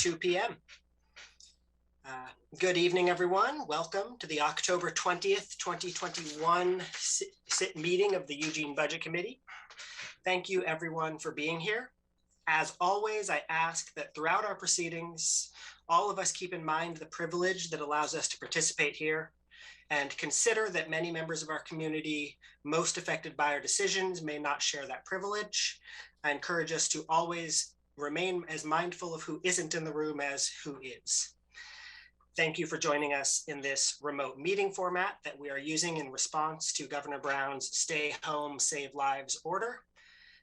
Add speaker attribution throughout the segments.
Speaker 1: 2 p.m. Good evening, everyone. Welcome to the October 20th, 2021 meeting of the Eugene Budget Committee. Thank you, everyone, for being here. As always, I ask that throughout our proceedings, all of us keep in mind the privilege that allows us to participate here, and consider that many members of our community most affected by our decisions may not share that privilege. I encourage us to always remain as mindful of who isn't in the room as who is. Thank you for joining us in this remote meeting format that we are using in response to Governor Brown's Stay Home, Save Lives order.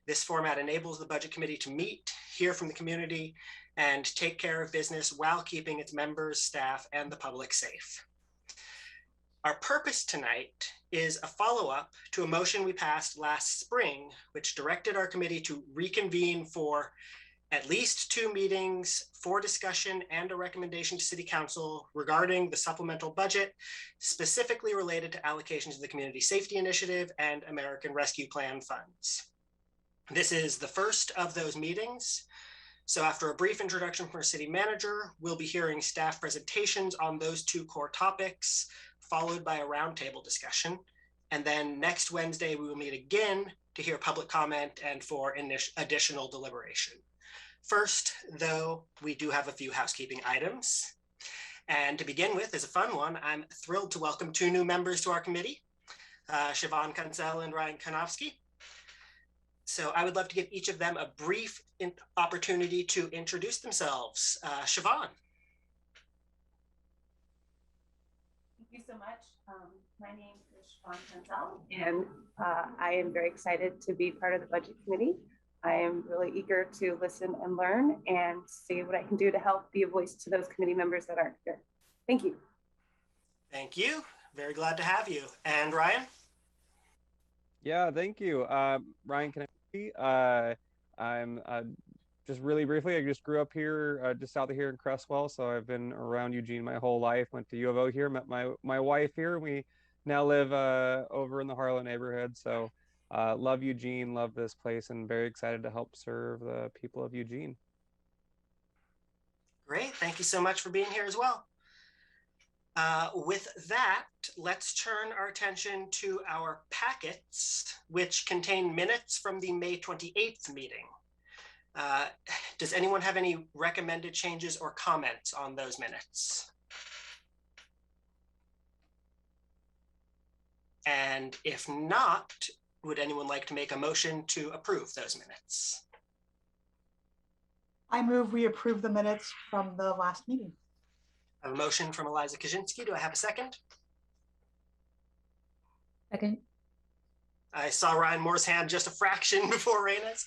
Speaker 1: This format enables the Budget Committee to meet, hear from the community, and take care of business while keeping its members, staff, and the public safe. Our purpose tonight is a follow-up to a motion we passed last spring, which directed our committee to reconvene for at least 2 meetings for discussion and a recommendation to City Council regarding the supplemental budget, specifically related to allocations of the Community Safety Initiative and American Rescue Plan funds. This is the first of those meetings. So after a brief introduction from our city manager, we'll be hearing staff presentations on those 2 core topics, followed by a roundtable discussion. And then next Wednesday, we will meet again to hear public comment and for additional deliberation. First, though, we do have a few housekeeping items. And to begin with is a fun one. I'm thrilled to welcome 2 new members to our committee, Siobhan Kunsel and Ryan Konofsky. So I would love to give each of them a brief opportunity to introduce themselves. Siobhan.
Speaker 2: Thank you so much. My name is Siobhan Kunsel, and I am very excited to be part of the Budget Committee. I am really eager to listen and learn and see what I can do to help be a voice to those committee members that aren't here. Thank you.
Speaker 1: Thank you. Very glad to have you. And Ryan?
Speaker 3: Yeah, thank you. Ryan Kennedy. I'm just really briefly, I just grew up here, just south of here in Cresswell. So I've been around Eugene my whole life, went to U of O here, met my wife here. We now live over in the Harlow neighborhood. So love Eugene, love this place, and very excited to help serve the people of Eugene.
Speaker 1: Great, thank you so much for being here as well. With that, let's turn our attention to our packets, which contain minutes from the May 28th meeting. Does anyone have any recommended changes or comments on those minutes? And if not, would anyone like to make a motion to approve those minutes?
Speaker 4: I move we approve the minutes from the last meeting.
Speaker 1: I have a motion from Eliza Kaczynski. Do I have a second?
Speaker 5: Second.
Speaker 1: I saw Ryan Moore's hand just a fraction before Raina's.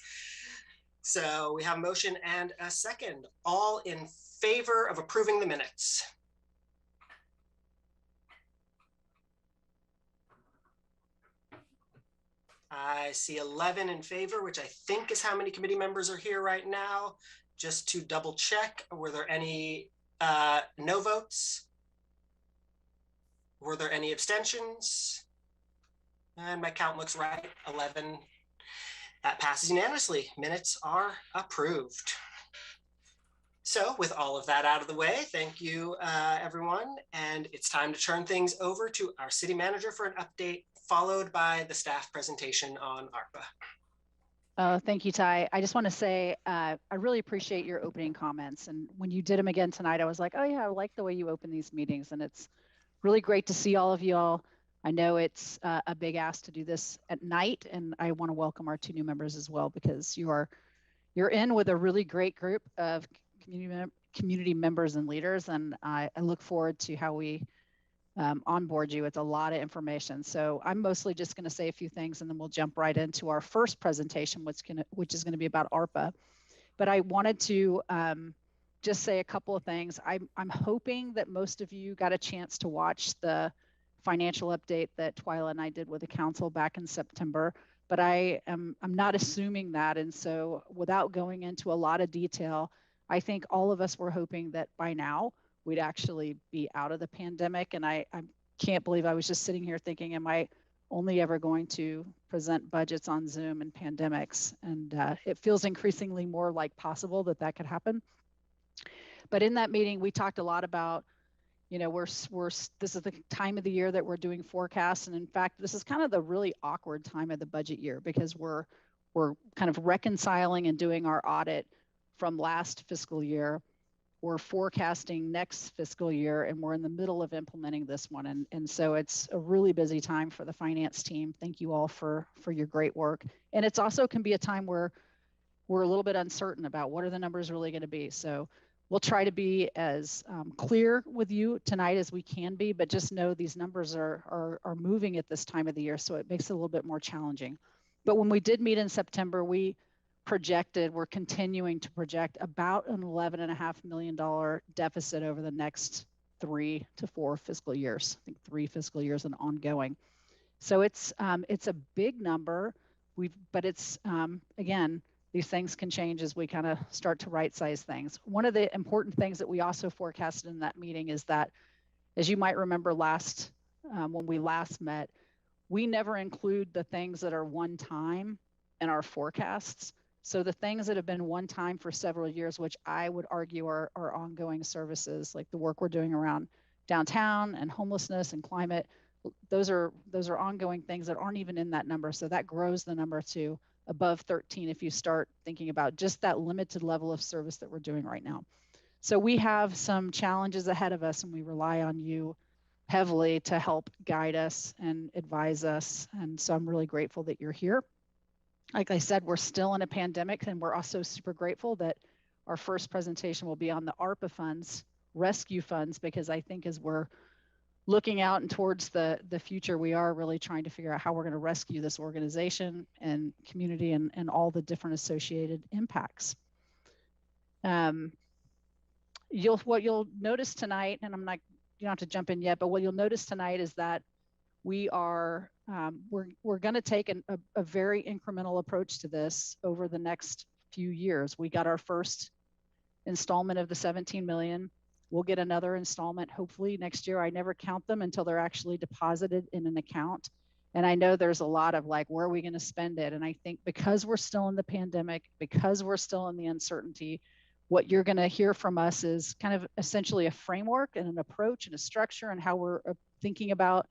Speaker 1: So we have a motion and a second. All in favor of approving the minutes? I see 11 in favor, which I think is how many committee members are here right now. Just to double check, were there any no votes? Were there any abstentions? And my count looks right, 11. That passes unanimously. Minutes are approved. So with all of that out of the way, thank you, everyone. And it's time to turn things over to our city manager for an update, followed by the staff presentation on ARPA.
Speaker 5: Thank you, Ty. I just want to say I really appreciate your opening comments. And when you did them again tonight, I was like, oh yeah, I like the way you open these meetings. And it's really great to see all of y'all. I know it's a big ask to do this at night, and I want to welcome our 2 new members as well, because you're in with a really great group of community members and leaders, and I look forward to how we onboard you. It's a lot of information. So I'm mostly just going to say a few things, and then we'll jump right into our first presentation, which is going to be about ARPA. But I wanted to just say a couple of things. I'm hoping that most of you got a chance to watch the financial update that Twyla and I did with the council back in September, but I'm not assuming that. And so without going into a lot of detail, I think all of us were hoping that by now we'd actually be out of the pandemic. And I can't believe I was just sitting here thinking, am I only ever going to present budgets on Zoom in pandemics? And it feels increasingly more like possible that could happen. But in that meeting, we talked a lot about, you know, this is the time of the year that we're doing forecasts. And in fact, this is kind of the really awkward time of the budget year because we're kind of reconciling and doing our audit from last fiscal year. We're forecasting next fiscal year, and we're in the middle of implementing this one. And so it's a really busy time for the finance team. Thank you all for your great work. And it's also can be a time where we're a little bit uncertain about what are the numbers really going to be. So we'll try to be as clear with you tonight as we can be, but just know these numbers are moving at this time of the year, so it makes it a little bit more challenging. But when we did meet in September, we're continuing to project about an $11.5 million deficit over the next 3 to 4 fiscal years. I think 3 fiscal years and ongoing. So it's a big number. But it's again, these things can change as we kind of start to right size things. One of the important things that we also forecasted in that meeting is that, as you might remember when we last met, we never include the things that are one time in our forecasts. So the things that have been one time for several years, which I would argue are ongoing services, like the work we're doing around downtown and homelessness and climate, those are ongoing things that aren't even in that number. So that grows the number to above 13 if you start thinking about just that limited level of service that we're doing right now. So we have some challenges ahead of us, and we rely on you heavily to help guide us and advise us. And so I'm really grateful that you're here. Like I said, we're still in a pandemic, and we're also super grateful that our first presentation will be on the ARPA funds, rescue funds, because I think as we're looking out and towards the future, we are really trying to figure out how we're going to rescue this organization and community and all the different associated impacts. What you'll notice tonight, and you don't have to jump in yet, but what you'll notice tonight is that we are we're going to take a very incremental approach to this over the next few years. We got our first installment of the 17 million. We'll get another installment hopefully next year. I never count them until they're actually deposited in an account. And I know there's a lot of like, where are we going to spend it? And I think because we're still in the pandemic, because we're still in the uncertainty, what you're going to hear from us is kind of essentially a framework and an approach and a structure and how we're thinking about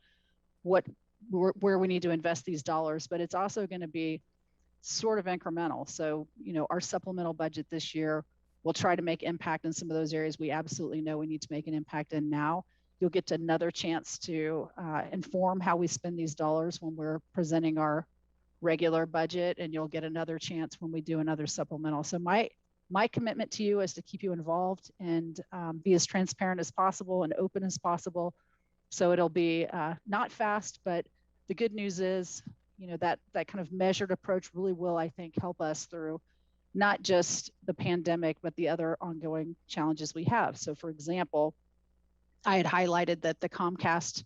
Speaker 5: where we need to invest these dollars. But it's also going to be sort of incremental. So, you know, our supplemental budget this year, we'll try to make impact in some of those areas we absolutely know we need to make an impact in now. You'll get another chance to inform how we spend these dollars when we're presenting our regular budget, and you'll get another chance when we do another supplemental. So my commitment to you is to keep you involved and be as transparent as possible and open as possible. So it'll be not fast, but the good news is, you know, that kind of measured approach really will, I think, help us through not just the pandemic, but the other ongoing challenges we have. So for example, I had highlighted that the Comcast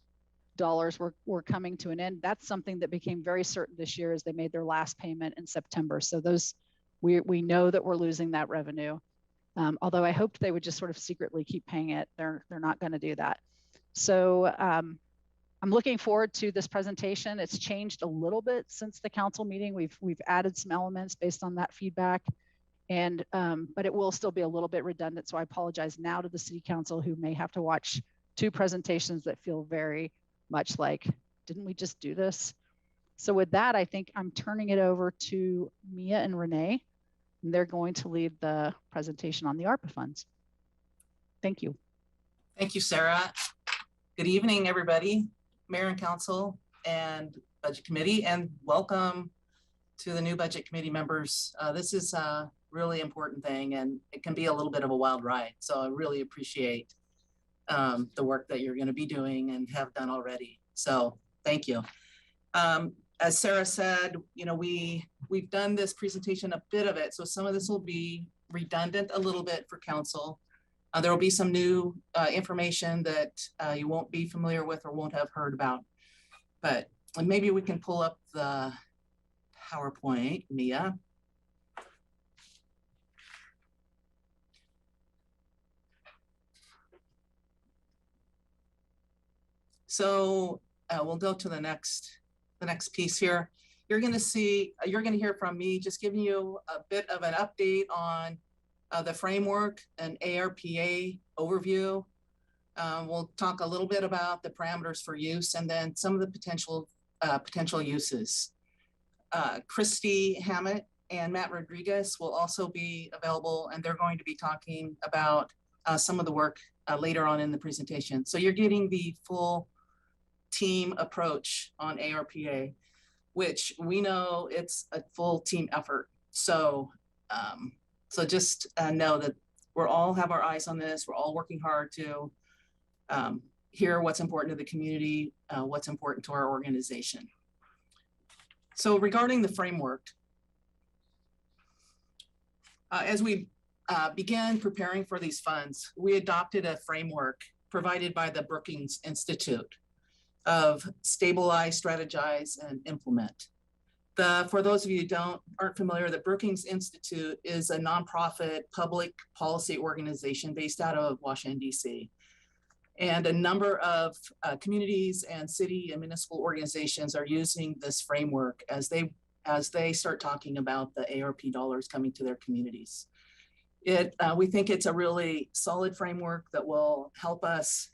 Speaker 5: dollars were coming to an end. That's something that became very certain this year as they made their last payment in September. So those, we know that we're losing that revenue. Although I hoped they would just sort of secretly keep paying it. They're not going to do that. So I'm looking forward to this presentation. It's changed a little bit since the council meeting. We've added some elements based on that feedback, and but it will still be a little bit redundant. So I apologize now to the city council who may have to watch 2 presentations that feel very much like, didn't we just do this? So with that, I think I'm turning it over to Mia and Renee, and they're going to lead the presentation on the ARPA funds. Thank you.
Speaker 6: Thank you, Sarah. Good evening, everybody. Mayor and Council and Budget Committee, and welcome to the new Budget Committee members. This is a really important thing, and it can be a little bit of a wild ride. So I really appreciate the work that you're going to be doing and have done already. So thank you. As Sarah said, you know, we've done this presentation, a bit of it, so some of this will be redundant a little bit for Council. There will be some new information that you won't be familiar with or won't have heard about, but maybe we can pull up the PowerPoint, Mia. So we'll go to the next piece here. You're going to hear from me, just giving you a bit of an update on the framework, an ARPA overview. We'll talk a little bit about the parameters for use and then some of the potential uses. Christy Hammett and Matt Rodriguez will also be available, and they're going to be talking about some of the work later on in the presentation. So you're getting the full team approach on ARPA, which we know it's a full team effort. So, so just know that we're all have our eyes on this. We're all working hard to hear what's important to the community, what's important to our organization. So regarding the framework, as we began preparing for these funds, we adopted a framework provided by the Brookings Institute of stabilize, strategize, and implement. For those of you who aren't familiar, the Brookings Institute is a nonprofit public policy organization based out of Washington, D.C. And a number of communities and city and municipal organizations are using this framework as they start talking about the ARP dollars coming to their communities. We think it's a really solid framework that will help us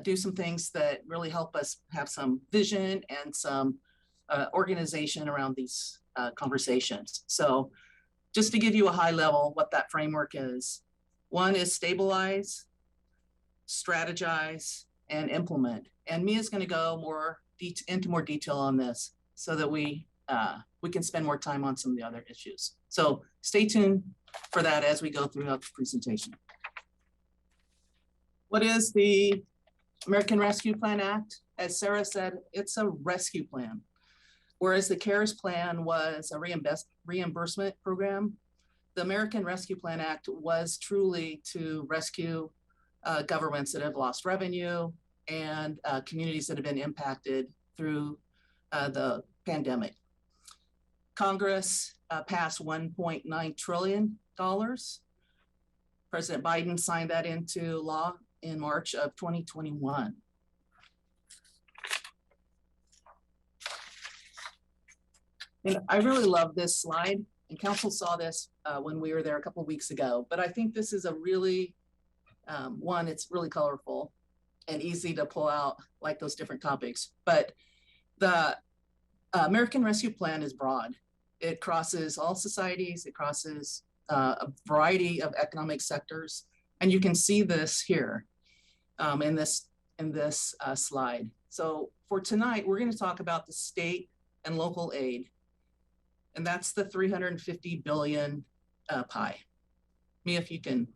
Speaker 6: do some things that really help us have some vision and some organization around these conversations. So just to give you a high level what that framework is, one is stabilize, strategize, and implement. And Mia's going to go into more detail on this so that we can spend more time on some of the other issues. So stay tuned for that as we go throughout the presentation. What is the American Rescue Plan Act? As Sarah said, it's a rescue plan. Whereas the CARES plan was a reimbursement program, the American Rescue Plan Act was truly to rescue governments that have lost revenue and communities that have been impacted through the pandemic. Congress passed $1.9 trillion. President Biden signed that into law in March of 2021. And I really love this slide, and council saw this when we were there a couple of weeks ago, but I think this is a really, one, it's really colorful and easy to pull out like those different topics, but the American Rescue Plan is broad. It crosses all societies, it crosses a variety of economic sectors, and you can see this here in this slide. So for tonight, we're going to talk about the state and local aid, and that's the 350 billion pie. Mia, if you can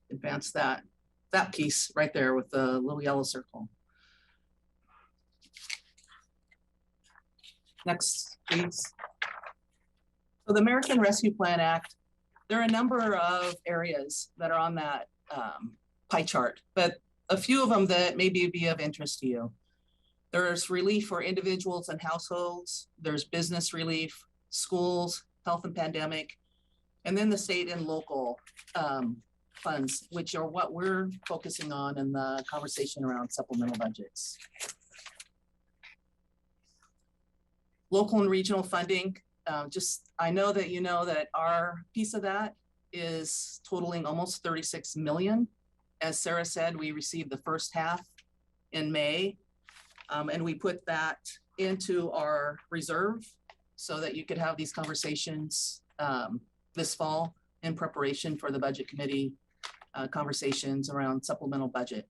Speaker 6: advance that piece right there with the little yellow circle. Next, please. So the American Rescue Plan Act, there are a number of areas that are on that pie chart, but a few of them that maybe be of interest to you. There's relief for individuals and households, there's business relief, schools, health and pandemic, and then the state and local funds, which are what we're focusing on in the conversation around supplemental budgets. Local and regional funding, I know that you know that our piece of that is totaling almost 36 million. As Sarah said, we received the first half in May, and we put that into our reserve so that you could have these conversations this fall in preparation for the budget committee conversations around supplemental budget.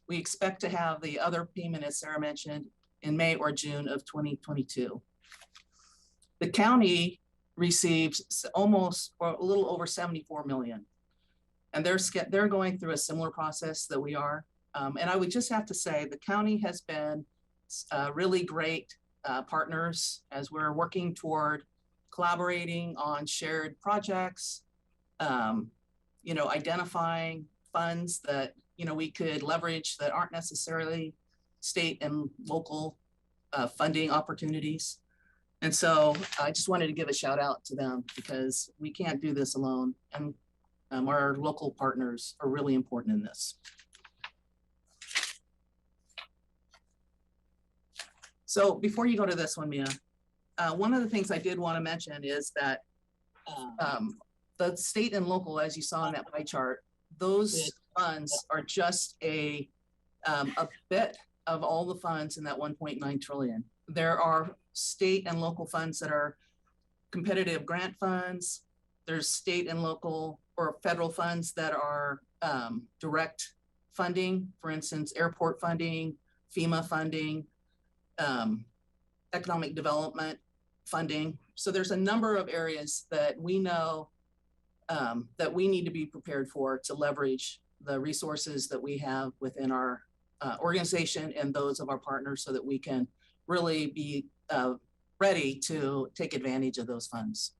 Speaker 6: We expect to have the other payment, as Sarah mentioned, in May or June of 2022. The county receives almost or a little over 74 million. And they're going through a similar process that we are. And I would just have to say the county has been really great partners as we're working toward collaborating on shared projects, identifying funds that, we could leverage that aren't necessarily state and local funding opportunities. And so I just wanted to give a shout out to them because we can't do this alone. And our local partners are really important in this. So before you go to this one, Mia, one of the things I did want to mention is that the state and local, as you saw in that pie chart, those funds are just a bit of all the funds in that 1.9 trillion. There are state and local funds that are competitive grant funds. There's state and local or federal funds that are direct funding, for instance, airport funding, FEMA funding, economic development funding. So there's a number of areas that we know that we need to be prepared for to leverage the resources that we have within our organization and those of our partners so that we can really be ready to take advantage of those funds.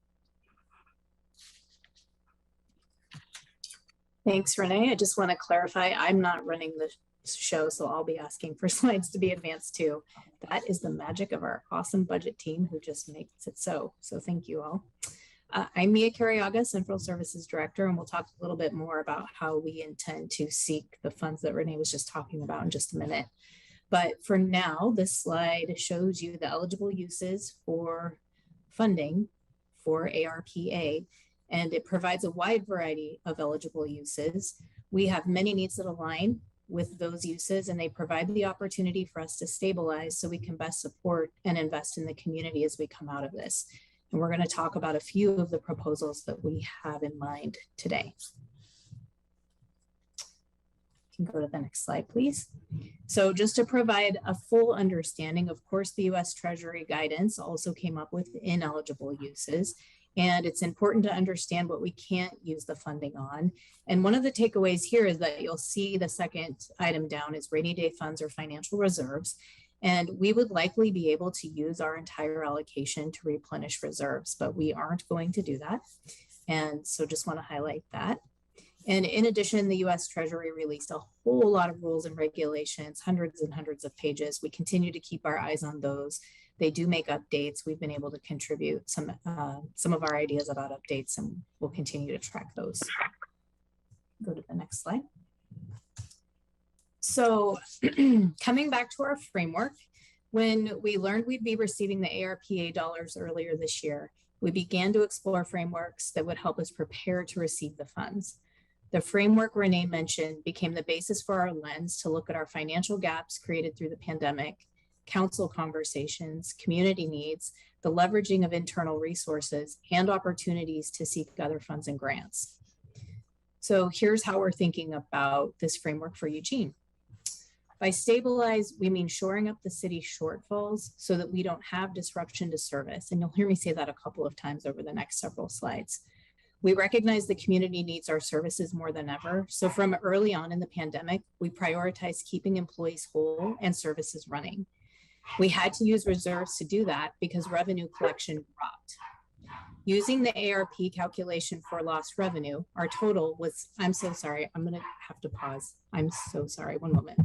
Speaker 7: Thanks, Renee. I just want to clarify, I'm not running the show, so I'll be asking for slides to be advanced too. That is the magic of our awesome budget team who just makes it so. So thank you all. I'm Mia Carriaga, Central Services Director, and we'll talk a little bit more about how we intend to seek the funds that Renee was just talking about in just a minute. But for now, this slide shows you the eligible uses for funding for ARPA, and it provides a wide variety of eligible uses. We have many needs that align with those uses, and they provide the opportunity for us to stabilize so we can best support and invest in the community as we come out of this. And we're going to talk about a few of the proposals that we have in mind today. You can go to the next slide, please. So just to provide a full understanding, of course, the U.S. Treasury guidance also came up with ineligible uses. And it's important to understand what we can't use the funding on. And one of the takeaways here is that you'll see the second item down is rainy day funds or financial reserves. And we would likely be able to use our entire allocation to replenish reserves, but we aren't going to do that. And so just want to highlight that. And in addition, the US Treasury released a whole lot of rules and regulations, hundreds and hundreds of pages. We continue to keep our eyes on those. They do make updates. We've been able to contribute some of our ideas about updates, and we'll continue to track those. Go to the next slide. So coming back to our framework, when we learned we'd be receiving the ARPA dollars earlier this year, we began to explore frameworks that would help us prepare to receive the funds. The framework Renee mentioned became the basis for our lens to look at our financial gaps created through the pandemic, council conversations, community needs, the leveraging of internal resources, and opportunities to seek other funds and grants. So here's how we're thinking about this framework for Eugene. By stabilize, we mean shoring up the city's shortfalls so that we don't have disruption to service. And you'll hear me say that a couple of times over the next several slides. We recognize the community needs our services more than ever. So from early on in the pandemic, we prioritized keeping employees whole and services running. We had to use reserves to do that because revenue collection dropped. Using the ARP calculation for lost revenue, our total was, I'm so sorry, I'm gonna have to pause. I'm so sorry, one moment.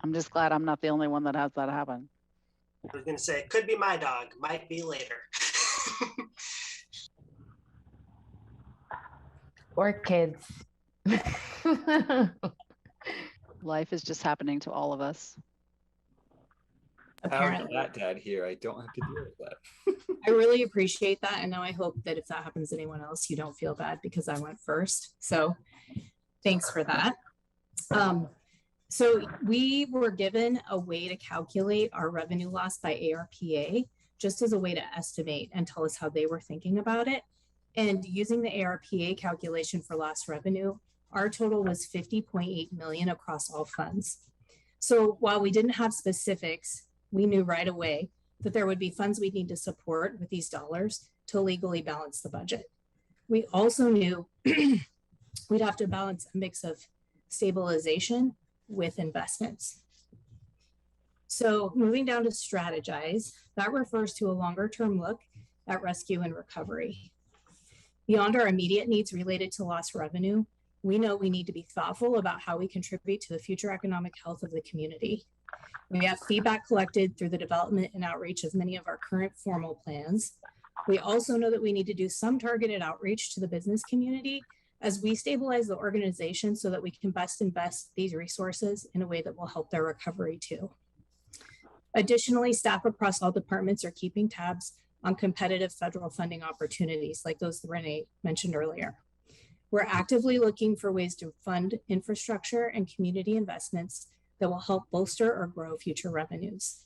Speaker 5: I'm just glad I'm not the only one that has that happen.
Speaker 1: I was going to say, it could be my dog, might be later.
Speaker 8: Or kids.
Speaker 5: Life is just happening to all of us.
Speaker 7: Apparently.
Speaker 9: That dad here, I don't have to deal with that.
Speaker 7: I really appreciate that. And now I hope that if that happens to anyone else, you don't feel bad because I went first. So thanks for that. So we were given a way to calculate our revenue loss by ARPA, just as a way to estimate and tell us how they were thinking about it. And using the ARPA calculation for lost revenue, our total was 50.8 million across all funds. So while we didn't have specifics, we knew right away that there would be funds we'd need to support with these dollars to legally balance the budget. We also knew we'd have to balance a mix of stabilization with investments. So moving down to strategize, that refers to a longer term look at rescue and recovery. Beyond our immediate needs related to lost revenue, we know we need to be thoughtful about how we contribute to the future economic health of the community. We have feedback collected through the development and outreach of many of our current formal plans. We also know that we need to do some targeted outreach to the business community as we stabilize the organization so that we can best invest these resources in a way that will help their recovery too. Additionally, staff across all departments are keeping tabs on competitive federal funding opportunities like those that Renee mentioned earlier. We're actively looking for ways to fund infrastructure and community investments that will help bolster or grow future revenues.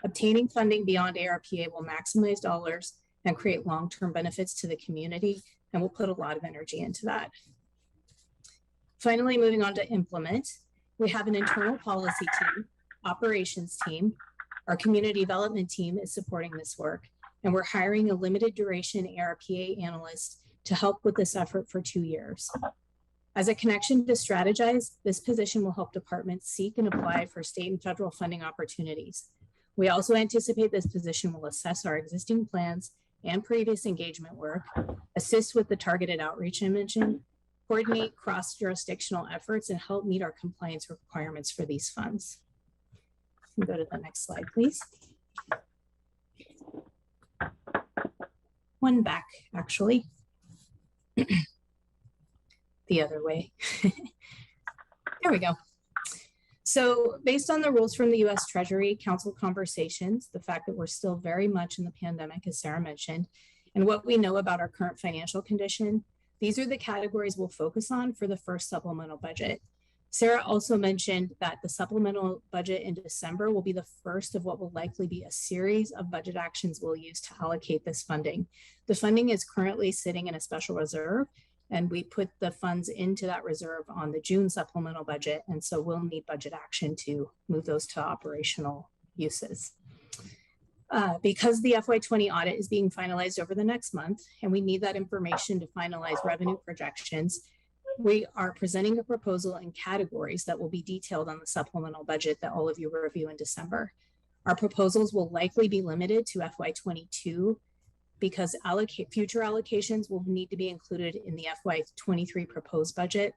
Speaker 7: Obtaining funding beyond ARPA will maximize dollars and create long-term benefits to the community, and we'll put a lot of energy into that. Finally, moving on to implement, we have an internal policy team, operations team. Our community development team is supporting this work, and we're hiring a limited duration ARPA analyst to help with this effort for 2 years. As a connection to strategize, this position will help departments seek and apply for state and federal funding opportunities. We also anticipate this position will assess our existing plans and previous engagement work, assist with the targeted outreach I mentioned, coordinate cross-jurisdictional efforts, and help meet our compliance requirements for these funds. Go to the next slide, please. One back, actually. The other way. There we go. So based on the rules from the US Treasury Council conversations, the fact that we're still very much in the pandemic, as Sarah mentioned, and what we know about our current financial condition, these are the categories we'll focus on for the first supplemental budget. Sarah also mentioned that the supplemental budget in December will be the first of what will likely be a series of budget actions we'll use to allocate this funding. The funding is currently sitting in a special reserve, and we put the funds into that reserve on the June supplemental budget. And so we'll need budget action to move those to operational uses. Because the FY20 audit is being finalized over the next month, and we need that information to finalize revenue projections, we are presenting a proposal in categories that will be detailed on the supplemental budget that all of you will review in December. Our proposals will likely be limited to FY22 because future allocations will need to be included in the FY23 proposed budget,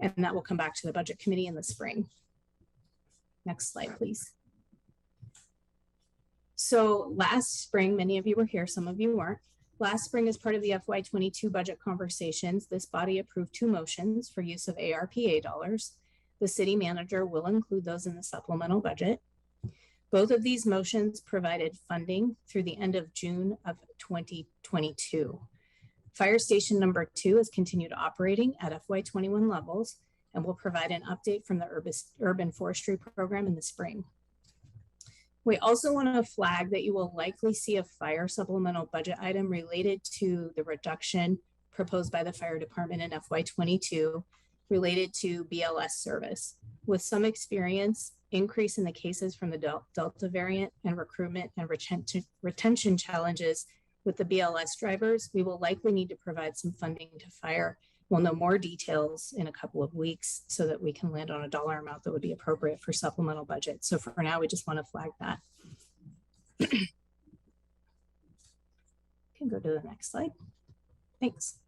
Speaker 7: and that will come back to the budget committee in the spring. Next slide, please. So last spring, many of you were here, some of you weren't. Last spring, as part of the FY22 budget conversations, this body approved 2 motions for use of ARPA dollars. The city manager will include those in the supplemental budget. Both of these motions provided funding through the end of June of 2022. Fire station number 2 has continued operating at FY21 levels and will provide an update from the urban forestry program in the spring. We also want to flag that you will likely see a fire supplemental budget item related to the reduction proposed by the fire department in FY22 related to BLS service. With some experience, increase in the cases from the Delta variant and recruitment and retention challenges with the BLS drivers, we will likely need to provide some funding to fire. We'll know more details in a couple of weeks so that we can land on a dollar amount that would be appropriate for supplemental budget. So for now, we just want to flag that. Can go to the next slide. Thanks.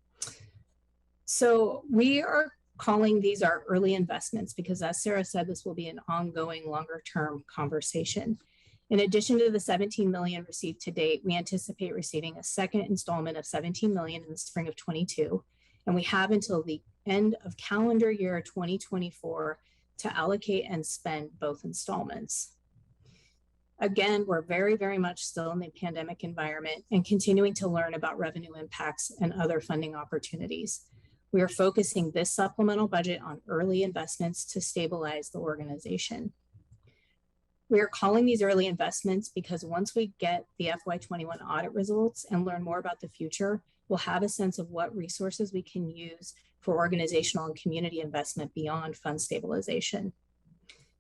Speaker 7: So we are calling these our early investments because, as Sarah said, this will be an ongoing longer-term conversation. In addition to the $17 million received to date, we anticipate receiving a second installment of $17 million in the spring of 22. And we have until the end of calendar year 2024 to allocate and spend both installments. Again, we're very, very much still in the pandemic environment and continuing to learn about revenue impacts and other funding opportunities. We are focusing this supplemental budget on early investments to stabilize the organization. We are calling these early investments because once we get the FY21 audit results and learn more about the future, we'll have a sense of what resources we can use for organizational and community investment beyond fund stabilization.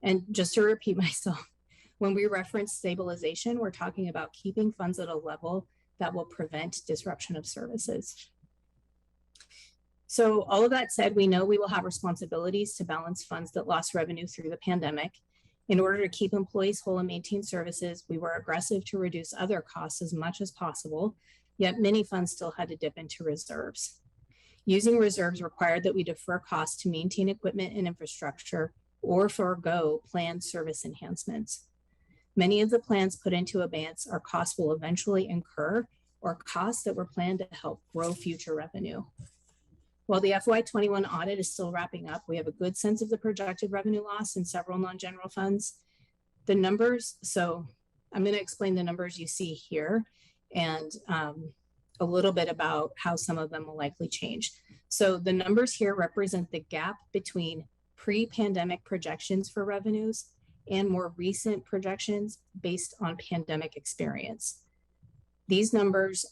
Speaker 7: And just to repeat myself, when we reference stabilization, we're talking about keeping funds at a level that will prevent disruption of services. So all of that said, we know we will have responsibilities to balance funds that lost revenue through the pandemic. In order to keep employees whole and maintain services, we were aggressive to reduce other costs as much as possible, yet many funds still had to dip into reserves. Using reserves required that we defer costs to maintain equipment and infrastructure or forego planned service enhancements. Many of the plans put into abeyance are costs we'll eventually incur or costs that were planned to help grow future revenue. While the FY21 audit is still wrapping up, we have a good sense of the projected revenue loss in several non-general funds. The numbers, so I'm going to explain the numbers you see here and a little bit about how some of them will likely change. So the numbers here represent the gap between pre-pandemic projections for revenues and more recent projections based on pandemic experience. These numbers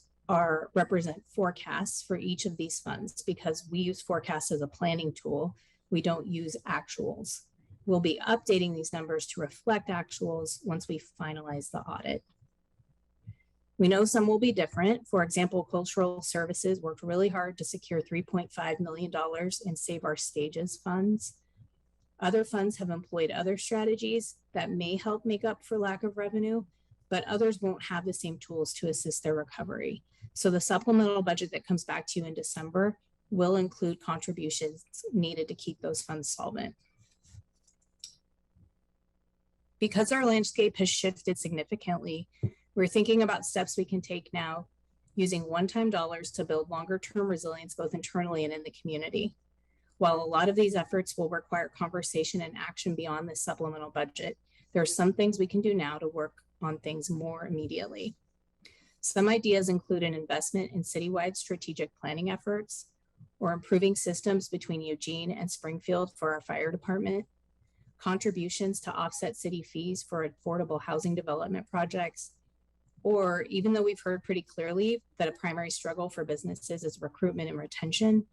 Speaker 7: represent forecasts for each of these funds because we use forecasts as a planning tool. We don't use actuals. We'll be updating these numbers to reflect actuals once we finalize the audit. We know some will be different. For example, cultural services worked really hard to secure $3.5 million in Save Our Stages funds. Other funds have employed other strategies that may help make up for lack of revenue, but others won't have the same tools to assist their recovery. So the supplemental budget that comes back to you in December will include contributions needed to keep those funds solvent. Because our landscape has shifted significantly, we're thinking about steps we can take now using one-time dollars to build longer-term resilience both internally and in the community. While a lot of these efforts will require conversation and action beyond the supplemental budget, there are some things we can do now to work on things more immediately. Some ideas include an investment in citywide strategic planning efforts or improving systems between Eugene and Springfield for our fire department, contributions to offset city fees for affordable housing development projects, or even though we've heard pretty clearly that a primary struggle for businesses is recruitment and retention,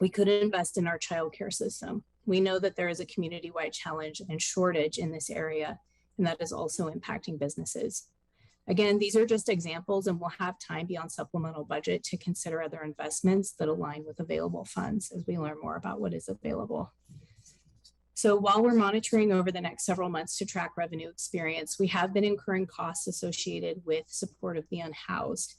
Speaker 7: we could invest in our childcare system. We know that there is a community-wide challenge and shortage in this area, and that is also impacting businesses. Again, these are just examples, and we'll have time beyond supplemental budget to consider other investments that align with available funds as we learn more about what is available. So while we're monitoring over the next several months to track revenue experience, we have been incurring costs associated with support of the unhoused.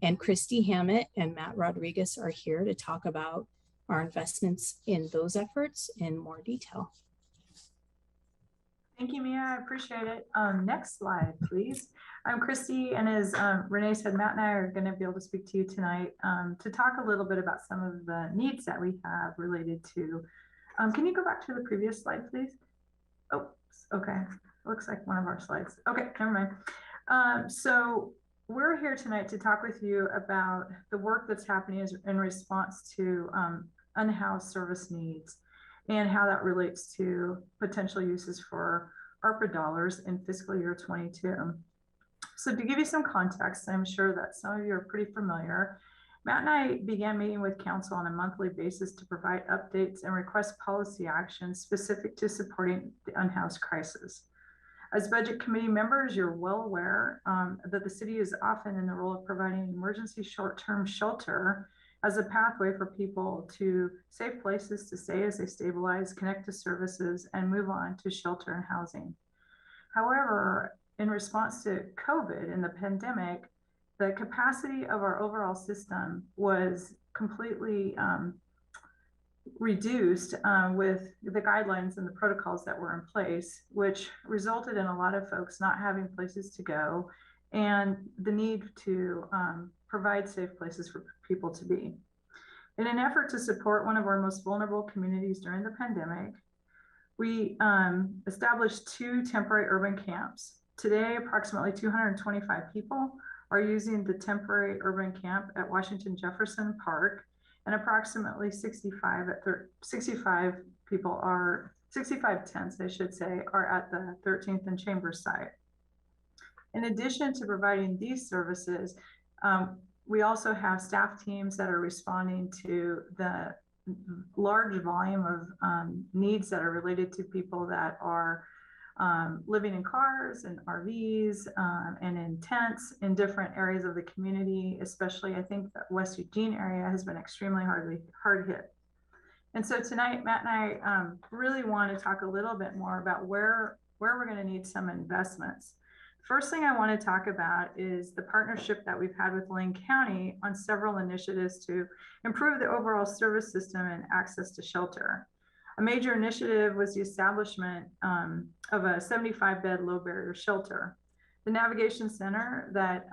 Speaker 7: And Christy Hammett and Matt Rodriguez are here to talk about our investments in those efforts in more detail.
Speaker 8: Thank you, Mia. I appreciate it. Next slide, please. I'm Christy, and as Renee said, Matt and I are going to be able to speak to you tonight to talk a little bit about some of the needs that we have related to. Can you go back to the previous slide, please? Oh, okay. Looks like one of our slides. Okay, never mind. So we're here tonight to talk with you about the work that's happening in response to unhoused service needs and how that relates to potential uses for ARPA dollars in fiscal year 22. So to give you some context, I'm sure that some of you are pretty familiar. Matt and I began meeting with council on a monthly basis to provide updates and request policy actions specific to supporting the unhoused crisis. As budget committee members, you're well aware that the city is often in the role of providing emergency short-term shelter as a pathway for people to safe places to stay as they stabilize, connect to services, and move on to shelter and housing. However, in response to COVID and the pandemic, the capacity of our overall system was completely reduced with the guidelines and the protocols that were in place, which resulted in a lot of folks not having places to go and the need to provide safe places for people to be. In an effort to support one of our most vulnerable communities during the pandemic, we established 2 temporary urban camps. Today, approximately 225 people are using the temporary urban camp at Washington Jefferson Park, and approximately 65 tents, I should say, are at the 13th and Chambers site. In addition to providing these services, we also have staff teams that are responding to the large volume of needs that are related to people that are living in cars and RVs and in tents in different areas of the community, especially I think that West Eugene area has been extremely hard hit. And so tonight, Matt and I really want to talk a little bit more about where we're going to need some investments. First thing I want to talk about is the partnership that we've had with Lane County on several initiatives to improve the overall service system and access to shelter. A major initiative was the establishment of a 75-bed low barrier shelter. The Navigation Center that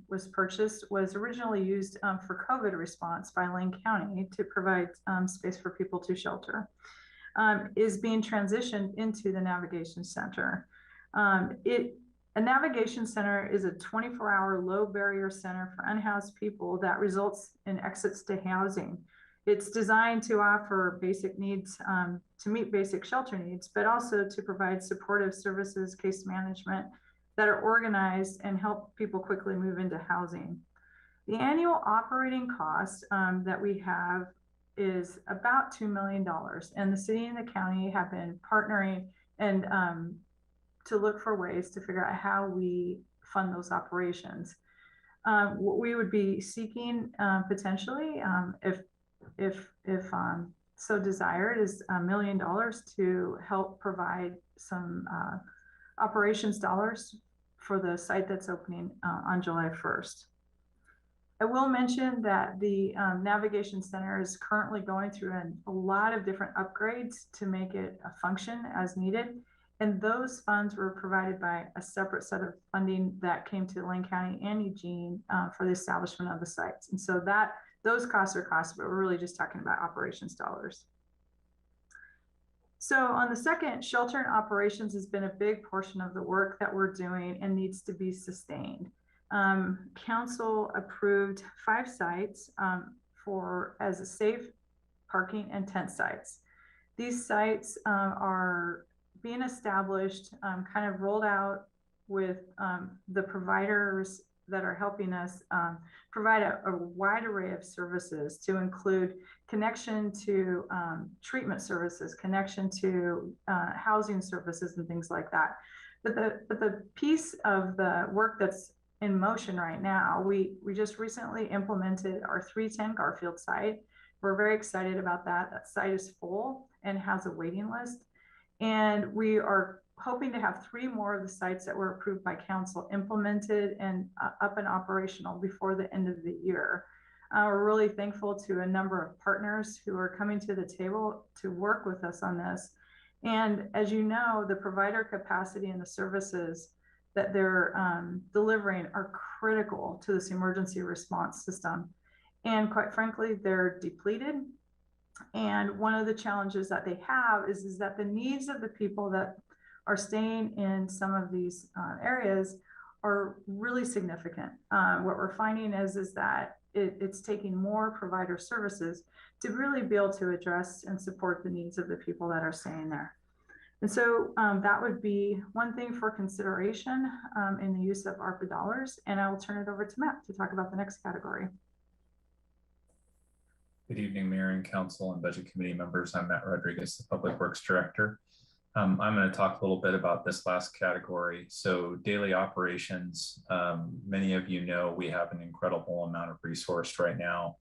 Speaker 8: was purchased was originally used for COVID response by Lane County to provide space for people to shelter. is being transitioned into the navigation center. A navigation center is a 24-hour low barrier center for unhoused people that results in exits to housing. It's designed to offer basic needs, to meet basic shelter needs, but also to provide supportive services, case management that are organized and help people quickly move into housing. The annual operating cost that we have is about $2 million, and the city and the county have been partnering and to look for ways to figure out how we fund those operations. What we would be seeking potentially, if so desired, is $1 million to help provide some operations dollars for the site that's opening on July 1st. I will mention that the Navigation Center is currently going through a lot of different upgrades to make it function as needed. And those funds were provided by a separate set of funding that came to Lane County and Eugene for the establishment of the sites. And so those costs are costs, but we're really just talking about operations dollars. So on the second, shelter and operations has been a big portion of the work that we're doing and needs to be sustained. Council approved 5 sites as a safe parking and tent sites. These sites are being established, kind of rolled out with the providers that are helping us provide a wide array of services, to include connection to treatment services, connection to housing services and things like that. But the piece of the work that's in motion right now, we just recently implemented our 310 Garfield site. We're very excited about that. That site is full and has a waiting list. And we are hoping to have 3 more of the sites that were approved by council implemented and up and operational before the end of the year. We're really thankful to a number of partners who are coming to the table to work with us on this. And as you know, the provider capacity and the services that they're delivering are critical to this emergency response system. And quite frankly, they're depleted. And one of the challenges that they have is that the needs of the people that are staying in some of these areas are really significant. What we're finding is that it's taking more provider services to really be able to address and support the needs of the people that are staying there. And so that would be one thing for consideration in the use of ARPA dollars. And I will turn it over to Matt to talk about the next category.
Speaker 10: Good evening, Mayor and Council and Budget Committee members. I'm Matt Rodriguez, the Public Works Director. I'm going to talk a little bit about this last category. So daily operations, many of you know we have an incredible amount of resource right now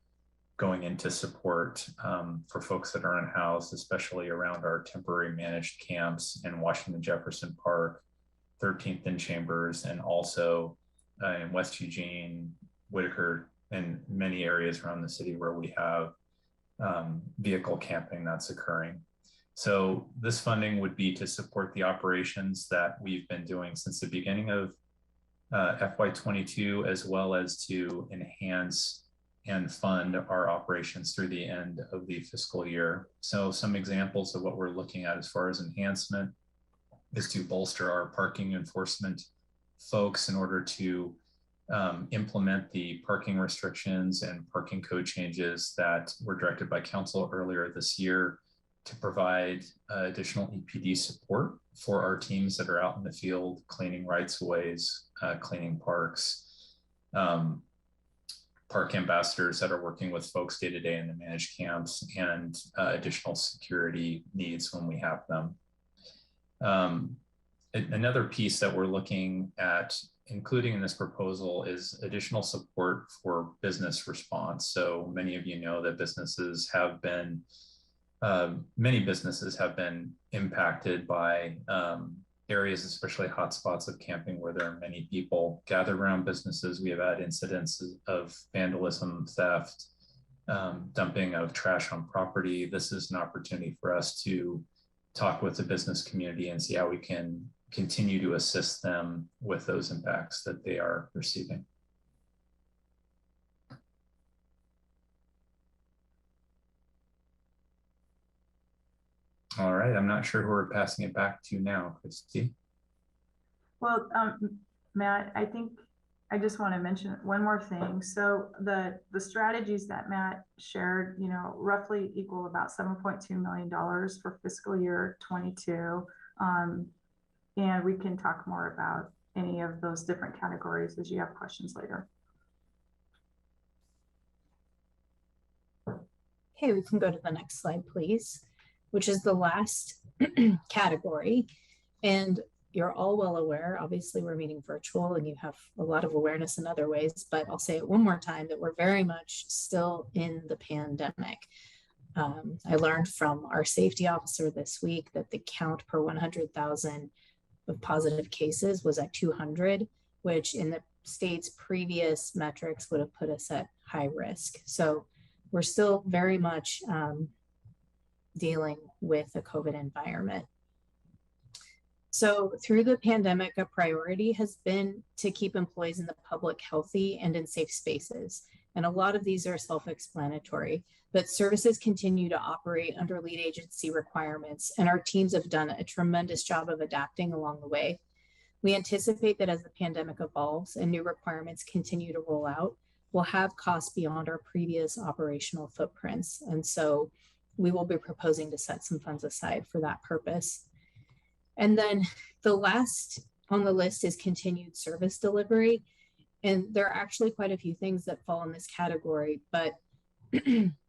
Speaker 10: going into support for folks that are unhoused, especially around our temporary managed camps in Washington Jefferson Park, 13th and Chambers, and also in West Eugene, Whitaker, and many areas around the city where we have vehicle camping that's occurring. So this funding would be to support the operations that we've been doing since the beginning of FY22, as well as to enhance and fund our operations through the end of the fiscal year. So some examples of what we're looking at as far as enhancement is to bolster our parking enforcement folks in order to implement the parking restrictions and parking code changes that were directed by council earlier this year, to provide additional EPD support for our teams that are out in the field, cleaning rights-of-ways, cleaning parks, park ambassadors that are working with folks day to day in the managed camps, and additional security needs when we have them. Another piece that we're looking at including in this proposal is additional support for business response. So many of you know that businesses have been, many businesses have been impacted by areas, especially hotspots of camping where there are many people gathered around businesses. We have had incidents of vandalism, theft, dumping of trash on property. This is an opportunity for us to talk with the business community and see how we can continue to assist them with those impacts that they are receiving. All right, I'm not sure who we're passing it back to now, Christy.
Speaker 8: Well, Matt, I think I just want to mention one more thing. So the strategies that Matt shared, you know, roughly equal about $7.2 million for fiscal year 22. And we can talk more about any of those different categories as you have questions later.
Speaker 7: Okay, we can go to the next slide, please, which is the last category. And you're all well aware, obviously we're meeting virtual and you have a lot of awareness in other ways, but I'll say it one more time that we're very much still in the pandemic. I learned from our safety officer this week that the count per 100,000 of positive cases was at 200, which in the state's previous metrics would have put us at high risk. So we're still very much dealing with a COVID environment. So through the pandemic, a priority has been to keep employees in the public healthy and in safe spaces. And a lot of these are self-explanatory, but services continue to operate under lead agency requirements, and our teams have done a tremendous job of adapting along the way. We anticipate that as the pandemic evolves and new requirements continue to roll out, we'll have costs beyond our previous operational footprints. And so we will be proposing to set some funds aside for that purpose. And then the last on the list is continued service delivery. And there are actually quite a few things that fall in this category, but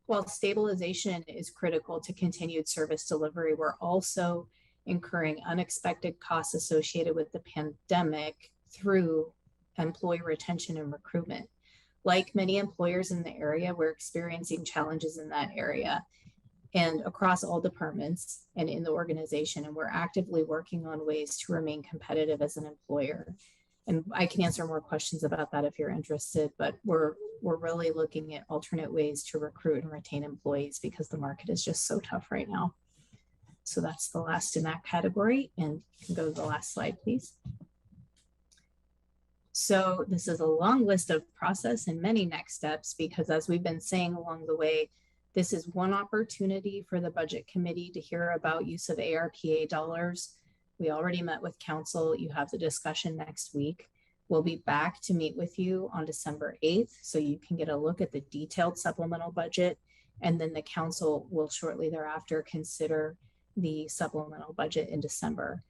Speaker 7: while stabilization is critical to continued service delivery, we're also incurring unexpected costs associated with the pandemic through employee retention and recruitment. Like many employers in the area, we're experiencing challenges in that area and across all departments and in the organization. And we're actively working on ways to remain competitive as an employer. And I can answer more questions about that if you're interested, but we're really looking at alternate ways to recruit and retain employees because the market is just so tough right now. So that's the last in that category. And you can go to the last slide, please. So this is a long list of process and many next steps, because as we've been saying along the way, this is one opportunity for the budget committee to hear about use of ARPA dollars. We already met with council. You have the discussion next week. We'll be back to meet with you on December 8th, so you can get a look at the detailed supplemental budget. And then the council will shortly thereafter consider the supplemental budget in December.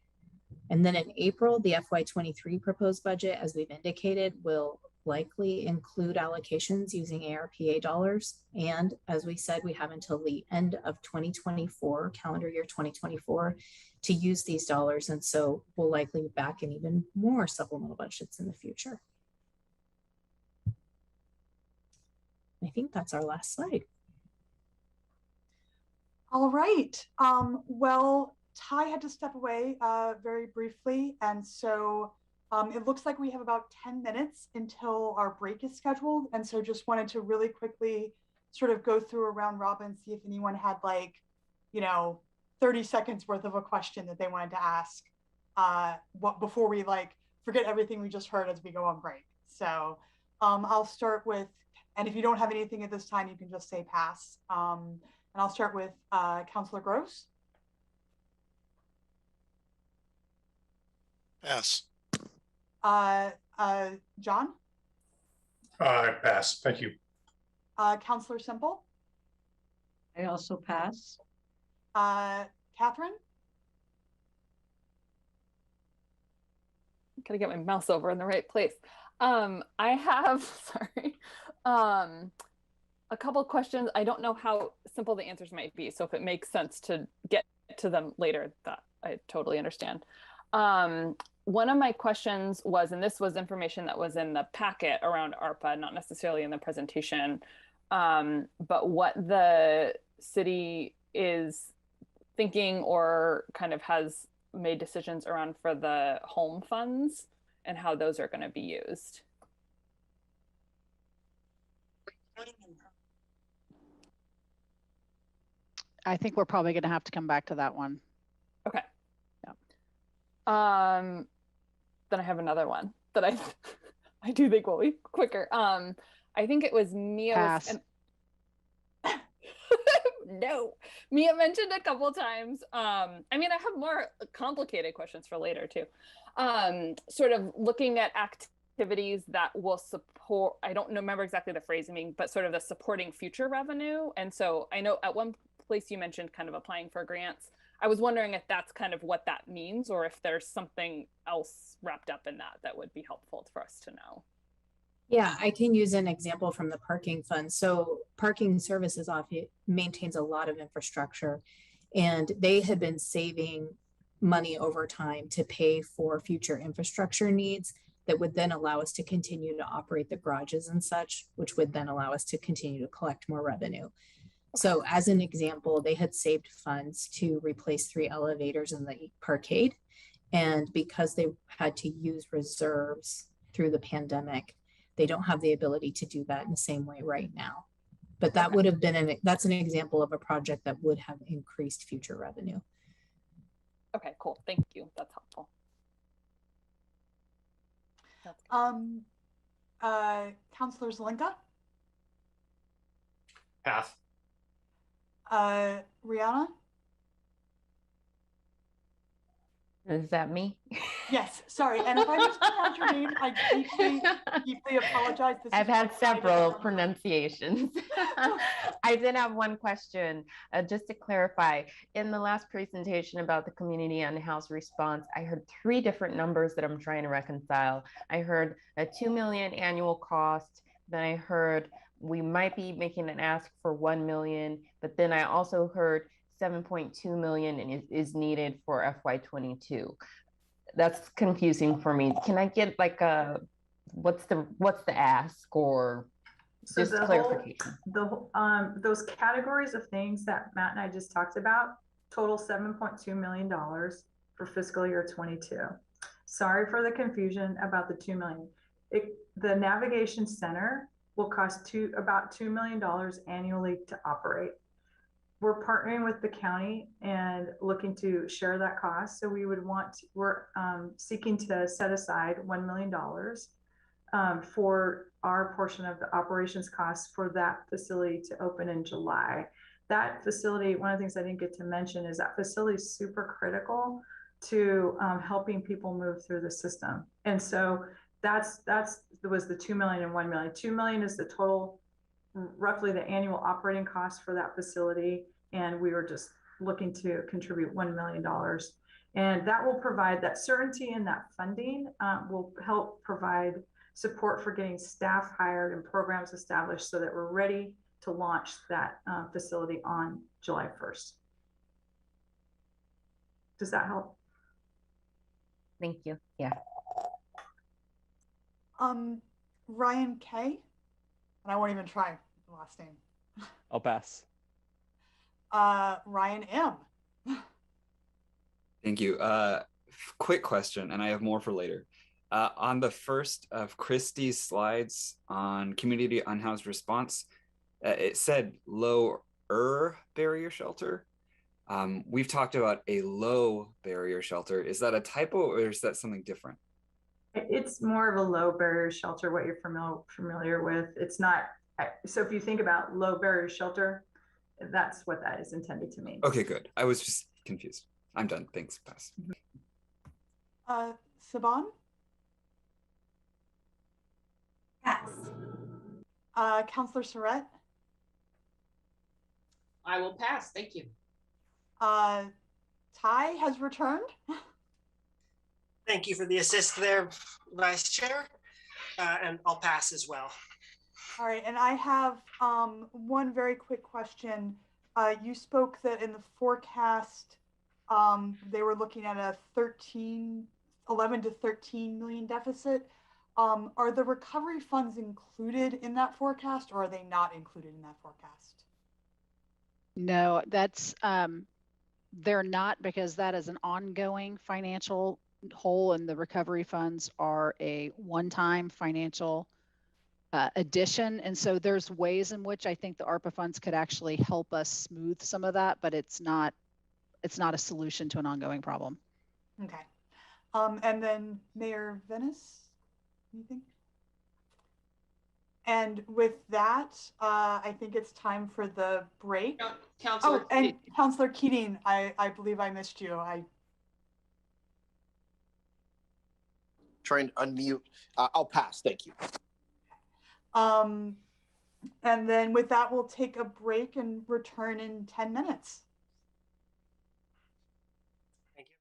Speaker 7: And then in April, the FY23 proposed budget, as we've indicated, will likely include allocations using ARPA dollars. And as we said, we have until the end of 2024, calendar year 2024, to use these dollars. And so we'll likely be back in even more supplemental budgets in the future. I think that's our last slide.
Speaker 4: All right. Well, Ty had to step away very briefly. And so it looks like we have about 10 minutes until our break is scheduled. And so just wanted to really quickly sort of go through a round robin, see if anyone had 30 seconds worth of a question that they wanted to ask before we forget everything we just heard as we go on break. So I'll start with, and if you don't have anything at this time, you can just say pass. And I'll start with Councilor Gross.
Speaker 11: Pass.
Speaker 4: John?
Speaker 11: Pass. Thank you.
Speaker 4: Councilor Simple?
Speaker 12: I also pass.
Speaker 4: Catherine?
Speaker 13: Gotta get my mouse over in the right place. I have, sorry, a couple of questions. I don't know how simple the answers might be, so if it makes sense to get to them later, that I totally understand. One of my questions was, and this was information that was in the packet around ARPA, not necessarily in the presentation, but what the city is thinking or kind of has made decisions around for the home funds and how those are going to be used.
Speaker 5: I think we're probably going to have to come back to that one.
Speaker 13: Okay. Yeah. Then I have another one that I do think will be quicker. I think it was Mia. no. Mia mentioned a couple times. I mean, I have more complicated questions for later too. Sort of looking at activities that will support, I don't remember exactly the phrasing, but sort of the supporting future revenue. And so I know at one place you mentioned kind of applying for grants. I was wondering if that's kind of what that means, or if there's something else wrapped up in that that would be helpful for us to know.
Speaker 7: Yeah, I can use an example from the parking fund. So parking services office maintains a lot of infrastructure, and they had been saving money over time to pay for future infrastructure needs that would then allow us to continue to operate the garages and such, which would then allow us to continue to collect more revenue. So as an example, they had saved funds to replace 3 elevators in the parkade. And because they had to use reserves through the pandemic, they don't have the ability to do that in the same way right now. But that would have been that's an example of a project that would have increased future revenue.
Speaker 13: Okay, cool. Thank you. That's helpful.
Speaker 4: Councilor Zelenka?
Speaker 1: Pass.
Speaker 4: Rihanna?
Speaker 11: Is that me?
Speaker 4: Yes, sorry. And if I mispronounce your name, I deeply apologize.
Speaker 11: I've had several pronunciations. I did have one question, just to clarify. In the last presentation about the community unhoused response, I heard 3 different numbers that I'm trying to reconcile. I heard a 2 million annual cost, then I heard we might be making an ask for 1 million, but then I also heard 7.2 million is needed for FY22. That's confusing for me. Can I get like a what's the ask, or just clarification?
Speaker 8: Those categories of things that Matt and I just talked about total $7.2 million for fiscal year 22. Sorry for the confusion about the 2 million. The navigation center will cost about $2 million annually to operate. We're partnering with the county and looking to share that cost. So we're seeking to set aside $1 million for our portion of the operations costs for that facility to open in July. That facility, one of the things I didn't get to mention is that facility is super critical to helping people move through the system. And so that was the 2 million and 1 million. 2 million is the total, roughly the annual operating cost for that facility. And we were just looking to contribute $1 million. And that will provide that certainty, and that funding will help provide support for getting staff hired and programs established so that we're ready to launch that facility on July 1st. Does that help?
Speaker 11: Thank you. Yeah.
Speaker 4: Ryan K. And I won't even try the last name.
Speaker 3: I'll pass.
Speaker 4: Ryan M.
Speaker 9: Thank you. Quick question, and I have more for later. On the first of Christie's slides on community unhoused response, it said lower barrier shelter. We've talked about a low barrier shelter. Is that a typo, or is that something different?
Speaker 8: It's more of a low barrier shelter, what you're familiar with. It's not, so if you think about low barrier shelter, that's what that is intended to mean.
Speaker 9: Okay, good. I was just confused. I'm done. Thanks. Pass.
Speaker 4: Saban?
Speaker 14: Pass.
Speaker 4: Councilor Surratt?
Speaker 14: I will pass. Thank you.
Speaker 4: Ty has returned.
Speaker 1: Thank you for the assist there, Vice Chair. And I'll pass as well.
Speaker 4: All right, and I have one very quick question. You spoke that in the forecast, they were looking at a 11 to 13 million deficit. Are the recovery funds included in that forecast, or are they not included in that forecast?
Speaker 5: No, that's they're not, because that is an ongoing financial hole, and the recovery funds are a one-time financial addition. And so there's ways in which I think the ARPA funds could actually help us smooth some of that, but it's not a solution to an ongoing problem.
Speaker 4: Okay. And then Mayor Venice, anything? And with that, I think it's time for the break.
Speaker 14: Councilor.
Speaker 4: Oh, and Councilor Keating, I believe I missed you.
Speaker 15: Trying to unmute. I'll pass. Thank you.
Speaker 4: And then with that, we'll take a break and return in 10 minutes.
Speaker 1: Thank you.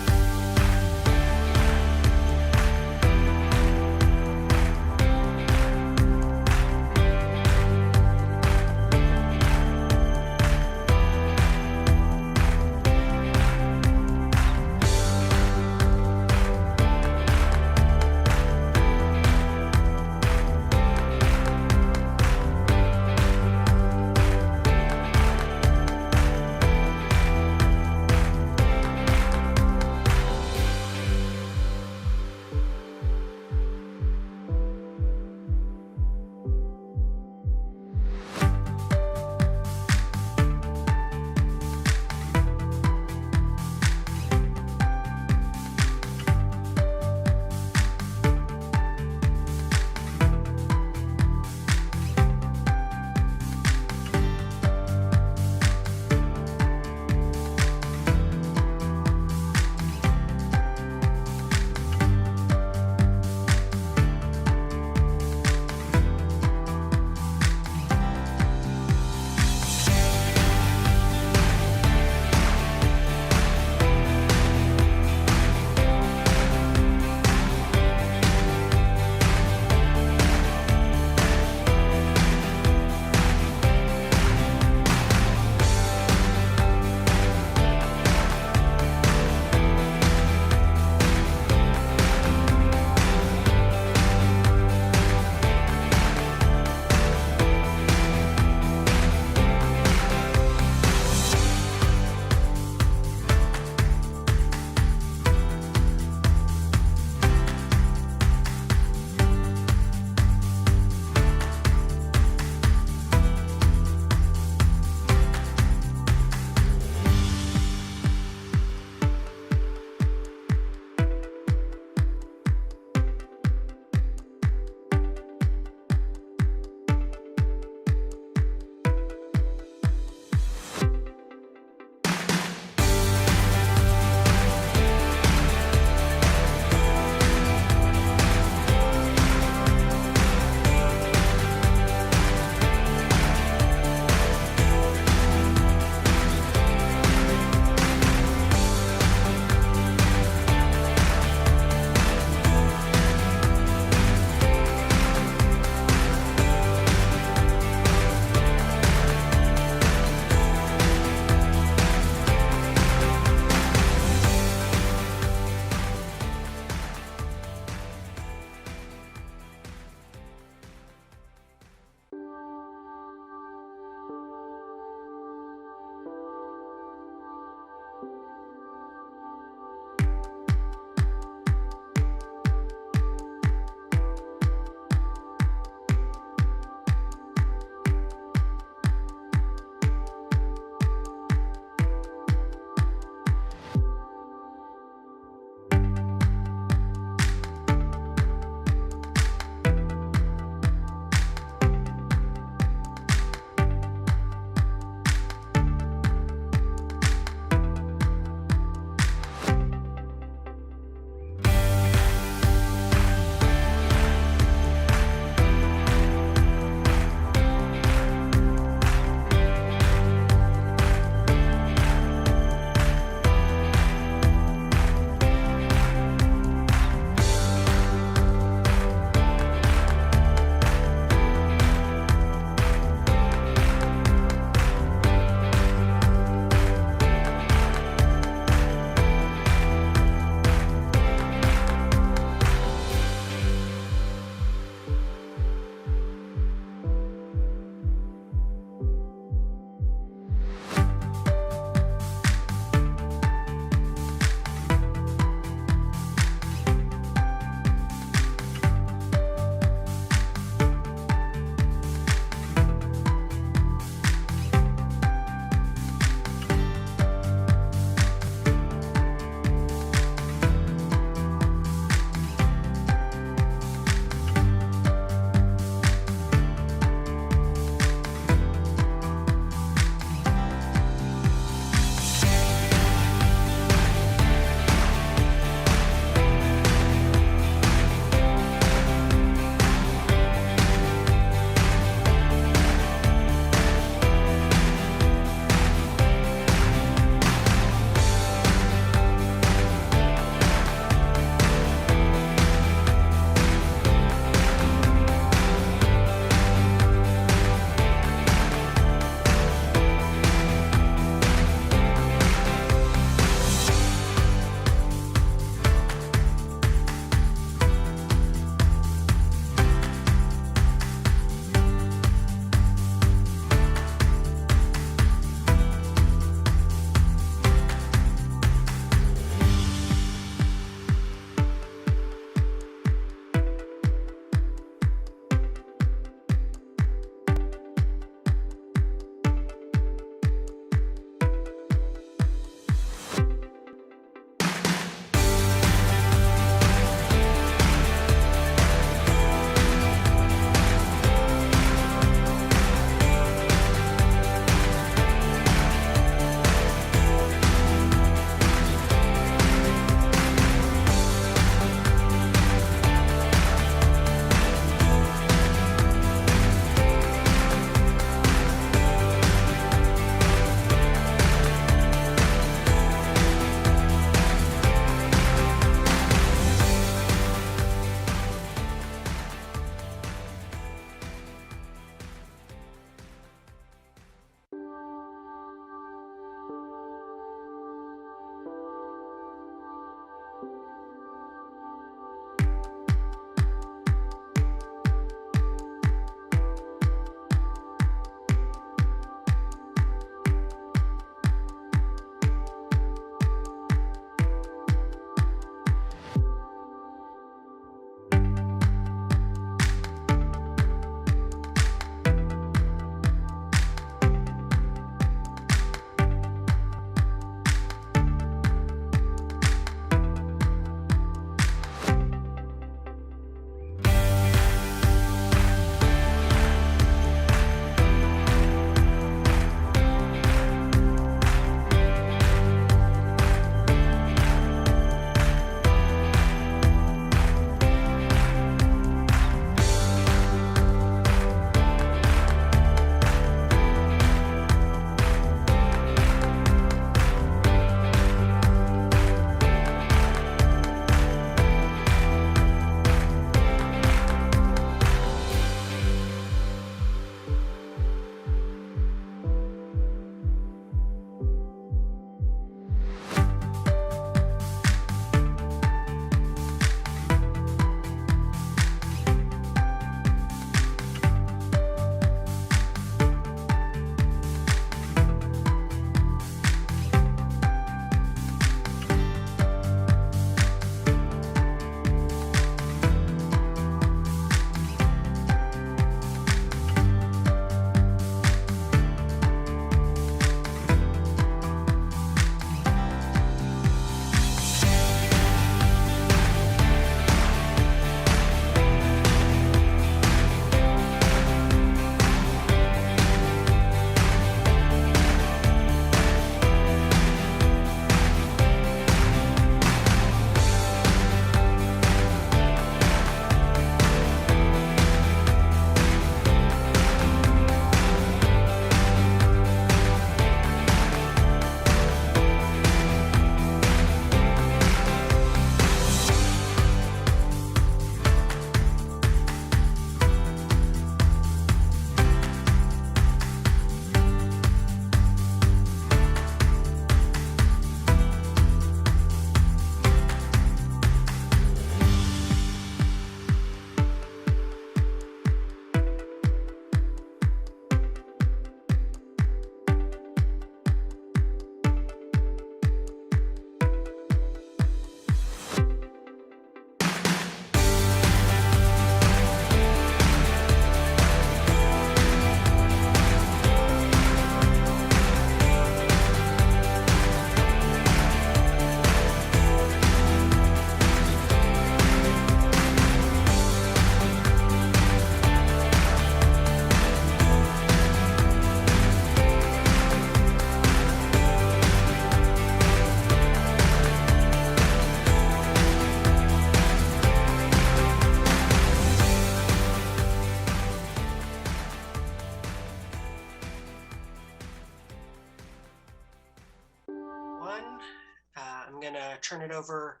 Speaker 1: gonna turn it over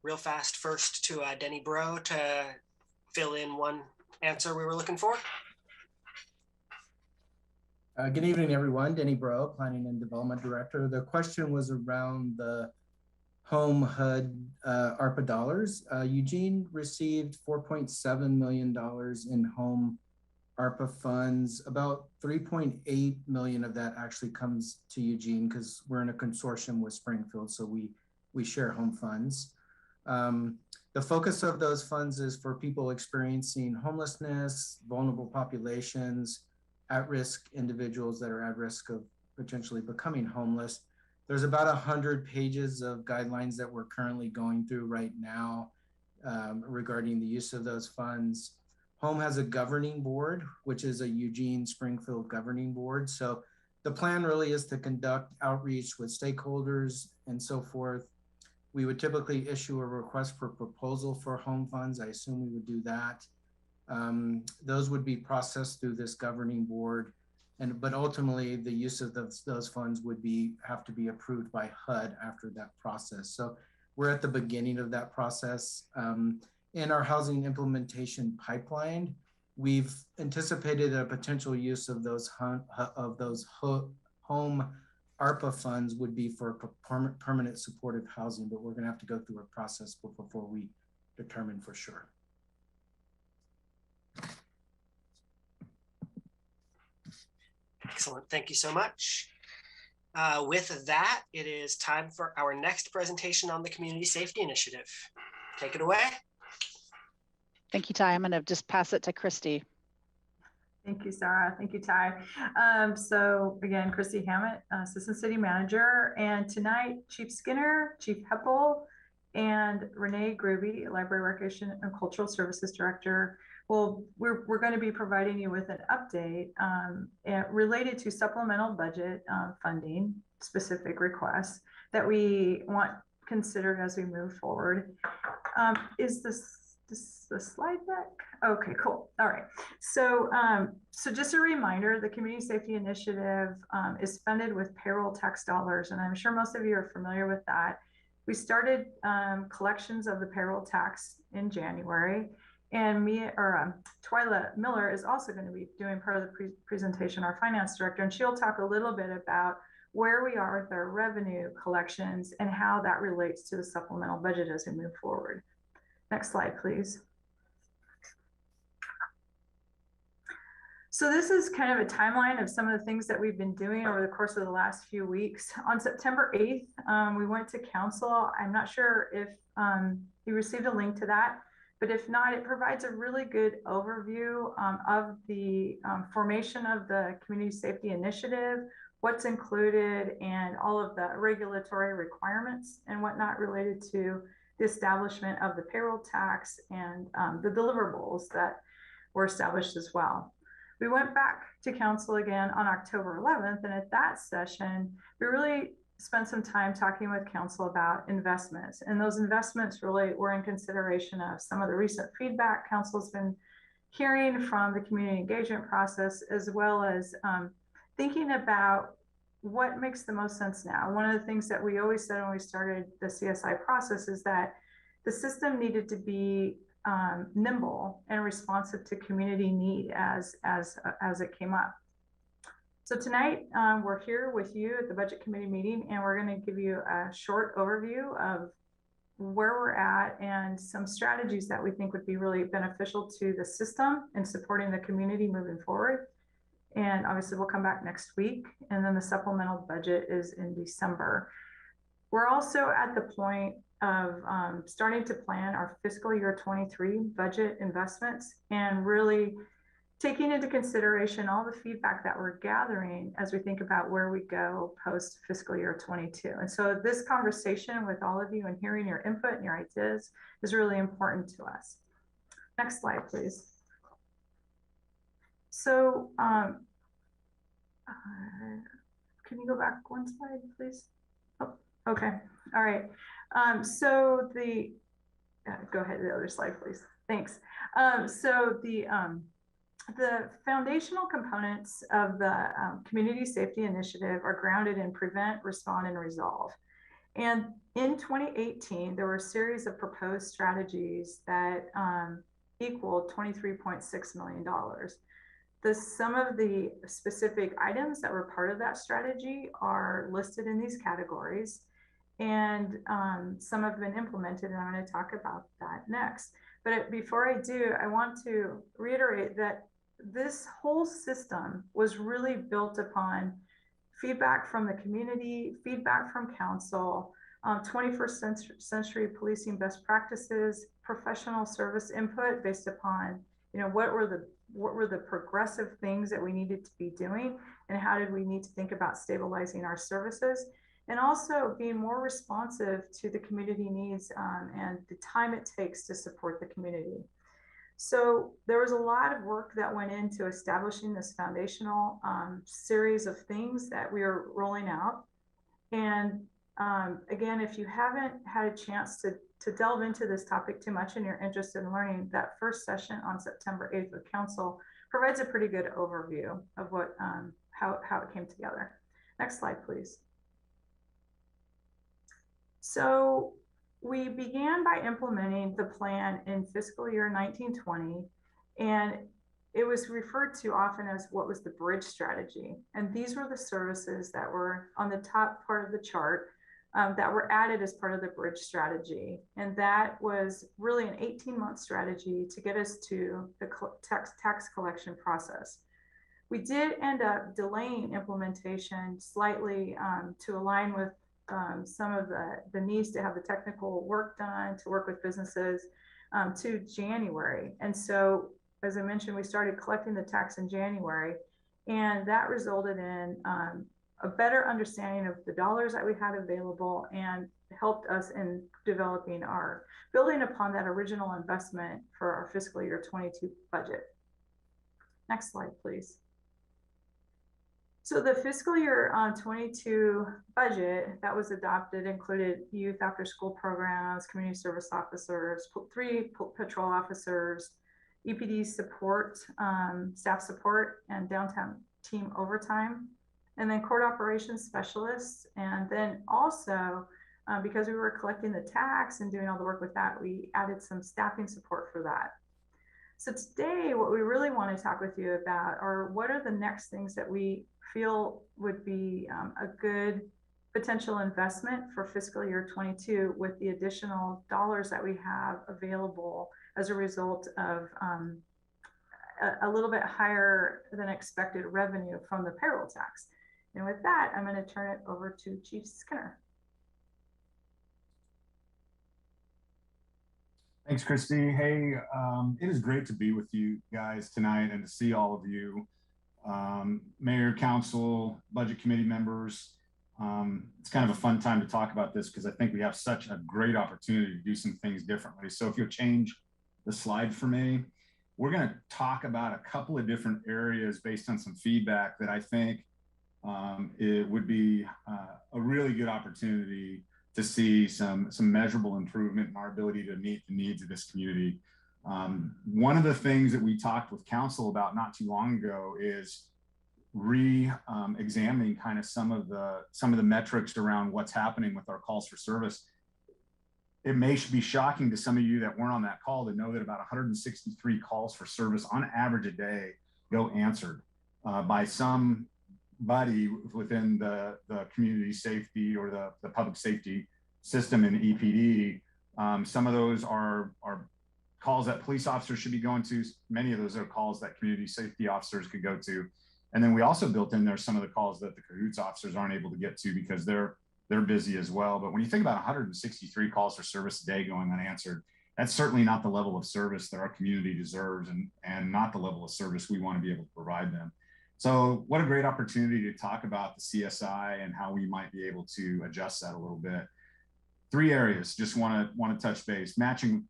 Speaker 1: real fast first to Denny Bro to fill in one answer we were looking for.
Speaker 16: Good evening, everyone. Denny Bro, Planning and Development Director. The question was around the Home HUD ARPA dollars. Eugene received $4.7 million in home ARPA funds. About 3.8 million of that actually comes to Eugene because we're in a consortium with Springfield, so we share home funds. The focus of those funds is for people experiencing homelessness, vulnerable populations, at-risk individuals that are at risk of potentially becoming homeless. There's about 100 pages of guidelines that we're currently going through right now regarding the use of those funds. Home has a governing board, which is a Eugene Springfield governing board. So the plan really is to conduct outreach with stakeholders and so forth. We would typically issue a request for proposal for home funds. I assume we would do that. Those would be processed through this governing board, but ultimately the use of those funds would have to be approved by HUD after that process. So we're at the beginning of that process. In our housing implementation pipeline, we've anticipated a potential use of those home ARPA funds would be for permanent supportive housing, but we're going to have to go through a process before we determine for sure.
Speaker 1: Excellent. Thank you so much. With that, it is time for our next presentation on the Community Safety Initiative. Take it away.
Speaker 5: Thank you, Ty. I'm going to just pass it to Christy.
Speaker 8: Thank you, Sarah. Thank you, Ty. So again, Christy Hammett, Assistant City Manager, and tonight, Chief Skinner, Chief Heppel, and Renee Groovy, Library Recreation and Cultural Services Director. Well, we're going to be providing you with an update related to supplemental budget funding specific requests that we want considered as we move forward. Is this the slide deck? Okay, cool. All right. So, so just a reminder, the Community Safety Initiative is funded with payroll tax dollars, and I'm sure most of you are familiar with that. We started collections of the payroll tax in January. And Twyla Miller is also going to be doing part of the presentation, our finance director, and she'll talk a little bit about where we are with our revenue collections and how that relates to the supplemental budget as we move forward. Next slide, please. So this is kind of a timeline of some of the things that we've been doing over the course of the last few weeks. On September 8th, we went to council. I'm not sure if you received a link to that, but if not, it provides a really good overview of the formation of the Community Safety Initiative, what's included, and all of the regulatory requirements and whatnot related to the establishment of the payroll tax and the deliverables that were established as well. We went back to council again on October 11th, and at that session, we really spent some time talking with council about investments, and those investments really were in consideration of some of the recent feedback council's been hearing from the community engagement process, as well as thinking about what makes the most sense now. One of the things that we always said when we started the CSI process is that the system needed to be nimble and responsive to community need as it came up. So tonight, we're here with you at the Budget Committee meeting, and we're going to give you a short overview of where we're at and some strategies that we think would be really beneficial to the system in supporting the community moving forward. And obviously, we'll come back next week, and then the supplemental budget is in December. We're also at the point of starting to plan our fiscal year 23 budget investments and really taking into consideration all the feedback that we're gathering as we think about where we go post fiscal year 22. And so this conversation with all of you and hearing your input and your ideas is really important to us. Next slide, please. So can you go back one slide, please? Oh, okay. All right. So go ahead to the other slide, please. Thanks. So the foundational components of the Community Safety Initiative are grounded in prevent, respond, and resolve. And in 2018, there were a series of proposed strategies that equaled $23.6 million. Some of the specific items that were part of that strategy are listed in these categories, and some have been implemented, and I'm going to talk about that next. But before I do, I want to reiterate that this whole system was really built upon feedback from the community, feedback from council, 21st century policing best practices, professional service input based upon, what were the progressive things that we needed to be doing, and how did we need to think about stabilizing our services, and also being more responsive to the community needs and the time it takes to support the community. So there was a lot of work that went into establishing this foundational series of things that we are rolling out. And again, if you haven't had a chance to delve into this topic too much and you're interested in learning, that first session on September 8th with council provides a pretty good overview of what how it came together. Next slide, please. So we began by implementing the plan in fiscal year 1920, and it was referred to often as what was the bridge strategy. And these were the services that were on the top part of the chart that were added as part of the bridge strategy. And that was really an 18-month strategy to get us to the tax collection process. We did end up delaying implementation slightly to align with some of the needs to have the technical work done, to work with businesses to January. And so, as I mentioned, we started collecting the tax in January, and that resulted in a better understanding of the dollars that we had available and helped us in building upon that original investment for our fiscal year 22 budget. Next slide, please. So the fiscal year 22 budget that was adopted included youth after school programs, community service officers, 3 patrol officers, EPD support, staff support, and downtown team overtime, and then court operations specialists. And then also, because we were collecting the tax and doing all the work with that, we added some staffing support for that. So today, what we really want to talk with you about are what are the next things that we feel would be a good potential investment for fiscal year 22 with the additional dollars that we have available as a result of a little bit higher than expected revenue from the payroll tax. And with that, I'm going to turn it over to Chief Skinner.
Speaker 17: Thanks, Christy. Hey, it is great to be with you guys tonight and to see all of you. Mayor, council, budget committee members. It's kind of a fun time to talk about this because I think we have such a great opportunity to do some things differently. So if you'll change the slide for me, we're going to talk about a couple of different areas based on some feedback that I think it would be a really good opportunity to see some measurable improvement in our ability to meet the needs of this community. One of the things that we talked with council about not too long ago is examining kind of some of the metrics around what's happening with our calls for service. It may be shocking to some of you that weren't on that call to know that about 163 calls for service on average a day go answered by somebody within the community safety or the public safety system in EPD. Some of those are calls that police officers should be going to. Many of those are calls that community safety officers could go to. And then we also built in there some of the calls that the cahoots officers aren't able to get to because they're busy as well. But when you think about 163 calls for service a day going unanswered, that's certainly not the level of service that our community deserves and not the level of service we want to be able to provide them. So what a great opportunity to talk about the CSI and how we might be able to adjust that a little bit. 3 areas, just want to touch base: matching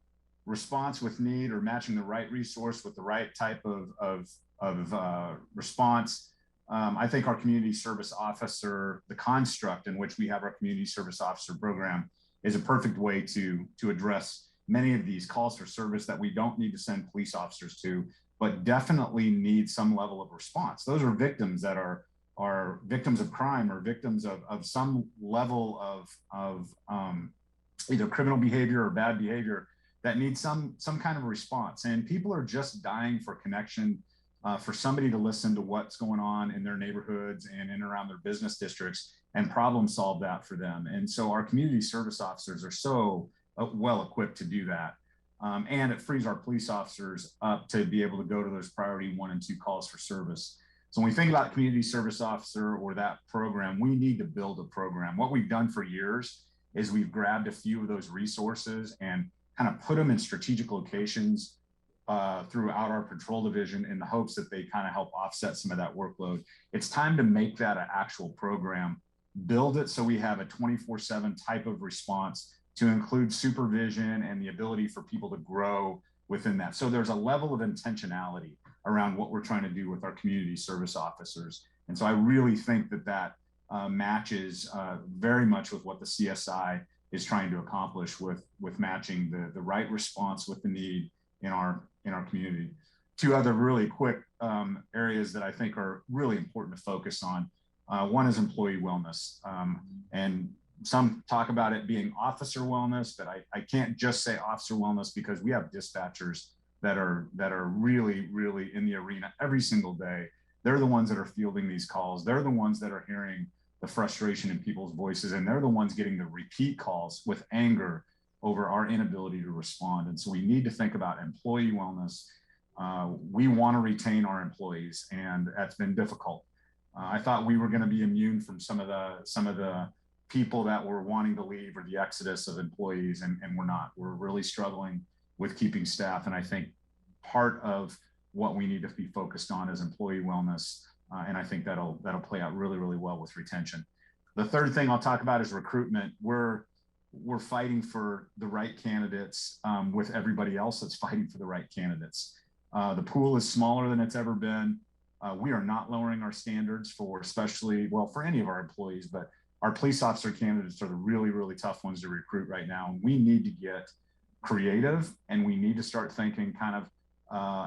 Speaker 17: response with need, or matching the right resource with the right type of response. I think our community service officer, the construct in which we have our community service officer program, is a perfect way to address many of these calls for service that we don't need to send police officers to, but definitely need some level of response. Those are victims that are are victims of crime or victims of some level of either criminal behavior or bad behavior that need some kind of response. And people are just dying for connection, for somebody to listen to what's going on in their neighborhoods and in and around their business districts and problem solve that for them. And so our community service officers are so well equipped to do that. And it frees our police officers up to be able to go to those priority 1 and 2 calls for service. So when we think about community service officer or that program, we need to build a program. What we've done for years is we've grabbed a few of those resources and kind of put them in strategic locations throughout our patrol division in the hopes that they kind of help offset some of that workload. It's time to make that an actual program, build it so we have a 24/7 type of response to include supervision and the ability for people to grow within that. So there's a level of intentionality around what we're trying to do with our community service officers. And so I really think that that matches very much with what the CSI is trying to accomplish with matching the right response with the need in our community. 2 other really quick areas that I think are really important to focus on. One is employee wellness. And some talk about it being officer wellness, but I can't just say officer wellness because we have dispatchers that are really, really in the arena every single day. They're the ones that are fielding these calls. They're the ones that are hearing the frustration in people's voices, and they're the ones getting the repeat calls with anger over our inability to respond. And so we need to think about employee wellness. We want to retain our employees, and that's been difficult. I thought we were going to be immune from some of the people that were wanting to leave or the exodus of employees, and we're not. We're really struggling with keeping staff, and I think part of what we need to be focused on is employee wellness, and I think that'll play out really, really well with retention. The third thing I'll talk about is recruitment. We're fighting for the right candidates with everybody else that's fighting for the right candidates. The pool is smaller than it's ever been. We are not lowering our standards for for any of our employees, but our police officer candidates are the really, really tough ones to recruit right now. And we need to get creative, and we need to start thinking kind of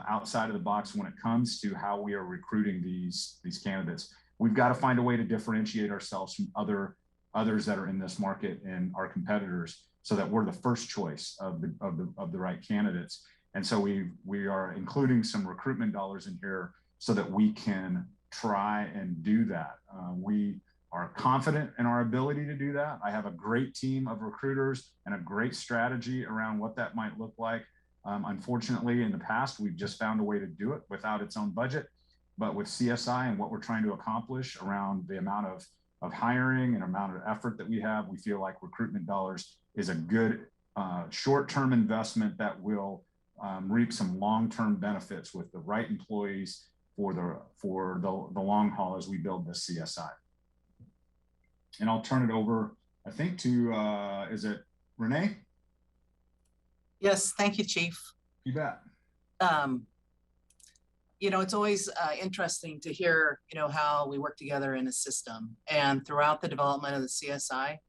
Speaker 17: outside of the box when it comes to how we are recruiting these candidates. We've got to find a way to differentiate ourselves from others that are in this market and our competitors, so that we're the first choice of the right candidates. And so we are including some recruitment dollars in here so that we can try and do that. We are confident in our ability to do that. I have a great team of recruiters and a great strategy around what that might look like. Unfortunately, in the past, we've just found a way to do it without its own budget. But with CSI and what we're trying to accomplish around the amount of hiring and amount of effort that we have, we feel like recruitment dollars is a good short-term investment that will reap some long-term benefits with the right employees for the long haul as we build this CSI. And I'll turn it over, I think, to, is it Renee?
Speaker 6: Yes, thank you, Chief.
Speaker 17: You bet.
Speaker 6: You know, it's always interesting to hear, how we work together in a system. And throughout the development of the CSI,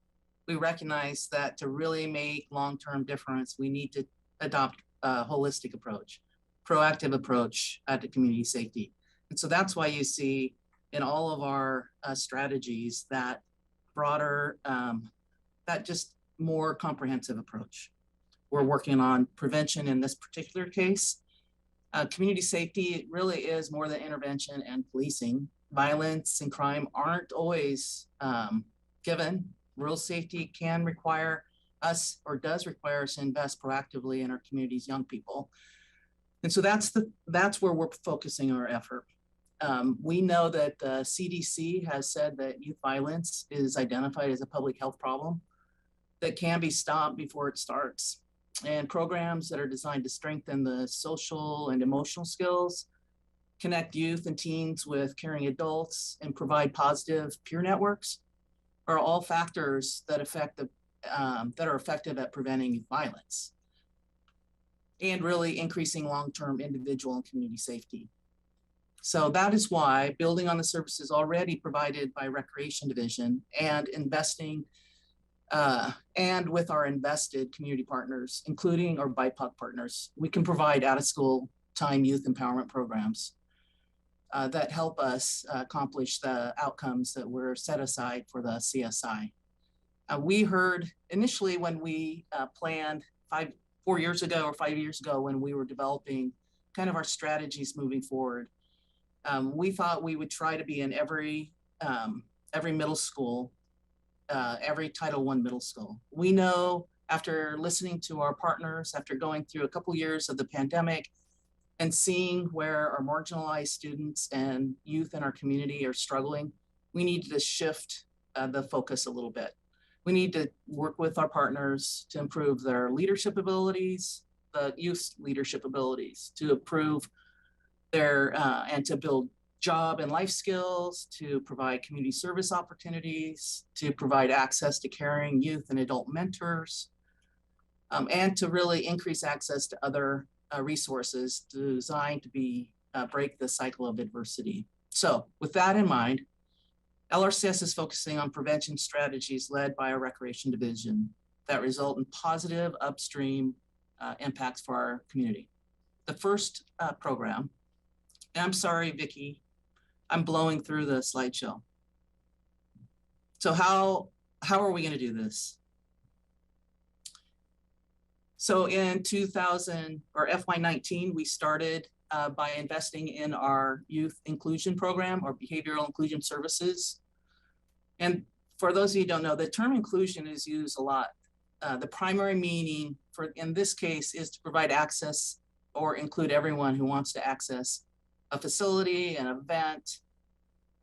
Speaker 6: we recognize that to really make long-term difference, we need to adopt a holistic approach, proactive approach to community safety. And so that's why you see in all of our strategies that broader, that just more comprehensive approach. We're working on prevention in this particular case. Community safety really is more than intervention and policing. Violence and crime aren't always given. Rural safety can require us, or does require us, to invest proactively in our community's young people. And so that's where we're focusing our effort. We know that the CDC has said that youth violence is identified as a public health problem that can be stopped before it starts. And programs that are designed to strengthen the social and emotional skills, connect youth and teens with caring adults, and provide positive peer networks are all factors that that are effective at preventing youth violence and really increasing long-term individual and community safety. So that is why, building on the services already provided by Recreation Division and investing and with our invested community partners, including our BIPOC partners, we can provide out-of-school time youth empowerment programs. that help us accomplish the outcomes that were set aside for the CSI. We heard initially when we planned 4 years ago or 5 years ago when we were developing kind of our strategies moving forward, we thought we would try to be in every middle school, every Title I middle school. We know after listening to our partners, after going through a couple years of the pandemic and seeing where our marginalized students and youth in our community are struggling, we need to shift the focus a little bit. We need to work with our partners to improve their leadership abilities, the youth leadership abilities, to improve their, and to build job and life skills, to provide community service opportunities, to provide access to caring youth and adult mentors, and to really increase access to other resources designed to break the cycle of adversity. So with that in mind, LRCS is focusing on prevention strategies led by our Recreation Division that result in positive upstream impacts for our community. The first program, and I'm sorry, Vicki, I'm blowing through the slideshow. So how are we going to do this? So in 2000 or FY19, we started by investing in our youth inclusion program or behavioral inclusion services. And for those of you who don't know, the term inclusion is used a lot. The primary meaning for, in this case, is to provide access or include everyone who wants to access a facility, an event,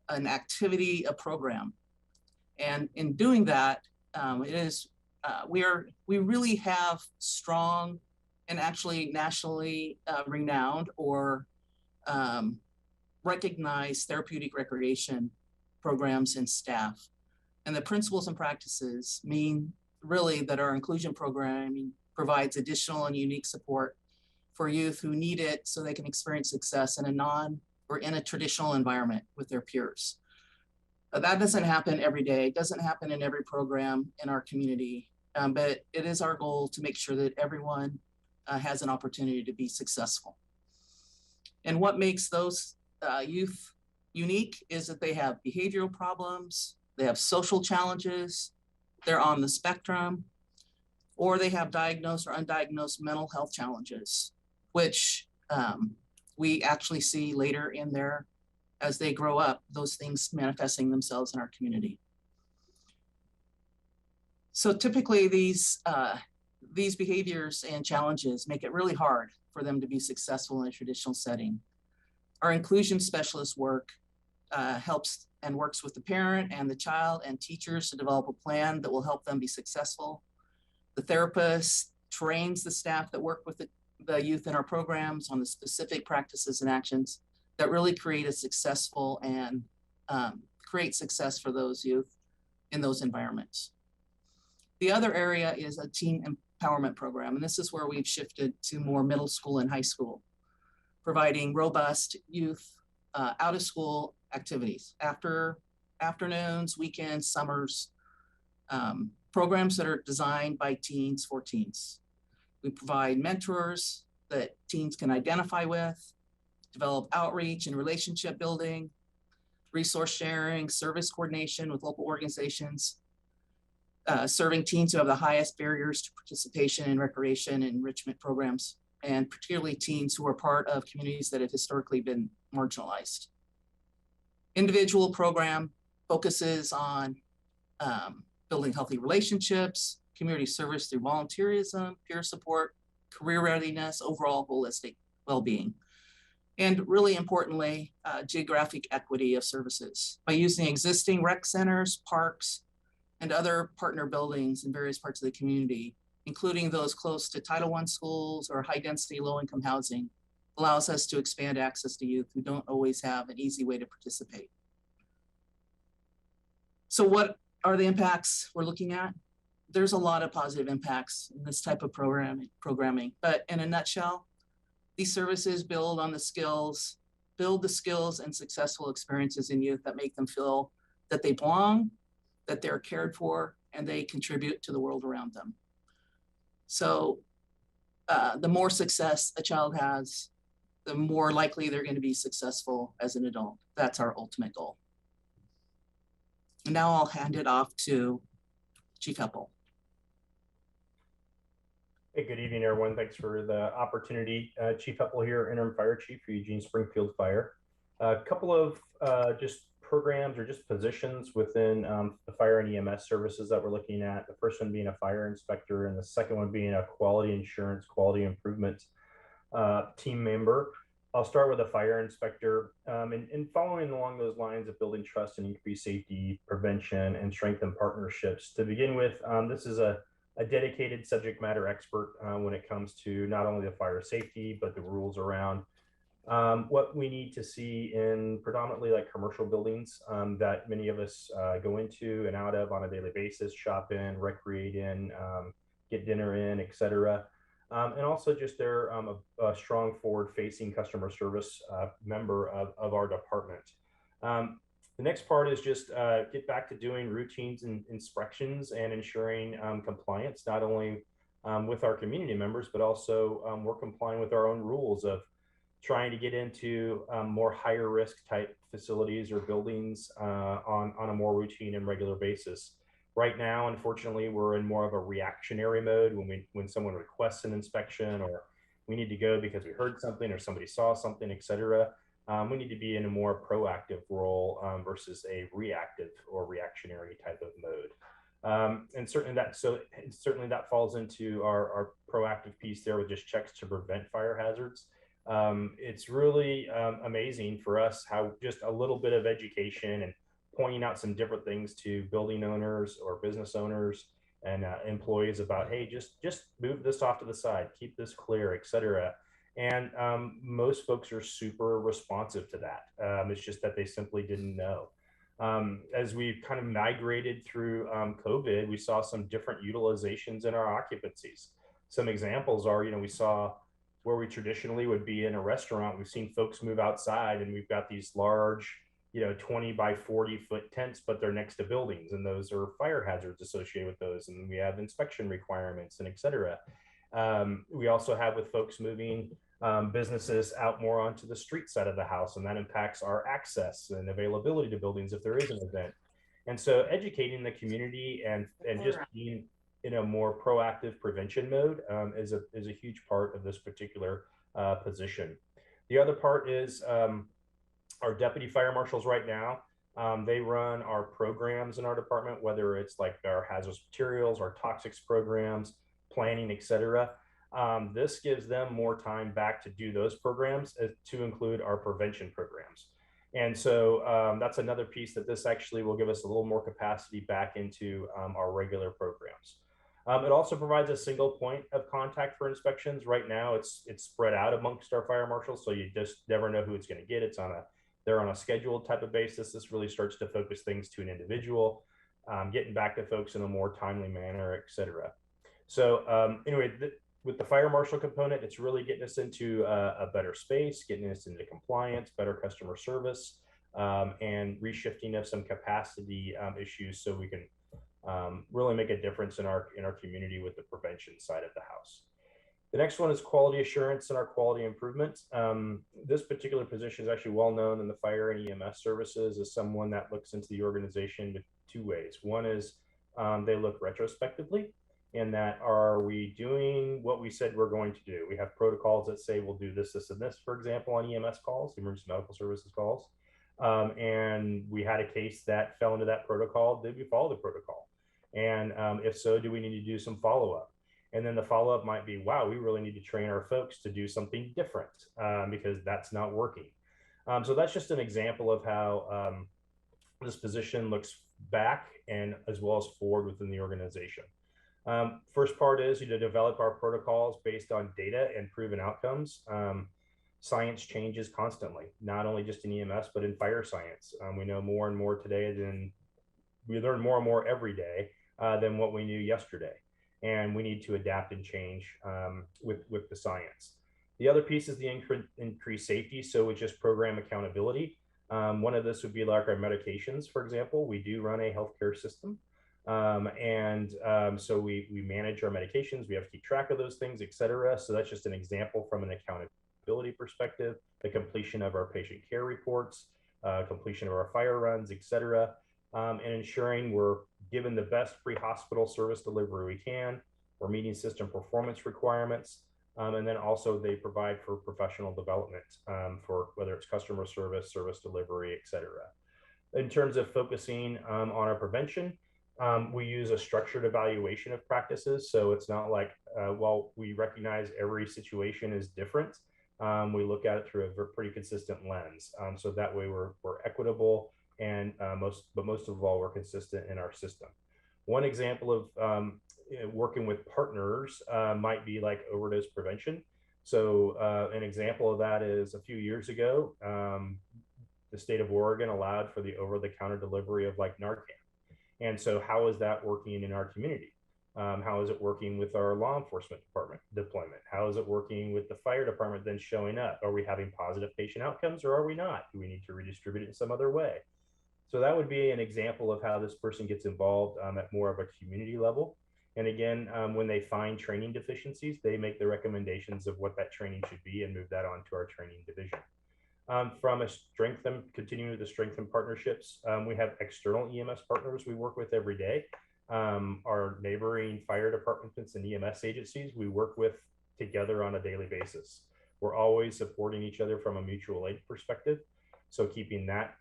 Speaker 6: an activity, a program. And in doing that, we really have strong and actually nationally renowned or recognized therapeutic recreation programs and staff. And the principles and practices mean really that our inclusion programming provides additional and unique support for youth who need it so they can experience success in a traditional environment with their peers. That doesn't happen every day. It doesn't happen in every program in our community, but it is our goal to make sure that everyone has an opportunity to be successful. And what makes those youth unique is that they have behavioral problems, they have social challenges, they're on the spectrum, or they have diagnosed or undiagnosed mental health challenges, which we actually see later in their, as they grow up, those things manifesting themselves in our community. So typically these behaviors and challenges make it really hard for them to be successful in a traditional setting. Our inclusion specialist work helps and works with the parent and the child and teachers to develop a plan that will help them be successful. The therapist trains the staff that work with the youth in our programs on the specific practices and actions that really create a successful and create success for those youth in those environments. The other area is a teen empowerment program, and this is where we've shifted to more middle school and high school, providing robust youth out of school activities, afternoons, weekends, summers, programs that are designed by teens for teens. We provide mentors that teens can identify with, develop outreach and relationship building, resource sharing, service coordination with local organizations, serving teens who have the highest barriers to participation in recreation and enrichment programs, and particularly teens who are part of communities that have historically been marginalized. Individual program focuses on building healthy relationships, community service through volunteerism, peer support, career readiness, overall holistic well-being. And really importantly, geographic equity of services by using existing rec centers, parks, and other partner buildings in various parts of the community, including those close to Title I schools or high density, low income housing, allows us to expand access to youth who don't always have an easy way to participate. So what are the impacts we're looking at? There's a lot of positive impacts in this type of programming, but in a nutshell, these services build the skills and successful experiences in youth that make them feel that they belong, that they're cared for, and they contribute to the world around them. So the more success a child has, the more likely they're going to be successful as an adult. That's our ultimate goal. And now I'll hand it off to Chief Heppel.
Speaker 18: Hey, good evening, everyone. Thanks for the opportunity. Chief Heppel here, Interim Fire Chief for Eugene Springfield Fire. A couple of just programs or just positions within the fire and EMS services that we're looking at. The first one being a fire inspector, and the second one being a quality insurance, quality improvement team member. I'll start with a fire inspector, and following along those lines of building trust and increased safety, prevention, and strengthen partnerships. To begin with, this is a dedicated subject matter expert when it comes to not only the fire safety, but the rules around what we need to see in predominantly like commercial buildings that many of us go into and out of on a daily basis, shop in, recreate in, get dinner in, etc. And also just they're a strong forward-facing customer service member of our department. The next part is just get back to doing routines and inspections and ensuring compliance, not only with our community members, but also we're complying with our own rules of trying to get into more higher risk type facilities or buildings on a more routine and regular basis. Right now, unfortunately, we're in more of a reactionary mode when someone requests an inspection, or we need to go because we heard something or somebody saw something, etc. We need to be in a more proactive role versus a reactive or reactionary type of mode. And certainly that falls into our proactive piece there with just checks to prevent fire hazards. It's really amazing for us how just a little bit of education and pointing out some different things to building owners or business owners and employees about, hey, just move this off to the side, keep this clear, etc. And most folks are super responsive to that. It's just that they simply didn't know. As we've kind of migrated through COVID, we saw some different utilizations in our occupancies. Some examples are, we saw where we traditionally would be in a restaurant, we've seen folks move outside, and we've got these large, 20 by 40 foot tents, but they're next to buildings, and those are fire hazards associated with those. And we have inspection requirements and et cetera. We also have with folks moving businesses out more onto the street side of the house, and that impacts our access and availability to buildings if there is an event. And so educating the community and just being in a more proactive prevention mode is a huge part of this particular position. The other part is our deputy fire marshals right now. They run our programs in our department, whether it's like our hazardous materials, our toxics programs, planning, etc. This gives them more time back to do those programs to include our prevention programs. And so that's another piece that this actually will give us a little more capacity back into our regular programs. It also provides a single point of contact for inspections. Right now, it's spread out amongst our fire marshals, so you just never know who it's going to get. They're on a scheduled type of basis. This really starts to focus things to an individual, getting back to folks in a more timely manner, et cetera. So anyway, with the fire marshal component, it's really getting us into a better space, getting us into compliance, better customer service, and reshifting of some capacity issues so we can really make a difference in our community with the prevention side of the house. The next one is quality assurance and our quality improvement. This particular position is actually well known in the fire and EMS services as someone that looks into the organization in two ways. One is they look retrospectively, in that are we doing what we said we're going to do? We have protocols that say we'll do this, this, and this, for example, on EMS calls, emergency medical services calls. And we had a case that fell into that protocol. Did we follow the protocol? And if so, do we need to do some follow-up? And then the follow-up might be, wow, we really need to train our folks to do something different because that's not working. So that's just an example of how this position looks back and as well as forward within the organization. First part is to develop our protocols based on data and proven outcomes. Science changes constantly, not only just in EMS, but in fire science. We know more and more today we learn more and more every day than what we knew yesterday. And we need to adapt and change with the science. The other piece is the increased safety. So it's just program accountability. One of this would be like our medications, for example. We do run a healthcare system. So we manage our medications. We have to keep track of those things, et cetera. So that's just an example from an accountability accountability perspective, the completion of our patient care reports, completion of our fire runs, et cetera, and ensuring we're given the best pre-hospital service delivery we can. We're meeting system performance requirements. And then also they provide for professional development for whether it's customer service, service delivery, et cetera. In terms of focusing on our prevention, we use a structured evaluation of practices. So it's not like, while we recognize every situation is different, we look at it through a pretty consistent lens. So that way we're equitable and most of all, we're consistent in our system. One example of working with partners might be like overdose prevention. So an example of that is a few years ago, the state of Oregon allowed for the over-the-counter delivery of like Narcan. And so how is that working in our community? How is it working with our law enforcement department deployment? How is it working with the fire department then showing up? Are we having positive patient outcomes or are we not? Do we need to redistribute it in some other way? So that would be an example of how this person gets involved at more of a community level. And again, when they find training deficiencies, they make the recommendations of what that training should be and move that on to our training division. From a continuing to strengthen partnerships, we have external EMS partners we work with every day. Our neighboring fire departments and EMS agencies we work with together on a daily basis. We're always supporting each other from a mutual aid perspective. So keeping that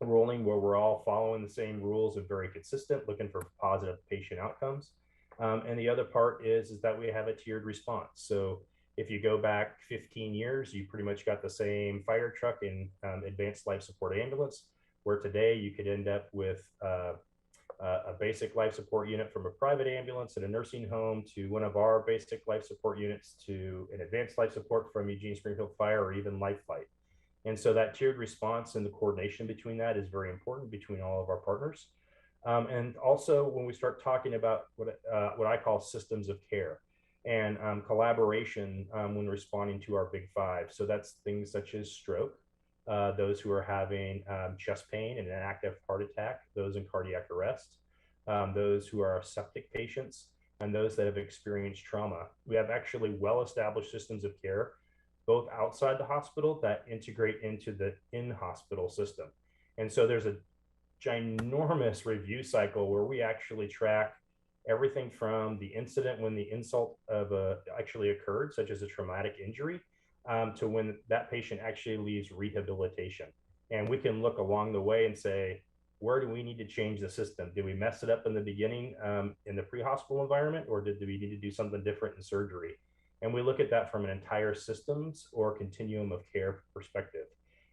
Speaker 18: rolling where we're all following the same rules and very consistent, looking for positive patient outcomes. And the other part is that we have a tiered response. So if you go back 15 years, you pretty much got the same fire truck and advanced life support ambulance, where today you could end up with a basic life support unit from a private ambulance in a nursing home to one of our basic life support units to an advanced life support from Eugene Springfield Fire or even Life Flight. And so that tiered response and the coordination between that is very important between all of our partners. And also when we start talking about what I call systems of care and collaboration when responding to our big five. So that's things such as stroke, those who are having chest pain and an active heart attack, those in cardiac arrest, those who are septic patients, and those that have experienced trauma. We have actually well-established systems of care both outside the hospital that integrate into the in-hospital system. And so there's a ginormous review cycle where we actually track everything from the incident when the insult of actually occurred, such as a traumatic injury, to when that patient actually leaves rehabilitation. And we can look along the way and say, where do we need to change the system? Did we mess it up in the beginning in the pre-hospital environment, or did we need to do something different in surgery? And we look at that from an entire systems or continuum of care perspective.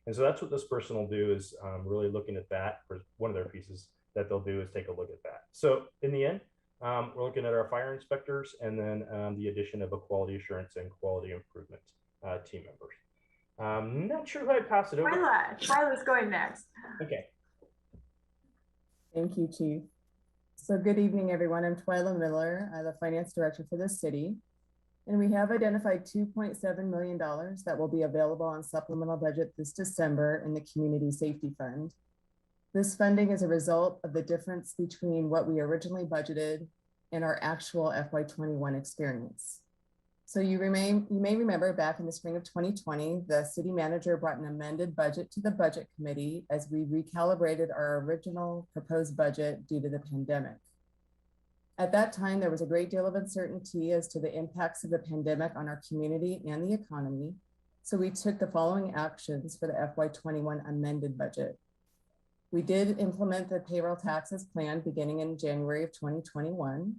Speaker 18: And so that's what this person will do, is really looking at that. For one of their pieces that they'll do is take a look at that. So in the end, we're looking at our fire inspectors and then the addition of a quality assurance and quality improvement team members. I'm not sure who I'd pass it over.
Speaker 8: Twyla's going next.
Speaker 18: Okay.
Speaker 19: Thank you, Chief. So good evening, everyone. I'm Twyla Miller. I'm the Finance Director for the city. And we have identified $2.7 million that will be available on supplemental budget this December in the Community Safety Fund. This funding is a result of the difference between what we originally budgeted and our actual FY21 experience. So you may remember back in the spring of 2020, the city manager brought an amended budget to the budget committee as we recalibrated our original proposed budget due to the pandemic. At that time, there was a great deal of uncertainty as to the impacts of the pandemic on our community and the economy. So we took the following actions for the FY21 amended budget. We did implement the payroll taxes plan beginning in January of 2021.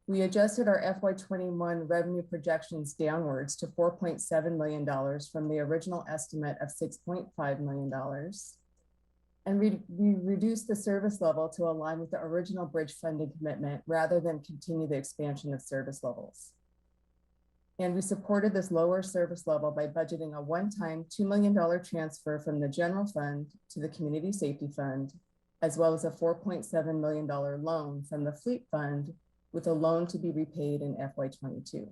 Speaker 19: We adjusted our FY21 revenue projections downwards to $4.7 million from the original estimate of $6.5 million. And we reduced the service level to align with the original bridge funding commitment rather than continue the expansion of service levels. And we supported this lower service level by budgeting a one-time $2 million transfer from the general fund to the community safety fund, as well as a $4.7 million loan from the fleet fund with a loan to be repaid in FY22.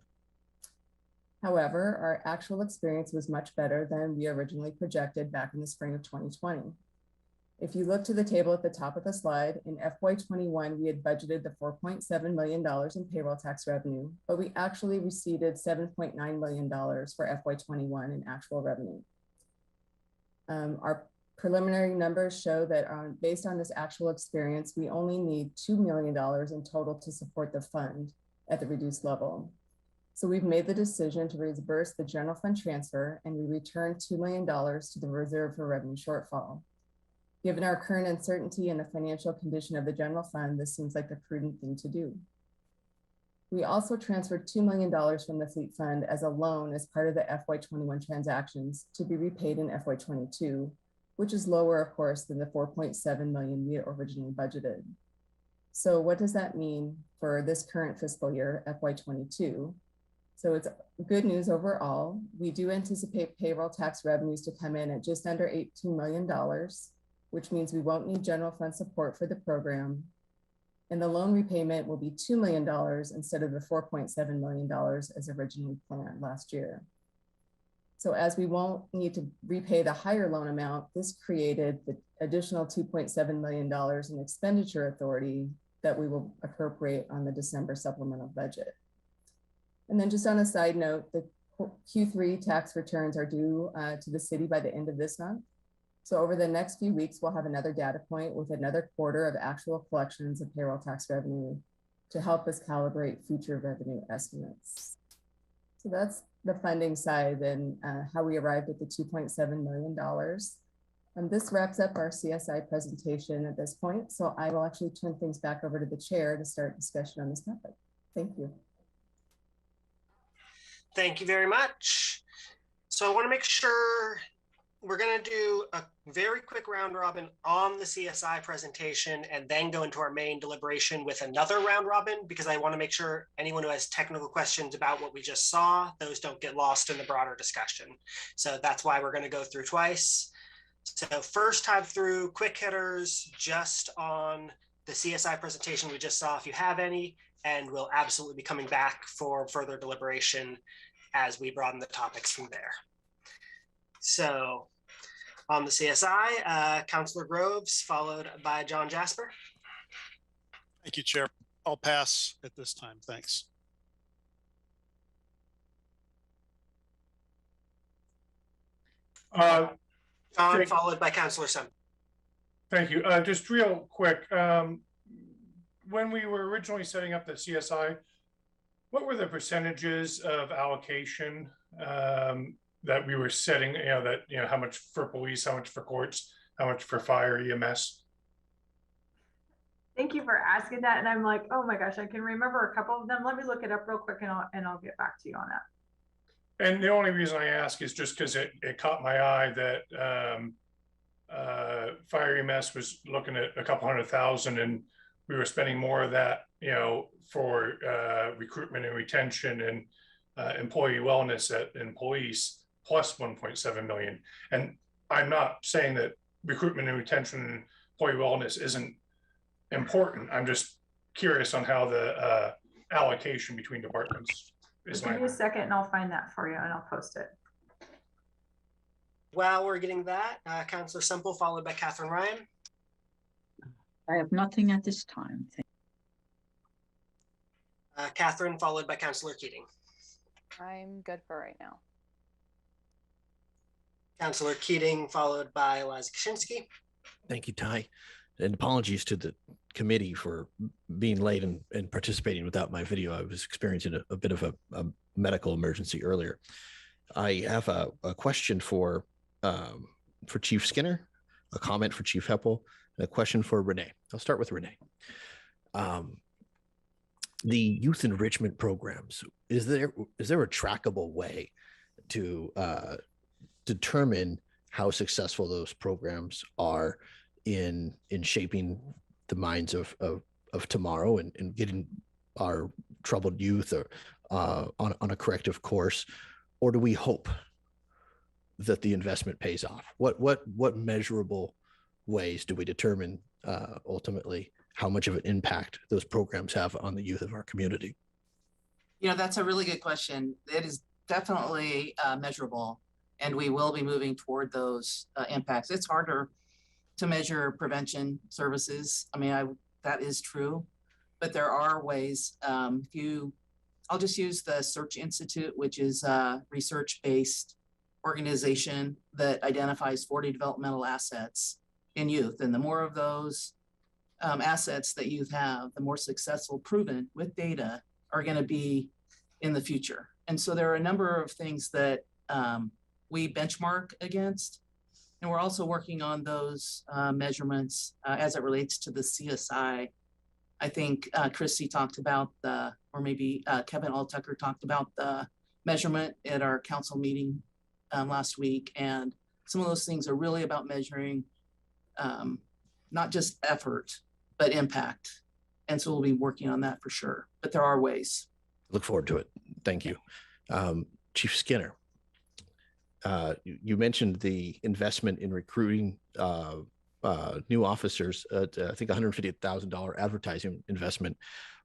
Speaker 19: However, our actual experience was much better than we originally projected back in the spring of 2020. If you look to the table at the top of the slide, in FY21, we had budgeted the $4.7 million in payroll tax revenue, but we actually received $7.9 million for FY21 in actual revenue. Our preliminary numbers show that based on this actual experience, we only need $2 million in total to support the fund at the reduced level. So we've made the decision to reverse the general fund transfer, and we return $2 million to the reserve for revenue shortfall. Given our current uncertainty and the financial condition of the general fund, this seems like the prudent thing to do. We also transferred $2 million from the fleet fund as a loan as part of the FY21 transactions to be repaid in FY22, which is lower, of course, than the $4.7 million we originally budgeted. So what does that mean for this current fiscal year, FY22? So it's good news overall. We do anticipate payroll tax revenues to come in at just under $18 million, which means we won't need general fund support for the program. And the loan repayment will be $2 million instead of the $4.7 million as originally planned last year. So as we won't need to repay the higher loan amount, this created the additional $2.7 million in expenditure authority that we will appropriate on the December supplemental budget. And then just on a side note, the Q3 tax returns are due to the city by the end of this month. So over the next few weeks, we'll have another data point with another quarter of actual collections of payroll tax revenue to help us calibrate future revenue estimates. So that's the funding side and how we arrived at the $2.7 million. This wraps up our CSI presentation at this point. So I will actually turn things back over to the chair to start discussion on this topic. Thank you.
Speaker 1: Thank you very much. So I want to make sure we're going to do a very quick round robin on the CSI presentation and then go into our main deliberation with another round robin, because I want to make sure anyone who has technical questions about what we just saw, those don't get lost in the broader discussion. So that's why we're going to go through twice. So first time through quick hitters just on the CSI presentation we just saw, if you have any, and we'll absolutely be coming back for further deliberation as we broaden the topics from there. So on the CSI, Councilor Groves, followed by John Jasper.
Speaker 20: Thank you, Chair. I'll pass at this time. Thanks.
Speaker 1: John, followed by Councilor Sem.
Speaker 21: Thank you. Just real quick, when we were originally setting up the CSI, what were the percentages of allocation that we were setting, how much for police, how much for courts, how much for fire, EMS?
Speaker 8: Thank you for asking that. And I'm like, oh my gosh, I can remember a couple of them. Let me look it up real quick and I'll get back to you on that.
Speaker 21: And the only reason I ask is just because it caught my eye that fire EMS was looking at a couple $100,000 and we were spending more of that, for recruitment and retention and employee wellness in police, plus 1.7 million. And I'm not saying that recruitment and retention and employee wellness isn't important. I'm just curious on how the allocation between departments is.
Speaker 8: Give me a second and I'll find that for you and I'll post it.
Speaker 1: While we're getting that, Councilor Semple, followed by Catherine Ryan.
Speaker 12: I have nothing at this time.
Speaker 1: Catherine, followed by Councilor Keating.
Speaker 13: I'm good for right now.
Speaker 1: Councilor Keating, followed by Eliza Kaczynski.
Speaker 22: Thank you, Ty. And apologies to the committee for being late and participating without my video. I was experiencing a bit of a medical emergency earlier. I have a question for Chief Skinner, a comment for Chief Heppel, and a question for Renee. I'll start with Renee. The youth enrichment programs, is there a trackable way to determine how successful those programs are in shaping the minds of tomorrow and getting our troubled youth on a corrective course? Or do we hope that the investment pays off? What measurable ways do we determine ultimately how much of an impact those programs have on the youth of our community?
Speaker 6: That's a really good question. It is definitely measurable, and we will be moving toward those impacts. It's harder to measure prevention services. I mean, that is true, but there are ways. I'll just use the Search Institute, which is a research-based organization that identifies 40 developmental assets in youth. And the more of those assets that youth have, the more successful, proven with data are going to be in the future. And so there are a number of things that we benchmark against. And we're also working on those measurements as it relates to the CSI. I think Christy talked about or maybe Kevin Altucker talked about the measurement at our council meeting last week. And some of those things are really about measuring not just effort, but impact. And so we'll be working on that for sure, but there are ways.
Speaker 22: Look forward to it. Thank you. Chief Skinner, you mentioned the investment in recruiting new officers at I think $150,000 advertising investment.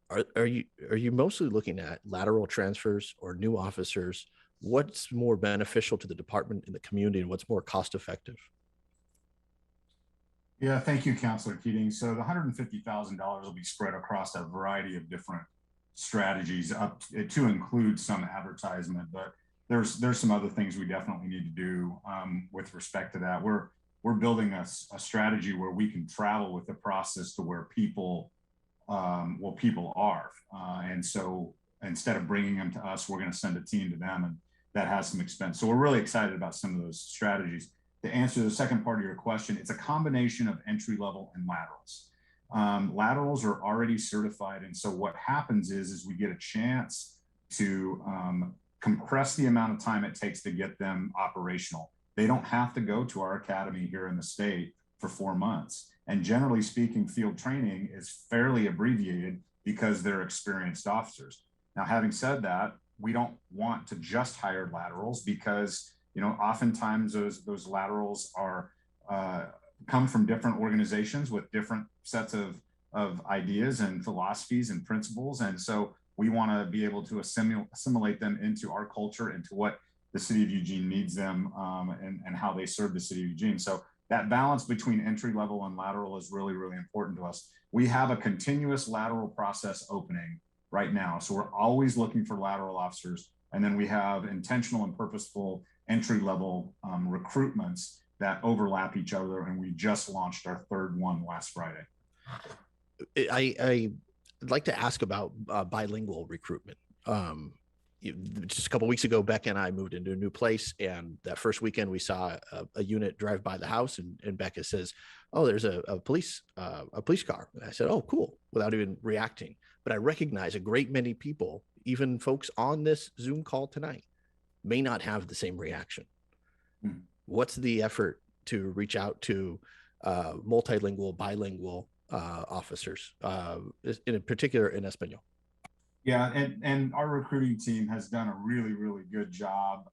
Speaker 22: Are you mostly looking at lateral transfers or new officers? What's more beneficial to the department and the community, and what's more cost effective?
Speaker 17: Yeah, thank you, Councilor Keating. So the $150,000 will be spread across a variety of different strategies, up to include some advertisement, but there's some other things we definitely need to do with respect to that. We're building a strategy where we can travel with the process to where people are, and so instead of bringing them to us, we're going to send a team to them, and that has some expense. So we're really excited about some of those strategies. To answer the second part of your question, it's a combination of entry level and laterals. Laterals are already certified, and so what happens is we get a chance to compress the amount of time it takes to get them operational. They don't have to go to our academy here in the state for 4 months. And generally speaking, field training is fairly abbreviated because they're experienced officers. Now, having said that, we don't want to just hire laterals because, you know, oftentimes those laterals are come from different organizations with different sets of ideas and philosophies and principles. And so we want to be able to assimilate them into our culture, into what the city of Eugene needs them, and how they serve the city of Eugene. So that balance between entry level and lateral is really, really important to us. We have a continuous lateral process opening right now. So we're always looking for lateral officers. And then we have intentional and purposeful entry level recruitments that overlap each other. And we just launched our third one last Friday.
Speaker 22: I'd like to ask about bilingual recruitment. Just a couple of weeks ago, Becca and I moved into a new place, and that first weekend we saw a unit drive by the house, and Becca says, "Oh, there's a police car." And I said, "Oh, cool," without even reacting. But I recognize a great many people, even folks on this Zoom call tonight, may not have the same reaction. What's the effort to reach out to multilingual, bilingual officers, in particular in Espanol?
Speaker 17: Yeah, and our recruiting team has done a really, really good job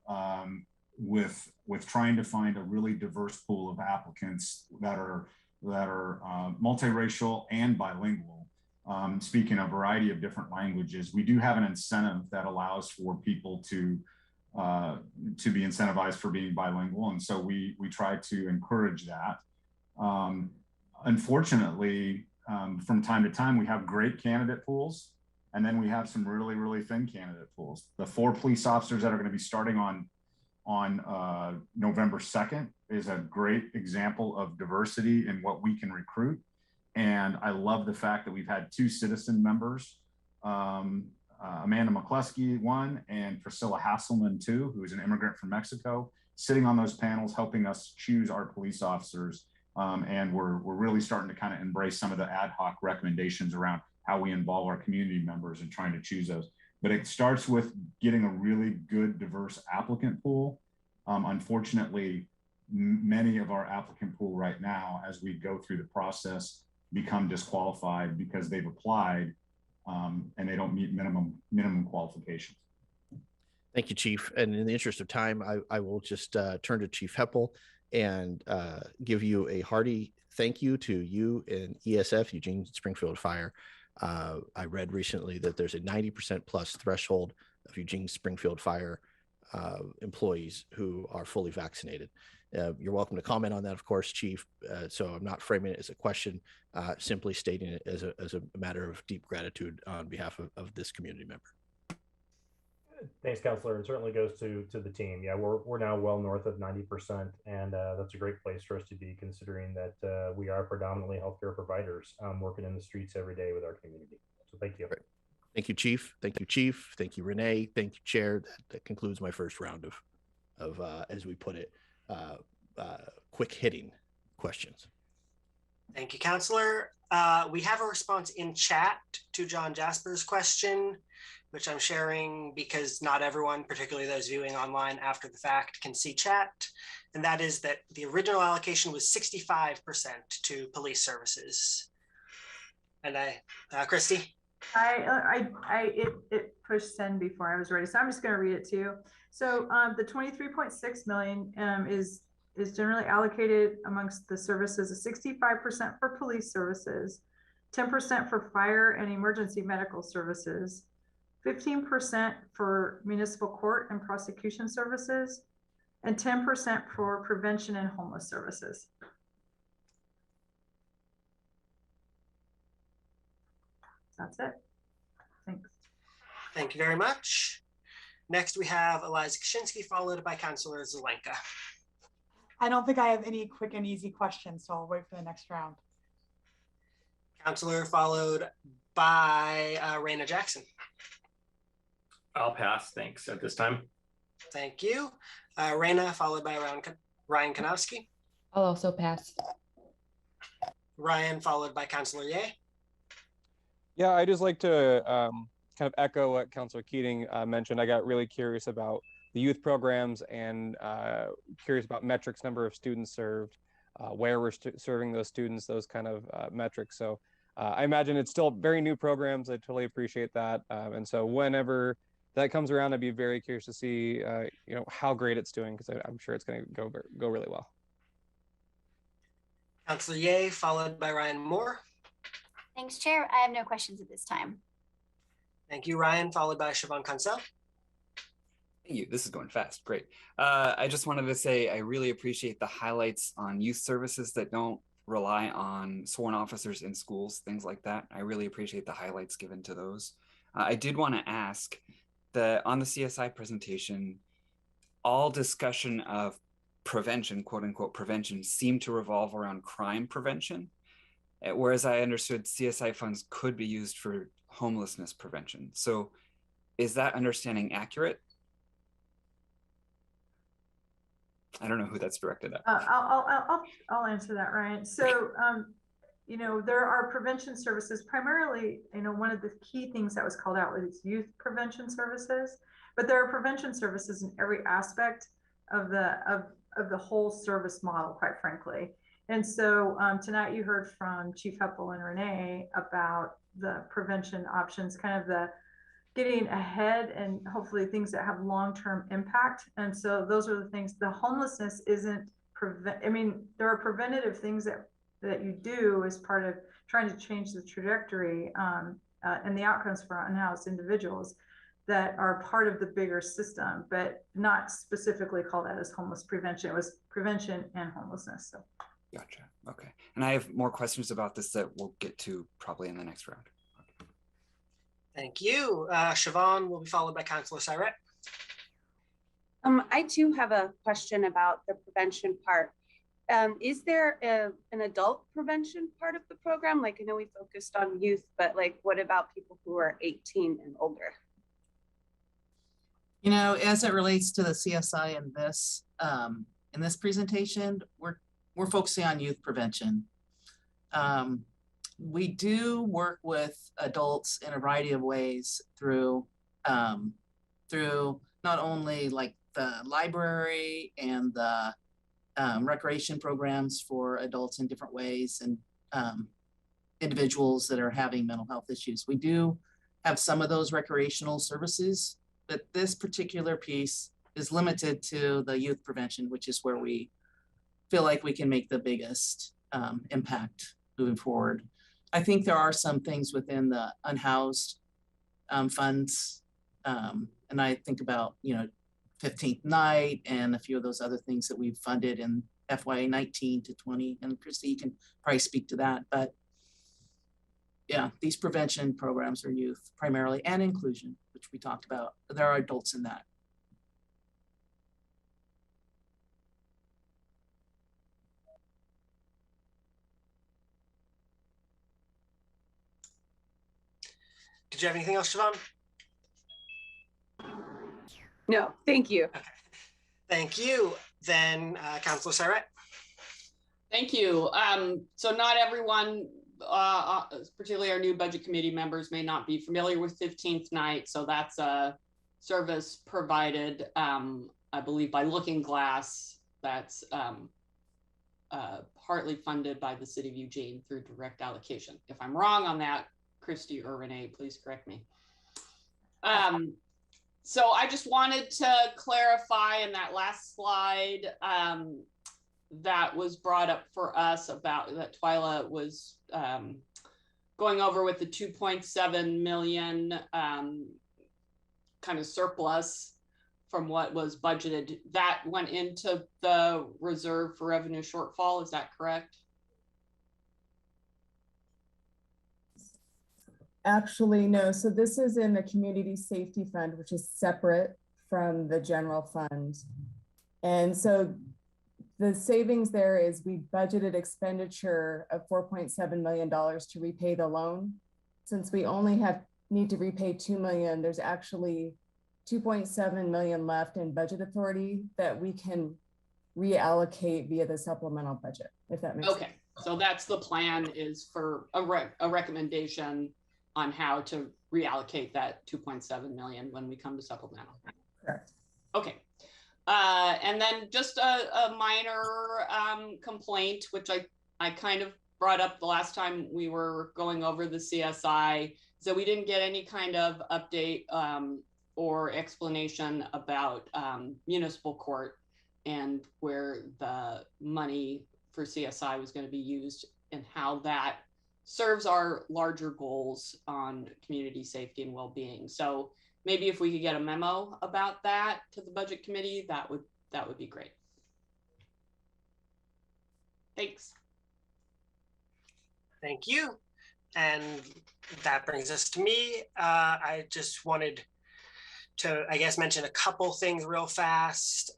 Speaker 17: with trying to find a really diverse pool of applicants that are multiracial and bilingual, speaking a variety of different languages. We do have an incentive that allows for people to be incentivized for being bilingual, and so we try to encourage that. Unfortunately, from time to time, we have great candidate pools, and then we have some really, really thin candidate pools. The 4 police officers that are going to be starting on November 2nd is a great example of diversity in what we can recruit. And I love the fact that we've had 2 citizen members, Amanda McCluskey, 1, and Priscilla Hasselman, 2, who is an immigrant from Mexico, sitting on those panels, helping us choose our police officers. And we're really starting to kind of embrace some of the ad hoc recommendations around how we involve our community members in trying to choose those. But it starts with getting a really good, diverse applicant pool. Unfortunately, many of our applicant pool right now, as we go through the process, become disqualified because they've applied and they don't meet minimum qualifications.
Speaker 22: Thank you, Chief. And in the interest of time, I will just turn to Chief Heppel and give you a hearty thank you to you and ESF, Eugene Springfield Fire. I read recently that there's a 90% plus threshold of Eugene Springfield Fire employees who are fully vaccinated. You're welcome to comment on that, of course, Chief. So I'm not framing it as a question, simply stating it as a matter of deep gratitude on behalf of this community member.
Speaker 18: Thanks, Counselor. It certainly goes to the team. Yeah, we're now well north of 90%, and that's a great place for us to be, considering that we are predominantly healthcare providers working in the streets every day with our community. So thank you.
Speaker 22: Thank you, Chief. Thank you, Chief. Thank you, Renee. Thank you, Chair. That concludes my first round of as we put it, quick hitting questions.
Speaker 1: Thank you, Counselor. We have a response in chat to John Jasper's question, which I'm sharing because not everyone, particularly those viewing online after the fact, can see chat. And that is that the original allocation was 65% to police services. And Christy?
Speaker 8: It pushed send before I was ready, so I'm just going to read it to you. So the 23.6 million is generally allocated amongst the services of 65% for police services, 10% for fire and emergency medical services, 15% for municipal court and prosecution services, and 10% for prevention and homeless services. That's it. Thanks.
Speaker 1: Thank you very much. Next, we have Eliza Kaczynski, followed by Councilor Zelenka.
Speaker 4: I don't think I have any quick and easy questions, so I'll wait for the next round.
Speaker 1: Councilor, followed by Raina Jackson.
Speaker 2: I'll pass, thanks, at this time.
Speaker 1: Thank you. Raina, followed by Ryan Kanowski.
Speaker 11: I'll also pass.
Speaker 1: Ryan, followed by Councilor Ye.
Speaker 3: Yeah, I just like to kind of echo what Councilor Keating mentioned. I got really curious about the youth programs and curious about metrics, number of students served, where we're serving those students, those kind of metrics. So I imagine it's still very new programs. I totally appreciate that. And so whenever that comes around, I'd be very curious to see how great it's doing, because I'm sure it's going to go really well.
Speaker 1: Councilor Ye, followed by Ryan Moore.
Speaker 10: Thanks, Chair. I have no questions at this time.
Speaker 1: Thank you, Ryan, followed by Siobhan Kunsel.
Speaker 9: Thank you. This is going fast. Great. I just wanted to say I really appreciate the highlights on youth services that don't rely on sworn officers in schools, things like that. I really appreciate the highlights given to those. I did want to ask that on the CSI presentation, all discussion of prevention, quote unquote prevention, seemed to revolve around crime prevention, whereas I understood CSI funds could be used for homelessness prevention. So is that understanding accurate? I don't know who that's directed at.
Speaker 8: I'll answer that, Ryan. So, there are prevention services, primarily, one of the key things that was called out was youth prevention services, but there are prevention services in every aspect of the whole service model, quite frankly. And so tonight you heard from Chief Heppel and Renee about the prevention options, kind of the getting ahead and hopefully things that have long-term impact. And so those are the things. The homelessness isn't there are preventative things that you do as part of trying to change the trajectory and the outcomes for unhoused individuals that are part of the bigger system, but not specifically called that as homeless prevention. It was prevention and homelessness. So.
Speaker 9: Gotcha. Okay. And I have more questions about this that we'll get to probably in the next round. Okay.
Speaker 1: Thank you. Siobhan will be followed by Councilor Syret.
Speaker 23: I too have a question about the prevention part. Is there an adult prevention part of the program? Like, I know we focused on youth, but like, what about people who are 18 and older?
Speaker 6: As it relates to the CSI in this presentation, we're focusing on youth prevention. We do work with adults in a variety of ways through not only like the library and the recreation programs for adults in different ways and individuals that are having mental health issues. We do have some of those recreational services, but this particular piece is limited to the youth prevention, which is where we feel like we can make the biggest impact moving forward. I think there are some things within the unhoused funds, and I think about 15th night and a few of those other things that we've funded in FY 19 to 20. And Christy, you can probably speak to that, but yeah, these prevention programs are youth primarily, and inclusion, which we talked about. There are adults in that.
Speaker 1: Did you have anything else, Siobhan?
Speaker 23: No, thank you.
Speaker 1: Okay. Thank you. Then Councilor Sarette.
Speaker 7: Thank you. So not everyone, particularly our new budget committee members, may not be familiar with 15th night. So that's a service provided, I believe, by Looking Glass. That's partly funded by the city of Eugene through direct allocation. If I'm wrong on that, Christy or Renee, please correct me. So I just wanted to clarify in that last slide that was brought up for us about that Twyla was going over with the 2.7 million kind of surplus from what was budgeted. That went into the reserve for revenue shortfall. Is that correct?
Speaker 19: Actually, no. So this is in the community safety fund, which is separate from the general fund. And so the savings there is we budgeted expenditure of $4.7 million to repay the loan. Since we only need to repay 2 million, there's actually 2.7 million left in budget authority that we can reallocate via the supplemental budget, if that makes sense.
Speaker 7: Okay, so that's the plan, is for a recommendation on how to reallocate that 2.7 million when we come to supplemental.
Speaker 19: Correct.
Speaker 7: Okay. And then just a minor complaint, which I kind of brought up the last time we were going over the CSI, so we didn't get any kind of update or explanation about municipal court and where the money for CSI was going to be used and how that serves our larger goals on community safety and well-being. So maybe if we could get a memo about that to the budget committee, that would be great. Thanks.
Speaker 1: Thank you. And that brings us to me. I just wanted to, I guess, mention a couple things real fast.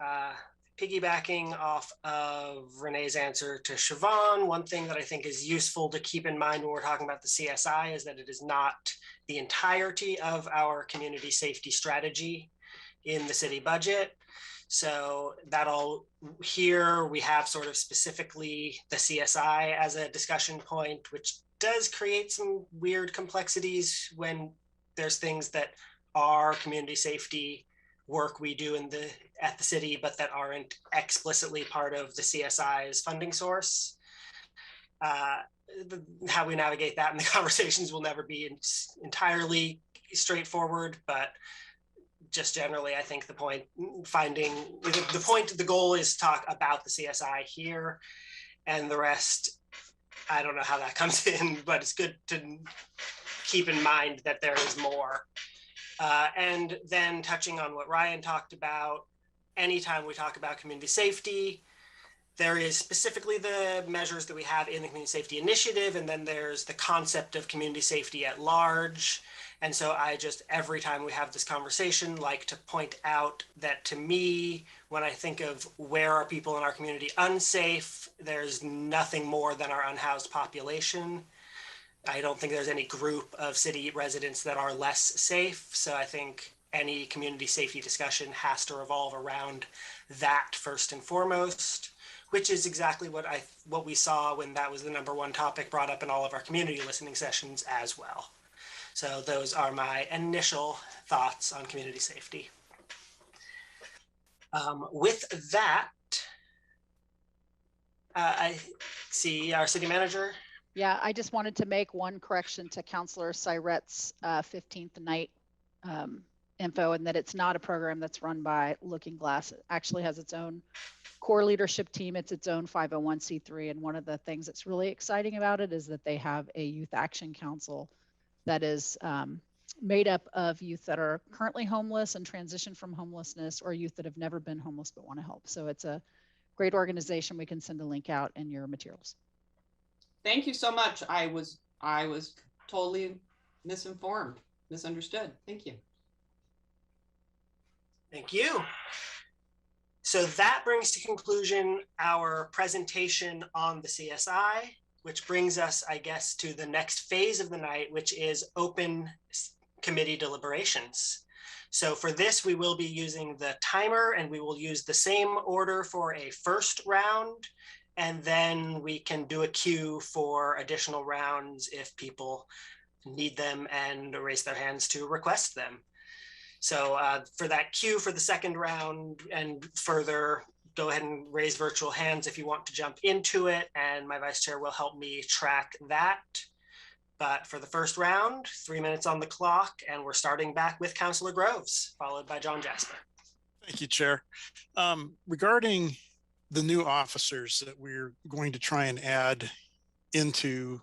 Speaker 1: Piggybacking off of Renee's answer to Siobhan, one thing that I think is useful to keep in mind when we're talking about the CSI is that it is not the entirety of our community safety strategy in the city budget. So that'll, here we have sort of specifically the CSI as a discussion point, which does create some weird complexities when there's things that are community safty work we do at the city, but that aren't explicitly part of the CSI's funding source. How we navigate that in the conversations will never be entirely straightforward, but just generally, I think the goal is to talk about the CSI here, and the rest, I don't know how that comes in, but it's good to keep in mind that there is more. And then touching on what Ryan talked about, anytime we talk about community safety, there is specifically the measures that we have in the Community Safety Initiative, and then there's the concept of community safety at large. And so I just, every time we have this conversation, like to point out that to me, when I think of where are people in our community unsafe, there's nothing more than our unhoused population. I don't think there's any group of city residents that are less safe. So I think any community safety discussion has to revolve around that first and foremost, which is exactly what we saw when that was the #1 topic brought up in all of our community listening sessions as well. So those are my initial thoughts on community safety. With that, I see our city manager.
Speaker 5: Yeah, I just wanted to make one correction to Councilor Syrette's 15th night info, and that it's not a program that's run by Looking Glass. It actually has its own core leadership team. It's its own 501c3. And one of the things that's really exciting about it is that they have a youth action council that is made up of youth that are currently homeless and transition from homelessness, or youth that have never been homeless but want to help. So it's a great organization. We can send a link out in your materials.
Speaker 7: Thank you so much. I was totally misunderstood. Thank you.
Speaker 1: Thank you. So that brings to conclusion our presentation on the CSI, which brings us, I guess, to the next phase of the night, which is open committee deliberations. So for this, we will be using the timer, and we will use the same order for a first round, and then we can do a queue for additional rounds if people need them and raise their hands to request them. So for that queue for the second round and further, go ahead and raise virtual hands if you want to jump into it, and my vice chair will help me track that. But for the first round, 3 minutes on the clock, and we're starting back with Councilor Groves, followed by John Jasper.
Speaker 20: Thank you, Chair. Regarding the new officers that we're going to try and add into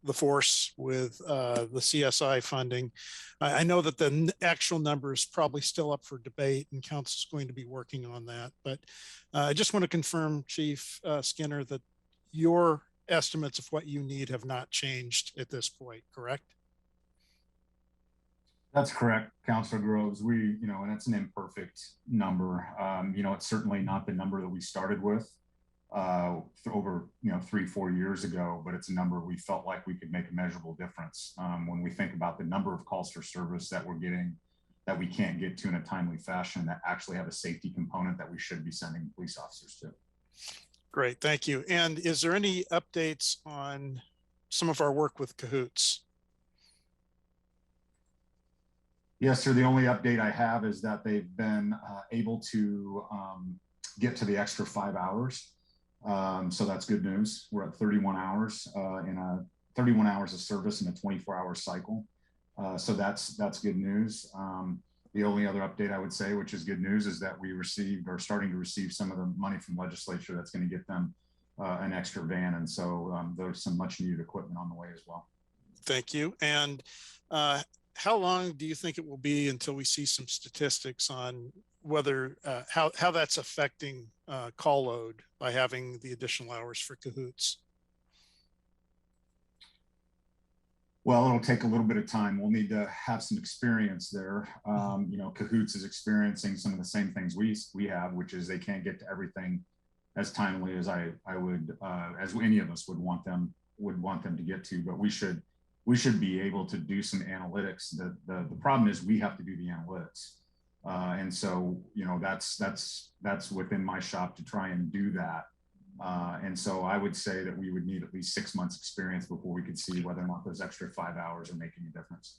Speaker 20: the force with the CSI funding, I know that the actual number is probably still up for debate, and council is going to be working on that. But I just want to confirm, Chief Skinner, that your estimates of what you need have not changed at this point, correct?
Speaker 17: That's correct, Councilor Groves. We, and it's an imperfect number. It's certainly not the number that we started with over 3-4 years ago, but it's a number we felt like we could make a measurable difference when we think about the number of calls for service that we're getting that we can't get to in a timely fashion that actually have a safety component that we should be sending police officers to.
Speaker 20: Great, thank you. And is there any updates on some of our work with Cahoots?
Speaker 17: Yes, sir. The only update I have is that they've been able to get to the extra 5 hours. So that's good news. We're at 31 hours in a 31 hours of service in a 24-hour cycle. So that's good news. The only other update I would say, which is good news, is that we received or starting to receive some of the money from legislature that's going to get them an extra van. And so there's some much needed equipment on the way as well.
Speaker 20: Thank you. And how long do you think it will be until we see some statistics on whether how that's affecting call load by having the additional hours for Cahoots?
Speaker 17: Well, it'll take a little bit of time. We'll need to have some experience there. Cahoots is experiencing some of the same things we have, which is they can't get to everything as timely as I would, as any of us would want them to get to. But we should be able to do some analytics. The problem is we have to do the analytics, and so that's within my shop to try and do that. And so I would say that we would need at least 6 months experience before we could see whether or not those extra 5 hours are making a difference.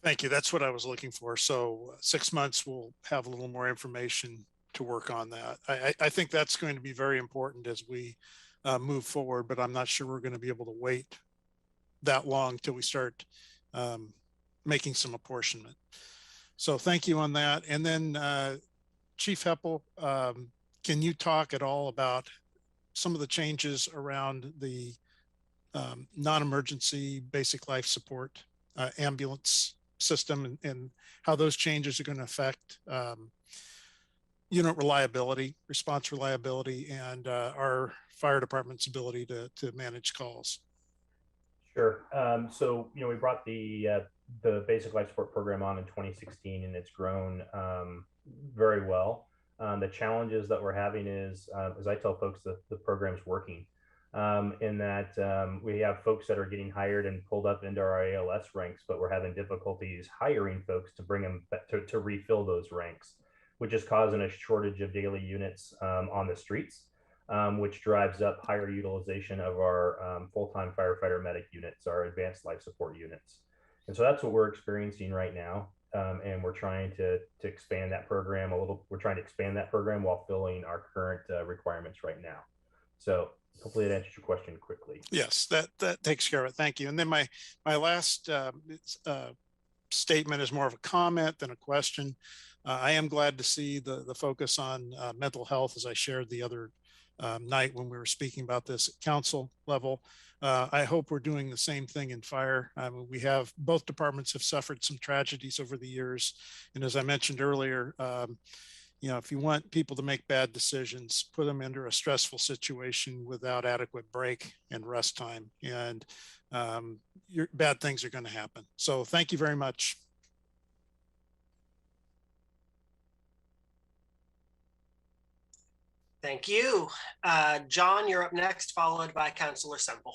Speaker 20: Thank you. That's what I was looking for. So 6 months, we'll have a little more information to work on that. I think that's going to be very important as we move forward, but I'm not sure we're going to be able to wait that long till we start making some apportionment. So thank you on that. And then Chief Heppel, can you talk at all about some of the changes around the non-emergency basic life support ambulance system and how those changes are going to affect unit reliability, response reliability, and our fire department's ability to manage calls?
Speaker 18: Sure. So, we brought the basic life support program on in 2016, and it's grown very well. The challenges that we're having is, as I tell folks, the program's working in that we have folks that are getting hired and pulled up into our ALS ranks, but we're having difficulties hiring folks to bring them to refill those ranks, which is causing a shortage of daily units on the streets, which drives up higher utilization of our full-time firefighter medic units, our advanced life support units. And so that's what we're experiencing right now. And we're trying to expand that program a little. We're trying to expand that program while filling our current requirements right now. So hopefully that answers your question quickly.
Speaker 20: Yes, that takes care of it. Thank you. And then my last statement is more of a comment than a question. I am glad to see the focus on mental health, as I shared the other night when we were speaking about this at council level. I hope we're doing the same thing in fire. We have, both departments have suffered some tragedies over the years. And as I mentioned earlier, you know, if you want people to make bad decisions, put them under a stressful situation without adequate break and rest time, and bad things are going to happen. So thank you very much.
Speaker 1: Thank you. John, you're up next, followed by Councilor Semple.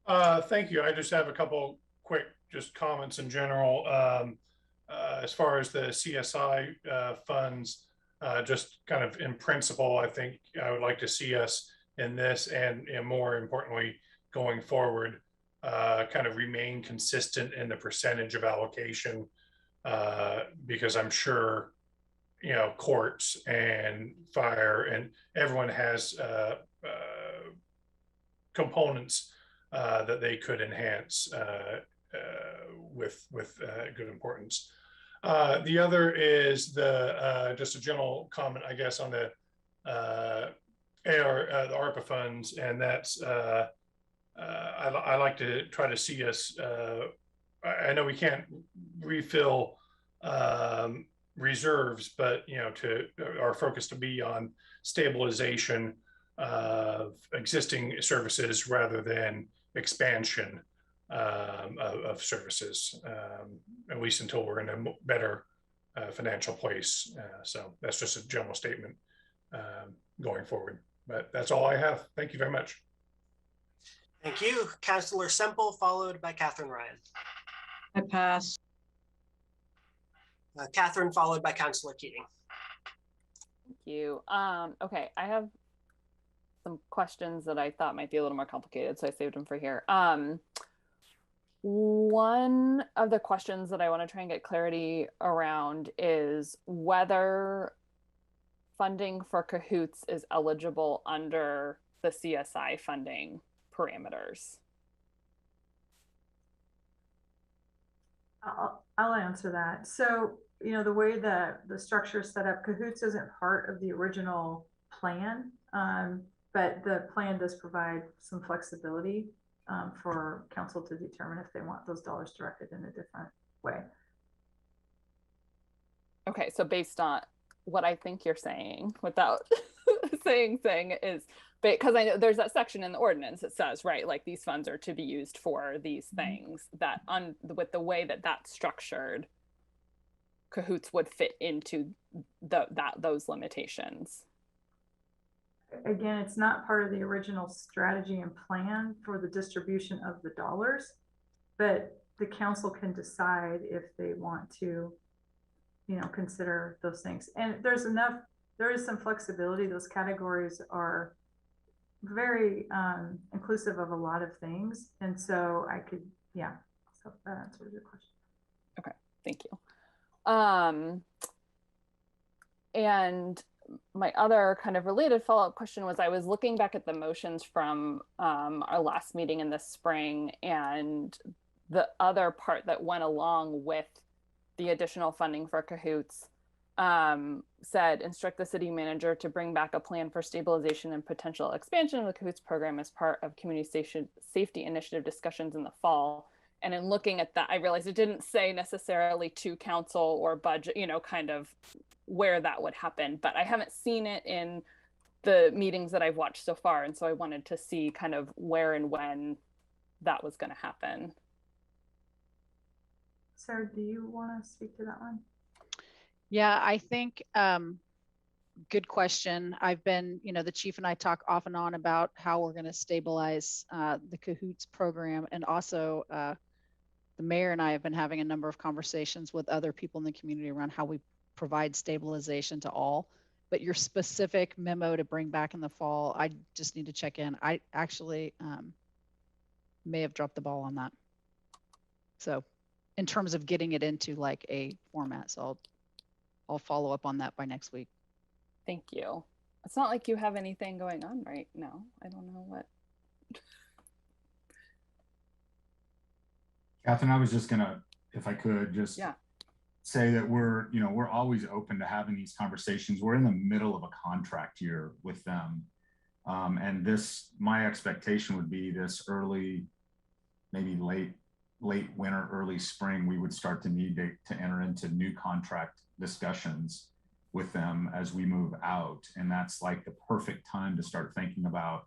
Speaker 21: Thank you. I just have a couple quick just comments in general. As far as the CSI funds, just kind of in principle, I think I would like to see us in this, and more importantly, going forward, kind of remain consistent in the percentage of allocation, because I'm sure, you know, courts and fire and everyone has components that they could enhance with good importance. The other is the just a general comment, I guess, on the ARPA funds, and that's I like to try to see us. I know we can't refill reserves, but you know, to our focus to be on stabilization of existing services rather than expansion of services, at least until we're in a better financial place. So that's just a general statement going forward. But that's all I have. Thank you very much.
Speaker 1: Thank you. Councilor Semple, followed by Catherine Ryan.
Speaker 12: I pass.
Speaker 1: Catherine, followed by Councilor Keating.
Speaker 13: Thank you. Okay, I have some questions that I thought might be a little more complicated, so I saved them for here. One of the questions that I want to try and get clarity around is whether funding for Cahoots is eligible under the CSI funding parameters.
Speaker 8: I'll answer that. So, you know, the way that the structure is set up, Cahoots isn't part of the original plan, but the plan does provide some flexibility for council to determine if they want those dollars directed in a different way.
Speaker 13: Okay, so based on what I think you're saying, without saying is, because I know there's that section in the ordinance that says, right, like these funds are to be used for these things, that with the way that that's structured, Cahoots would fit into those limitations.
Speaker 8: Again, it's not part of the original strategy and plan for the distribution of the dollars, but the council can decide if they want to, you know, consider those things. And there is some flexibility. Those categories are very inclusive of a lot of things. And so I could, yeah, so that answers your question.
Speaker 13: Okay, thank you. And my other kind of related follow-up question was, I was looking back at the motions from our last meeting in the spring, and the other part that went along with the additional funding for Cahoots said, instruct the city manager to bring back a plan for stabilization and potential expansion of the Cahoots program as part of community safety initiative discussions in the fall. And in looking at that, I realized it didn't say necessarily to council or budget, you know, kind of where that would happen, but I haven't seen it in the meetings that I've watched so far. And so I wanted to see kind of where and when that was going to happen.
Speaker 8: Sarah, do you want to speak to that one?
Speaker 5: Yeah, I think good question. I've been, you know, the chief and I talk off and on about how we're going to stabilize the Cahoots program, and also the mayor and I have been having a number of conversations with other people in the community around how we provide stabilization to all. But your specific memo to bring back in the fall, I just need to check in. I actually may have dropped the ball on that. So in terms of getting it into like a format, so I'll follow up on that by next week.
Speaker 13: Thank you. It's not like you have anything going on right now. I don't know what.
Speaker 17: Catherine, I was just gonna, if I could, just say that we're always open to having these conversations. We're in the middle of a contract year with them. And my expectation would be this early, maybe late winter, early spring, we would start to need to enter into new contract discussions with them as we move out. And that's like the perfect time to start thinking about,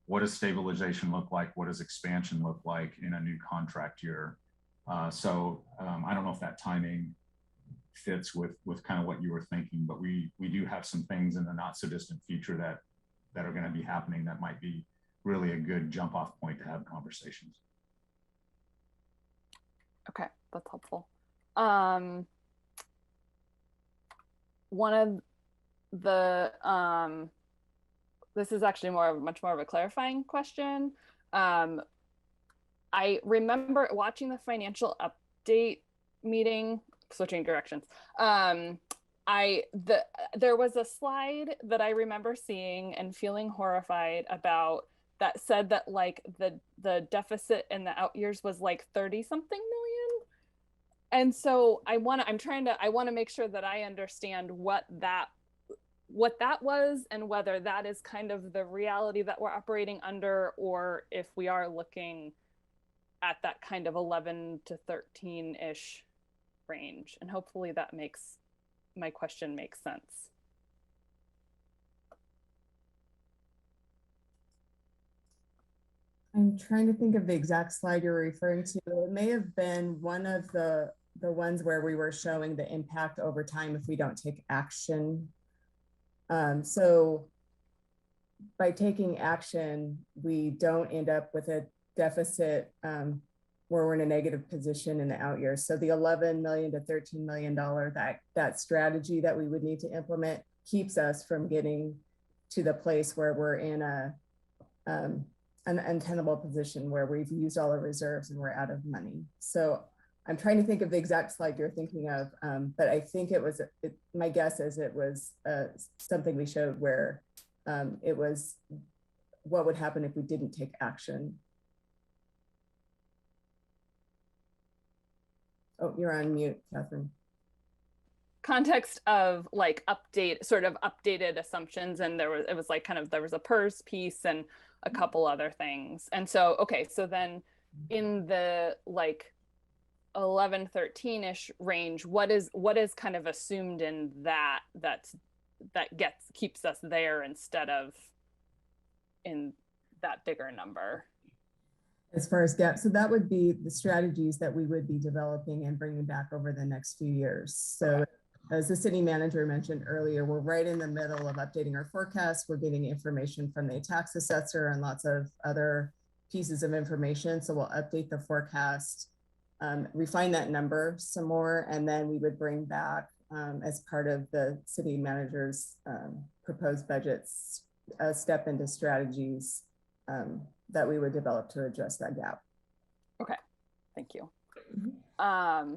Speaker 17: what does stabilization look like? What does expansion look like in a new contract year? So I don't know if that timing fits with kind of what you were thinking, but we do have some things in the not so distant future that are going to be happening that might be really a good jump off point to have conversations.
Speaker 13: Okay, that's helpful. One of the this is actually much more of a clarifying question. I remember watching the financial update meeting, switching directions. There was a slide that I remember seeing and feeling horrified about that said that like the deficit in the out years was like 30 something million. And so I want to make sure that I understand what that was and whether that is kind of the reality that we're operating under, or if we are looking at that kind of 11 to 13-ish range. And hopefully that makes my question make sense.
Speaker 19: I'm trying to think of the exact slide you're referring to. It may have been one of the ones where we were showing the impact over time if we don't take action. So by taking action, we don't end up with a deficit where we're in a negative position in the out years. So the $11 million to $13 million, that strategy that we would need to implement keeps us from getting to the place where we're in an untenable position where we've used all our reserves and we're out of money. So I'm trying to think of the exact slide you're thinking of, but I think my guess is it was something we showed where it was what would happen if we didn't take action. Oh, you're on mute, Catherine.
Speaker 13: Context of like updated assumptions, and there was a PERS piece and a couple other things. And so, okay, so then in the like 11, 13-ish range, what is kind of assumed in that keeps us there instead of in that bigger number?
Speaker 19: As far as gaps, so that would be the strategies that we would be developing and bringing back over the next few years. So as the city manager mentioned earlier, we're right in the middle of updating our forecast. We're getting information from the tax assessor and lots of other pieces of information. So we'll update the forecast, refine that number some more, and then we would bring back as part of the city manager's proposed budgets, a step into strategies that we would develop to address that gap.
Speaker 13: Okay, thank you. Mm-hmm.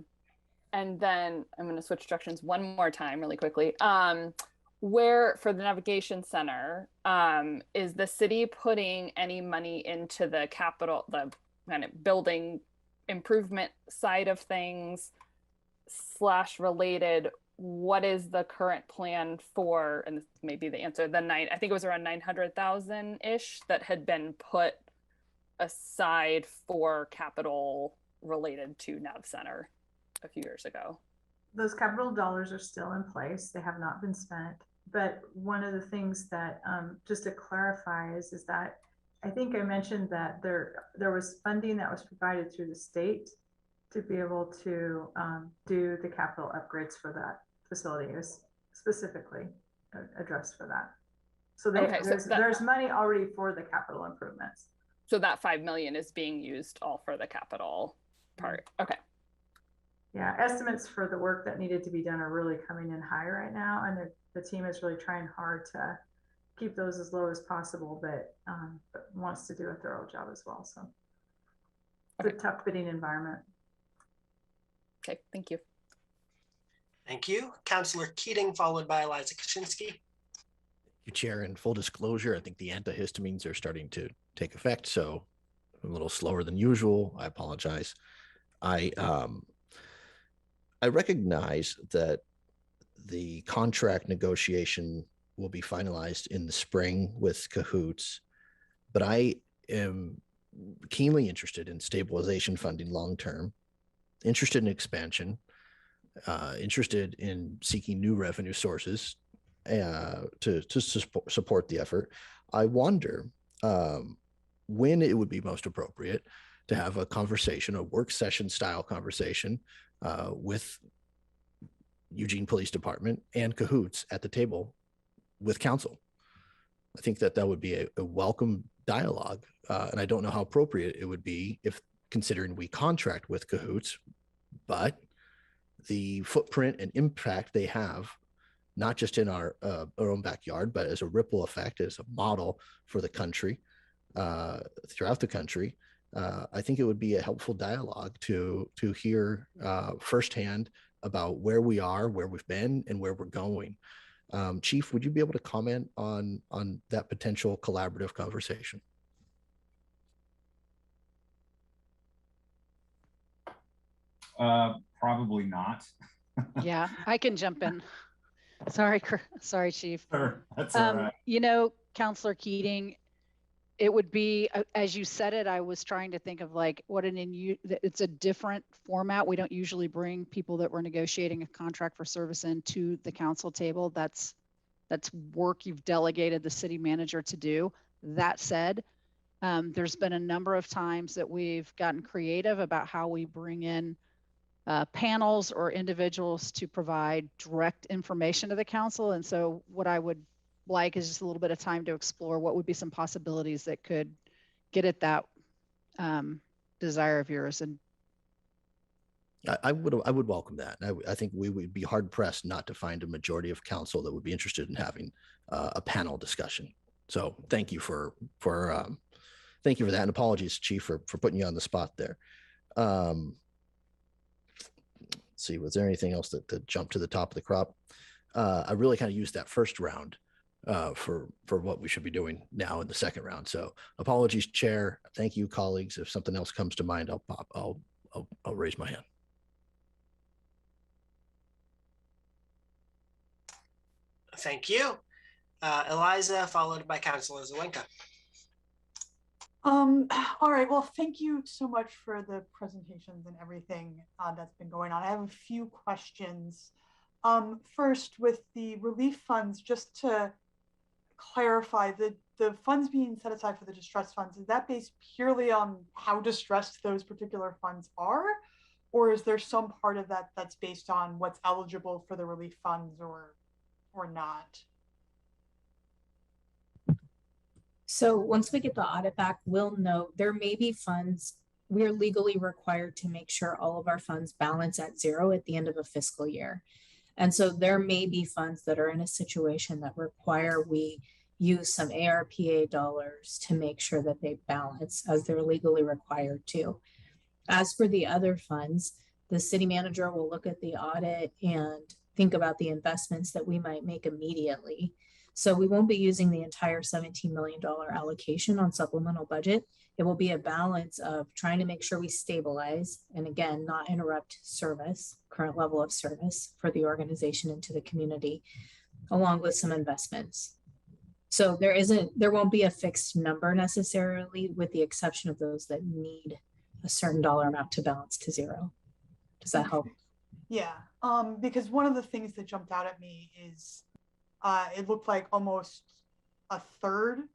Speaker 13: And then I'm going to switch directions one more time really quickly. Where for the navigation center, is the city putting any money into the capital, the kind of building improvement side of things / related? What is the current plan for, and this may be the answer, I think it was around 900,000-ish that had been put aside for capital related to Nav Center a few years ago.
Speaker 8: Those capital dollars are still in place. They have not been spent. But one of the things that, just to clarify, is that I think I mentioned that there was funding that was provided through the state to be able to do the capital upgrades for that facility, is specifically addressed for that. So there's money already for the capital improvements.
Speaker 13: So that 5 million is being used all for the capital part. Okay.
Speaker 8: Yeah, estimates for the work that needed to be done are really coming in high right now, and the team is really trying hard to keep those as low as possible, but wants to do a thorough job as well. So it's a tough bidding environment.
Speaker 13: Okay, thank you.
Speaker 1: Thank you. Councillor Keating, followed by Eliza Kaczynski.
Speaker 22: Chair, in full disclosure, I think the antihistamines are starting to take effect, so I'm a little slower than usual. I apologize. I recognize that the contract negotiation will be finalized in the spring with Cahoots, but I am keenly interested in stabilization funding long-term, interested in expansion, interested in seeking new revenue sources to support the effort. I wonder when it would be most appropriate to have a conversation, a work session style conversation with Eugene Police Department and Cahoots at the table with council. I think that would be a welcome dialogue. And I don't know how appropriate it would be if considering we contract with Cahoots, but the footprint and impact they have, not just in our own backyard, but as a ripple effect, as a model for the country, throughout the country. I think it would be a helpful dialogue to hear firsthand about where we are, where we've been, and where we're going. Chief, would you be able to comment on that potential collaborative conversation?
Speaker 17: Probably not.
Speaker 5: Yeah, I can jump in. Sorry, Chief.
Speaker 17: Sure, that's all right.
Speaker 5: You know, Councilor Keating, it would be, as you said it, I was trying to think of like it's a different format. We don't usually bring people that we're negotiating a contract for service into the council table. That's work you've delegated the city manager to do. That said, there's been a number of times that we've gotten creative about how we bring in panels or individuals to provide direct information to the council. And so what I would like is just a little bit of time to explore what would be some possibilities that could get at that desire of yours. And
Speaker 22: I would welcome that. I think we would be hard pressed not to find a majority of council that would be interested in having a panel discussion. So thank you for that, and apologies, Chief, for putting you on the spot there. Let's see, was there anything else that jumped to the top of the crop? I really kind of used that first round for what we should be doing now in the second round. So apologies, Chair. Thank you, colleagues. If something else comes to mind, I'll raise my hand.
Speaker 1: Thank you. Eliza, followed by Councilor Zelenka.
Speaker 4: All right, well, thank you so much for the presentations and everything that's been going on. I have a few questions. First, with the relief funds, just to clarify, the funds being set aside for the distress funds, is that based purely on how distressed those particular funds are? Or is there some part of that that's based on what's eligible for the relief funds or not?
Speaker 14: So once we get the audit back, we'll know there may be funds. We're legally required to make sure all of our funds balance at zero at the end of a fiscal year. And so there may be funds that are in a situation that require we use some ARPA dollars to make sure that they balance as they're legally required to. As for the other funds, the city manager will look at the audit and think about the investments that we might make immediately. So we won't be using the entire $17 million allocation on supplemental budget. It will be a balance of trying to make sure we stabilize and, again, not interrupt service, current level of service for the organization and to the community, along with some investments. So there won't be a fixed number necessarily, with the exception of those that need a certain dollar amount to balance to zero. Does that help?
Speaker 4: Yeah, because one of the things that jumped out at me is it looked like almost a third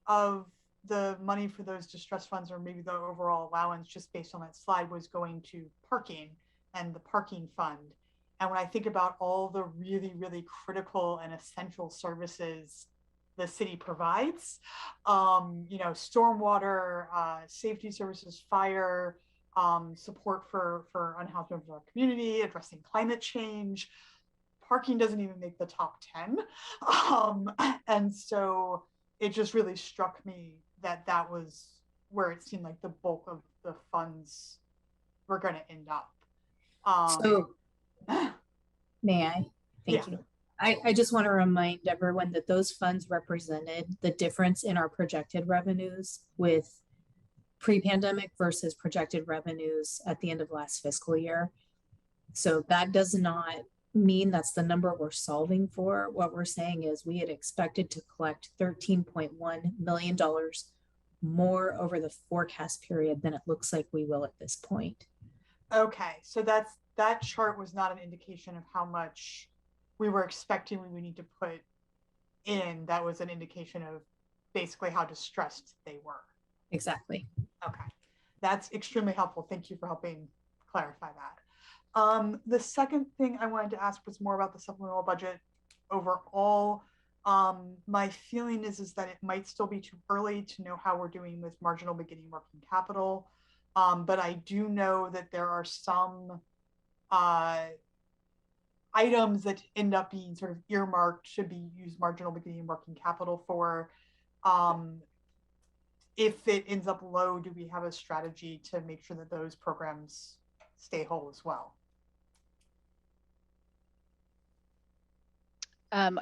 Speaker 4: of the money for those distress funds, or maybe the overall allowance, just based on that slide, was going to parking and the parking fund. And when I think about all the really, really critical and essential services the city provides, you know, stormwater, safety services, fire, support for unhoused members of our community, addressing climate change, parking doesn't even make the top 10. And so it just really struck me that that was where it seemed like the bulk of the funds were going to end up.
Speaker 14: So may I? Thank you. I just want to remind everyone that those funds represented the difference in our projected revenues with pre-pandemic versus projected revenues at the end of last fiscal year. So that does not mean that's the number we're solving for. What we're saying is we had expected to collect $13.1 million more over the forecast period than it looks like we will at this point.
Speaker 4: Okay, so that chart was not an indication of how much we were expecting we would need to put in. That was an indication of basically how distressed they were.
Speaker 14: Exactly.
Speaker 4: Okay, that's extremely helpful. Thank you for helping clarify that. The second thing I wanted to ask was more about the supplemental budget overall. My feeling is that it might still be too early to know how we're doing with marginal beginning working capital. But I do know that there are some items that end up being sort of earmarked should be used marginal beginning working capital for. If it ends up low, do we have a strategy to make sure that those programs stay whole as well?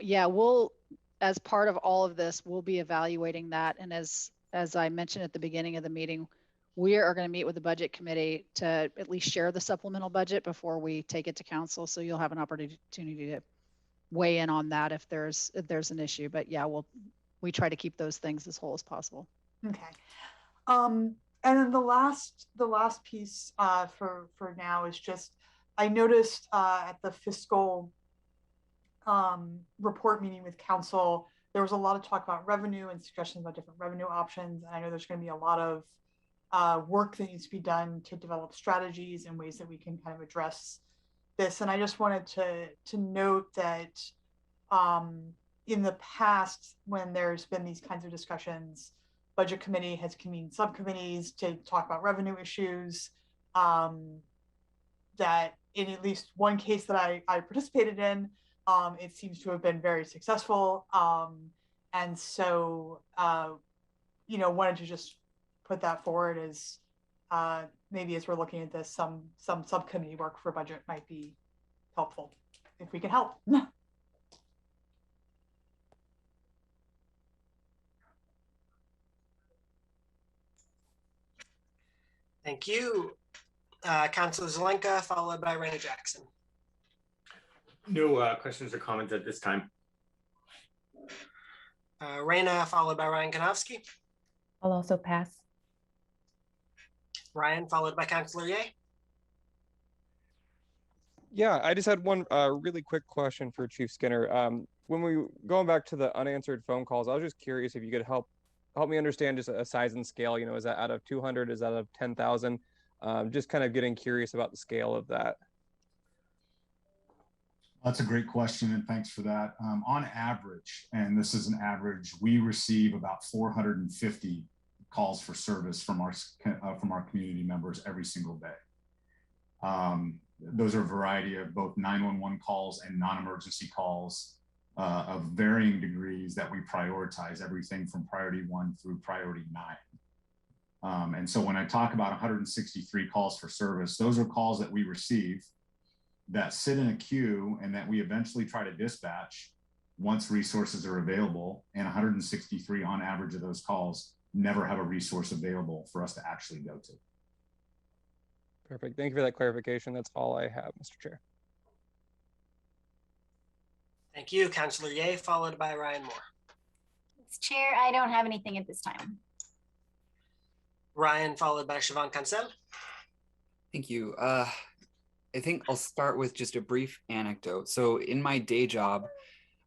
Speaker 5: Yeah, we'll, as part of all of this, we'll be evaluating that. And as I mentioned at the beginning of the meeting, we are going to meet with the budget committee to at least share the supplemental budget before we take it to council. So you'll have an opportunity to weigh in on that if there's an issue. But yeah, we try to keep those things as whole as possible.
Speaker 4: Okay. And then the last piece for now is just, I noticed at the fiscal report meeting with council, there was a lot of talk about revenue and suggestions about different revenue options. And I know there's going to be a lot of work that needs to be done to develop strategies and ways that we can kind of address this. And I just wanted to note that in the past, when there's been these kinds of discussions, budget committee has convened subcommittees to talk about revenue issues. That in at least one case that I participated in, it seems to have been very successful. And so, wanted to just put that forward as maybe as we're looking at this, some subcommittee work for budget might be helpful if we can help.
Speaker 1: Thank you. Councilor Zelenka, followed by Raina Jackson.
Speaker 2: No questions or comments at this time.
Speaker 1: Raina, followed by Ryan Kanofsky.
Speaker 11: I'll also pass.
Speaker 1: Ryan, followed by Councilor Ye.
Speaker 3: Yeah, I just had one really quick question for Chief Skinner. When we going back to the unanswered phone calls, I was just curious if you could help me understand just a size and scale. Is that out of 200? Is that out of 10,000? Just kind of getting curious about the scale of that.
Speaker 17: That's a great question, and thanks for that. On average, and this is an average, we receive about 450 calls for service from our community members every single day. Those are a variety of both 911 calls and non-emergency calls of varying degrees that we prioritize, everything from priority 1 through priority 9. And so when I talk about 163 calls for service, those are calls that we receive that sit in a queue and that we eventually try to dispatch once resources are available. And 163 on average of those calls never have a resource available for us to actually go to.
Speaker 3: Perfect. Thank you for that clarification. That's all I have, Mr. Chair.
Speaker 1: Thank you, Councilor Ye, followed by Ryan Moore.
Speaker 10: Mr. Chair, I don't have anything at this time.
Speaker 1: Ryan, followed by Siobhan Cancel.
Speaker 9: Thank you. I think I'll start with just a brief anecdote. So in my day job,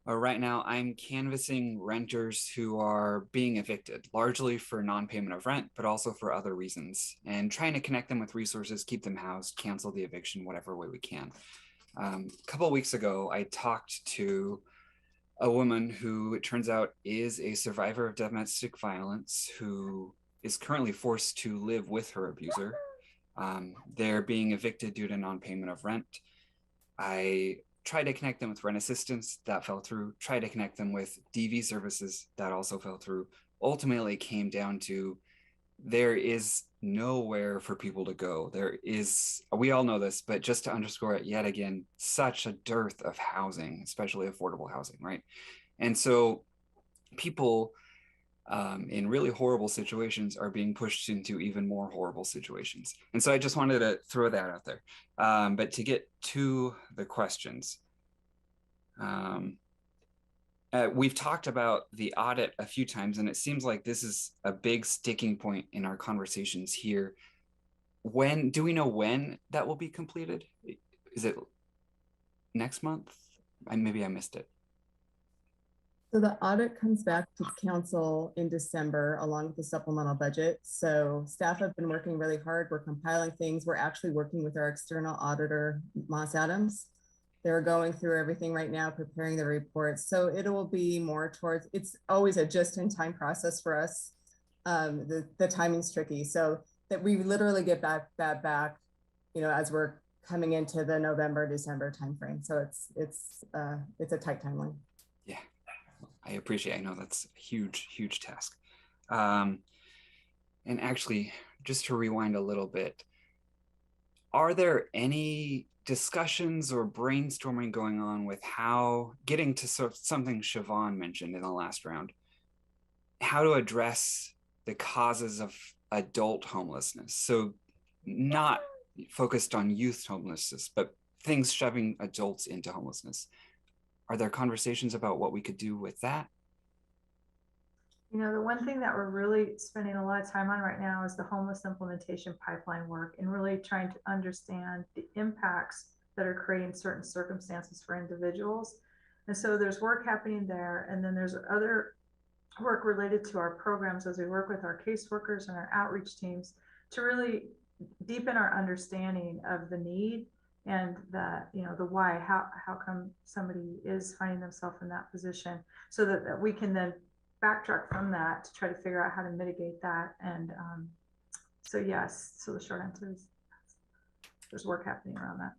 Speaker 9: right now, I'm canvassing renters who are being evicted, largely for non-payment of rent, but also for other reasons, and trying to connect them with resources, keep them housed, cancel the eviction, whatever way we can. A couple of weeks ago, I talked to a woman who, it turns out, is a survivor of domestic violence who is currently forced to live with her abuser. They're being evicted due to non-payment of rent. I tried to connect them with rent assistance, that fell through. Tried to connect them with DV services, that also fell through. Ultimately, it came down to there is nowhere for people to go. There is, we all know this, but just to underscore it yet again, such a dearth of housing, especially affordable housing, right? And so people in really horrible situations are being pushed into even more horrible situations. And so I just wanted to throw that out there. But to get to the questions, We've talked about the audit a few times, and it seems like this is a big sticking point in our conversations here. When do we know when that will be completed? Is it next month? Maybe I missed it.
Speaker 19: So the audit comes back to council in December along with the supplemental budget. So staff have been working really hard. We're compiling things. We're actually working with our external auditor, Moss Adams. They're going through everything right now, preparing the reports. So it will be more towards, it's always a just-in-time process for us. The timing's tricky. So that we literally get back, you know, as we're coming into the November, December timeframe. So it's a tight timeline.
Speaker 9: Yeah, I appreciate. I know that's a huge task. And actually, just to rewind a little bit, are there any discussions or brainstorming going on with how, getting to sort of something Siobhan mentioned in the last round, how to address the causes of adult homelessness? So not focused on youth homelessness, but things shoving adults into homelessness. Are there conversations about what we could do with that?
Speaker 8: You know, the one thing that we're really spending a lot of time on right now is the homeless implementation pipeline work and really trying to understand the impacts that are creating certain circumstances for individuals. And so there's work happening there. And then there's other work related to our programs as we work with our caseworkers and our outreach teams to really deepen our understanding of the need and the, you know, the why, how come somebody is finding themselves in that position, so that we can then backtrack from that to try to figure out how to mitigate that. And so yes, so the short answer is there's work happening around that.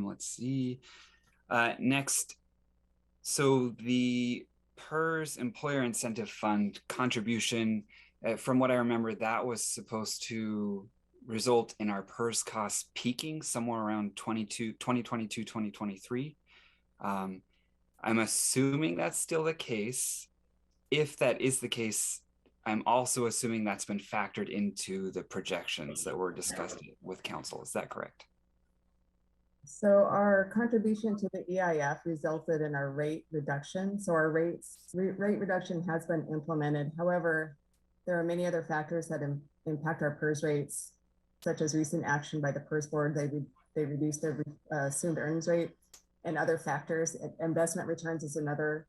Speaker 9: Let's see. Next, so the PERS Employer Incentive Fund contribution, from what I remember, that was supposed to result in our PERS costs peaking somewhere around 2022, 2023. I'm assuming that's still the case. If that is the case, I'm also assuming that's been factored into the projections that were discussed with council. Is that correct?
Speaker 19: So our contribution to the EIF resulted in our rate reduction. So our rate reduction has been implemented. However, there are many other factors that impact our PERS rates, such as recent action by the PERS board. They reduced their assumed earnings rate, and other factors. Investment returns is another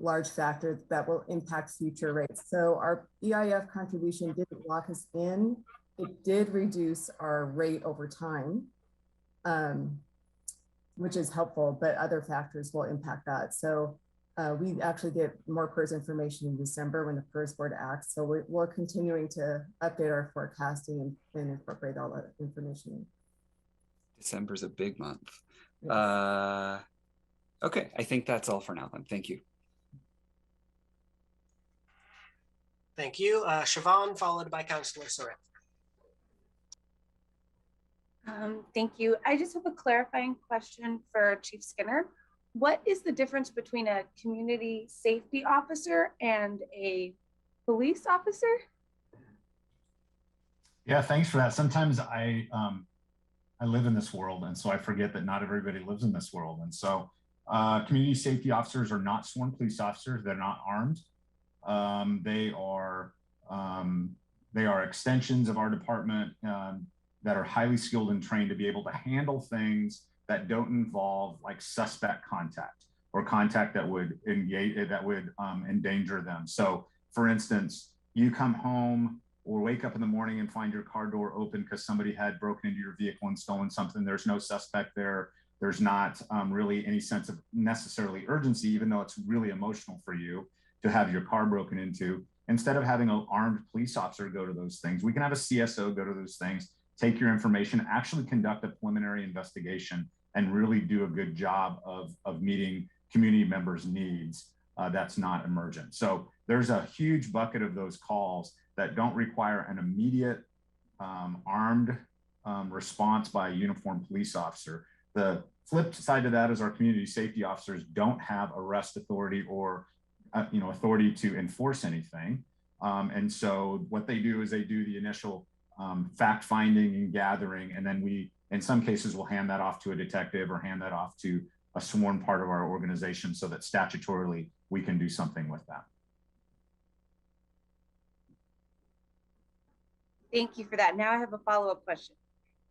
Speaker 19: large factor that will impact future rates. So our EIF contribution didn't lock us in. It did reduce our rate over time, which is helpful, but other factors will impact that. So we actually get more PERS information in December when the PERS board acts. So we're continuing to update our forecasting and incorporate all that information in.
Speaker 9: December's a big month.
Speaker 19: Yes.
Speaker 9: Okay, I think that's all for now then. Thank you.
Speaker 1: Thank you. Siobhan, followed by Councillor Surratt.
Speaker 23: Thank you. I just have a clarifying question for Chief Skinner. What is the difference between a community safety officer and a police officer?
Speaker 17: Yeah, thanks for that. Sometimes I live in this world, and so I forget that not everybody lives in this world. And so community safety officers are not sworn police officers. They're not armed. They are extensions of our department that are highly skilled and trained to be able to handle things that don't involve like suspect contact or contact that would endanger them. So for instance, you come home or wake up in the morning and find your car door open because somebody had broken into your vehicle and stolen something. There's no suspect there. There's not really any sense of necessarily urgency, even though it's really emotional for you to have your car broken into. Instead of having an armed police officer go to those things, we can have a CSO go to those things, take your information, actually conduct a preliminary investigation, and really do a good job of meeting community members' needs that's not emergent. So there's a huge bucket of those calls that don't require an immediate armed response by a uniformed police officer. The flip side of that is our community safety officers don't have arrest authority or authority to enforce anything. And so what they do is they do the initial fact finding and gathering, and then we, in some cases, will hand that off to a detective or hand that off to a sworn part of our organization so that statutorily we can do something with that.
Speaker 23: Thank you for that. Now I have a follow-up question.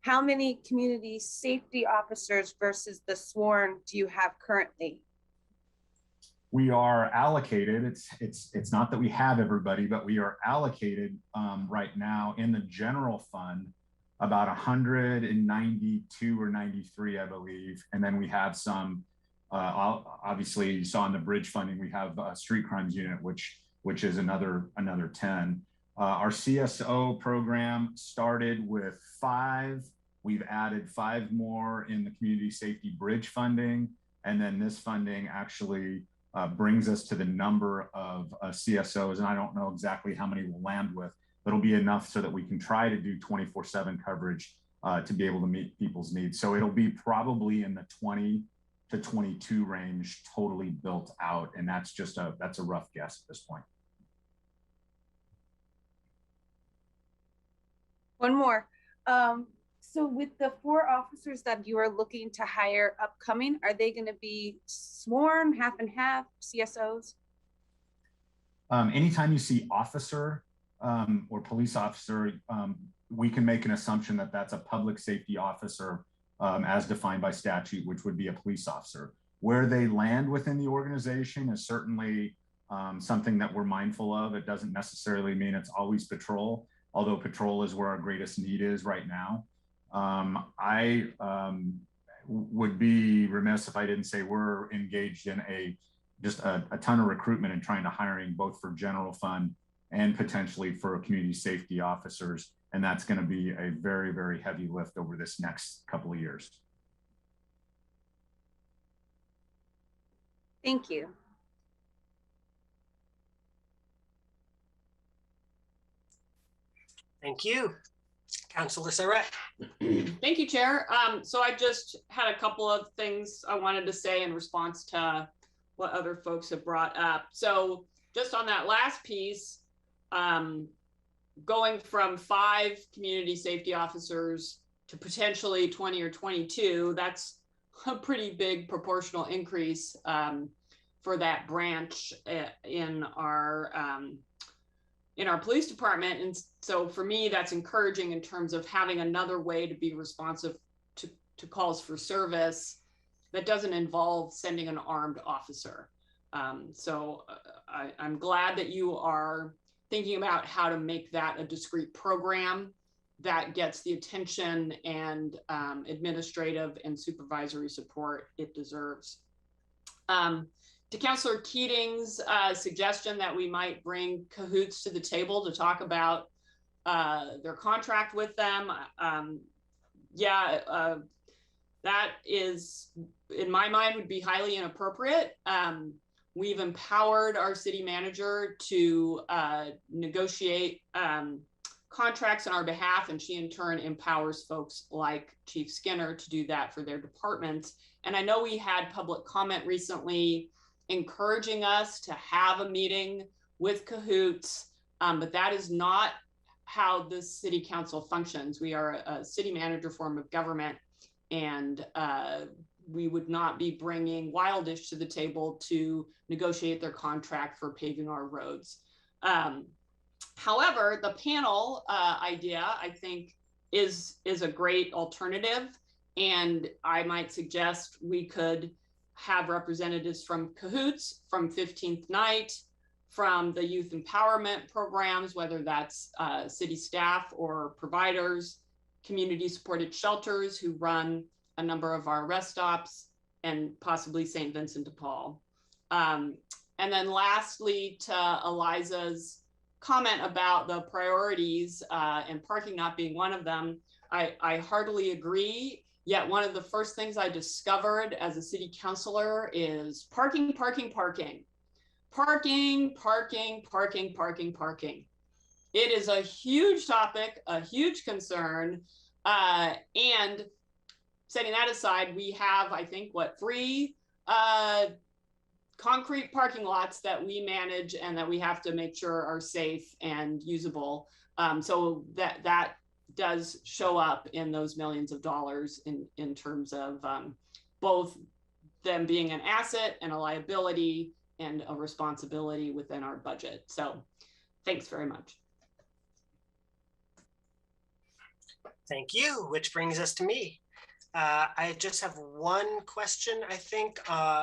Speaker 23: How many community safety officers versus the sworn do you have currently?
Speaker 17: We are allocated. It's not that we have everybody, but we are allocated right now in the general fund about 192 or 93, I believe. And then we have some, obviously you saw in the bridge funding, we have a street crimes unit, which is another 10. Our CSO program started with 5. We've added 5 more in the community safety bridge funding. And then this funding actually brings us to the number of CSOs. And I don't know exactly how many we'll land with, but it'll be enough so that we can try to do 24/7 coverage to be able to meet people's needs. So it'll be probably in the 20 to 22 range, totally built out. And that's a rough guess at this point.
Speaker 23: One more. So with the 4 officers that you are looking to hire upcoming, are they going to be sworn, half and half, CSOs?
Speaker 17: Anytime you see officer or police officer, we can make an assumption that that's a public safety officer as defined by statute, which would be a police officer. Where they land within the organization is certainly something that we're mindful of. It doesn't necessarily mean it's always patrol, although patrol is where our greatest need is right now. I would be remiss if I didn't say we're engaged in just a ton of recruitment and trying to hiring both for general fund and potentially for community safety officers. And that's going to be a very, very heavy lift over this next couple of years.
Speaker 23: Thank you.
Speaker 1: Thank you. Councilor Surratt.
Speaker 7: Thank you, Chair. So I just had a couple of things I wanted to say in response to what other folks have brought up. So just on that last piece, going from 5 community safety officers to potentially 20 or 22, that's a pretty big proportional increase for that branch in our police department. And so for me, that's encouraging in terms of having another way to be responsive to calls for service that doesn't involve sending an armed officer. So I'm glad that you are thinking about how to make that a discrete program that gets the attention and administrative and supervisory support it deserves. To Councillor Keating's suggestion that we might bring Cahoots to the table to talk about their contract with them, that is, in my mind, would be highly inappropriate. We've empowered our city manager to negotiate contracts on our behalf, and she in turn empowers folks like Chief Skinner to do that for their departments. And I know we had public comment recently encouraging us to have a meeting with Cahoots, but that is not how the city council functions. We are a city manager form of government, and we would not be bringing Wildish to the table to negotiate their contract for paving our roads. However, the panel idea, I think, is a great alternative, and I might suggest we could have representatives from Cahoots, from 15th Night, from the youth empowerment programs, whether that's city staff or providers, community supported shelters who run a number of our rest stops, and possibly St. Vincent de Paul. And then lastly, to Eliza's comment about the priorities and parking not being one of them, I heartily agree. Yet one of the first things I discovered as a city councilor is parking, parking, parking. Parking, parking, parking, parking, parking. It is a huge topic, a huge concern. And setting that aside, we have, I think, 3 concrete parking lots that we manage and that we have to make sure are safe and usable. So that does show up in those millions of dollars in terms of both them being an asset and a liability and a responsibility within our budget. So thanks very much.
Speaker 1: Thank you, which brings us to me. I just have one question, I think,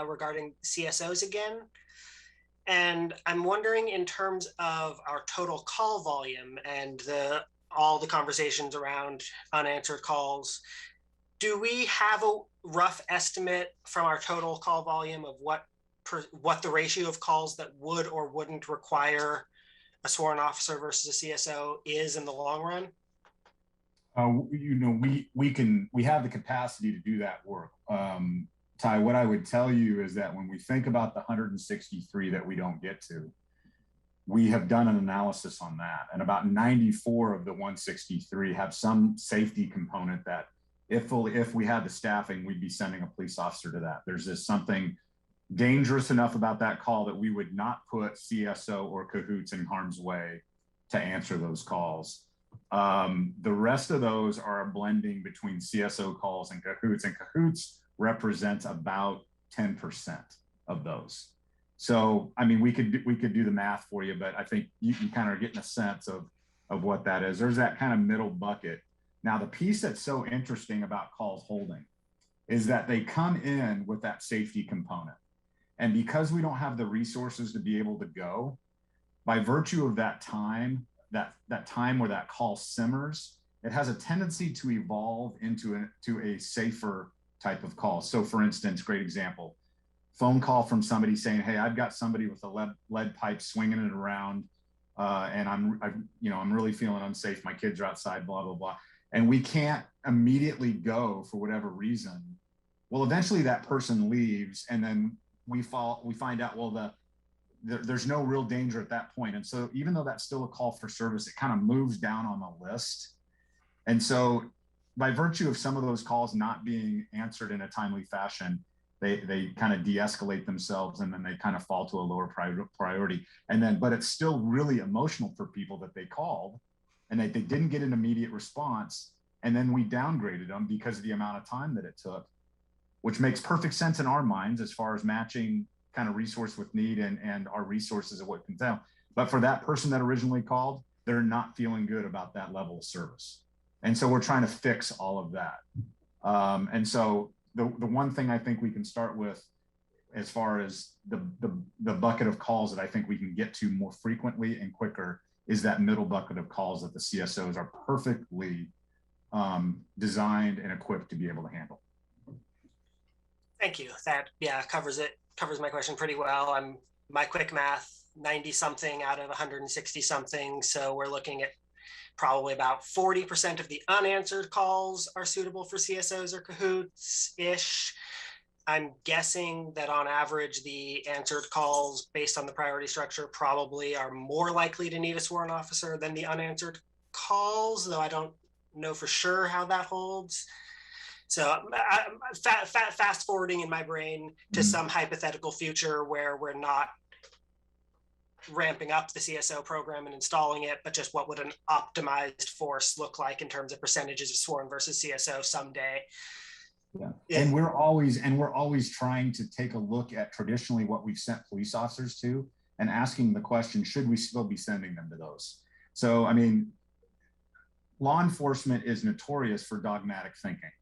Speaker 1: regarding CSOs again. And I'm wondering, in terms of our total call volume and all the conversations around unanswered calls, do we have a rough estimate from our total call volume of what the ratio of calls that would or wouldn't require a sworn officer versus a CSO is in the long run?
Speaker 17: We have the capacity to do that work. Ty, what I would tell you is that when we think about the 163 that we don't get to, we have done an analysis on that, and about 94 of the 163 have some safety component that if we had the staffing, we'd be sending a police officer to that. There's just something dangerous enough about that call that we would not put CSO or cahoots in harm's way to answer those calls. The rest of those are a blending between CSO calls and cahoots represents about 10% of those. So, I mean, we could do the math for you, but I think you kind of are getting a sense of what that is. There's that kind of middle bucket. Now, the piece that's so interesting about calls holding is that they come in with that safety component. And because we don't have the resources to be able to go, by virtue of that time, that time where that call simmers, it has a tendency to evolve into a safer type of call. So for instance, great example, phone call from somebody saying, hey, I've got somebody with a lead pipe swinging it around and I'm really feeling unsafe. My kids are outside, blah, blah, blah. And we can't immediately go for whatever reason. Well, eventually that person leaves and then we find out, well, there's no real danger at that point. And so even though that's still a call for service, it kind of moves down on the list. And so by virtue of some of those calls not being answered in a timely fashion, they kind of de-escalate themselves and then they kind of fall to a lower priority. And then, but it's still really emotional for people that they called and they didn't get an immediate response. And then we downgraded them because of the amount of time that it took, which makes perfect sense in our minds as far as matching kind of resource with need and our resources of what can tell. But for that person that originally called, they're not feeling good about that level of service. And so we're trying to fix all of that. And so the one thing I think we can start with as far as the bucket of calls that I think we can get to more frequently and quicker is that middle bucket of calls that the CSOs are perfectly designed and equipped to be able to handle.
Speaker 1: Thank you. That, yeah, covers my question pretty well. My quick math, 90 something out of 160 something. So we're looking at probably about 40% of the unanswered calls are suitable for CSOs or cahoots-ish. I'm guessing that on average, the answered calls based on the priority structure probably are more likely to need a sworn officer than the unanswered calls, though I don't know for sure how that holds. So fast forwarding in my brain to some hypothetical future where we're not ramping up the CSO program and installing it, but just what would an optimized force look like in terms of percentages of sworn versus CSO someday.
Speaker 17: Yeah. And we're always trying to take a look at traditionally what we've sent police officers to and asking the question, should we still be sending them to those? So, I mean, law enforcement is notorious for dogmatic thinking.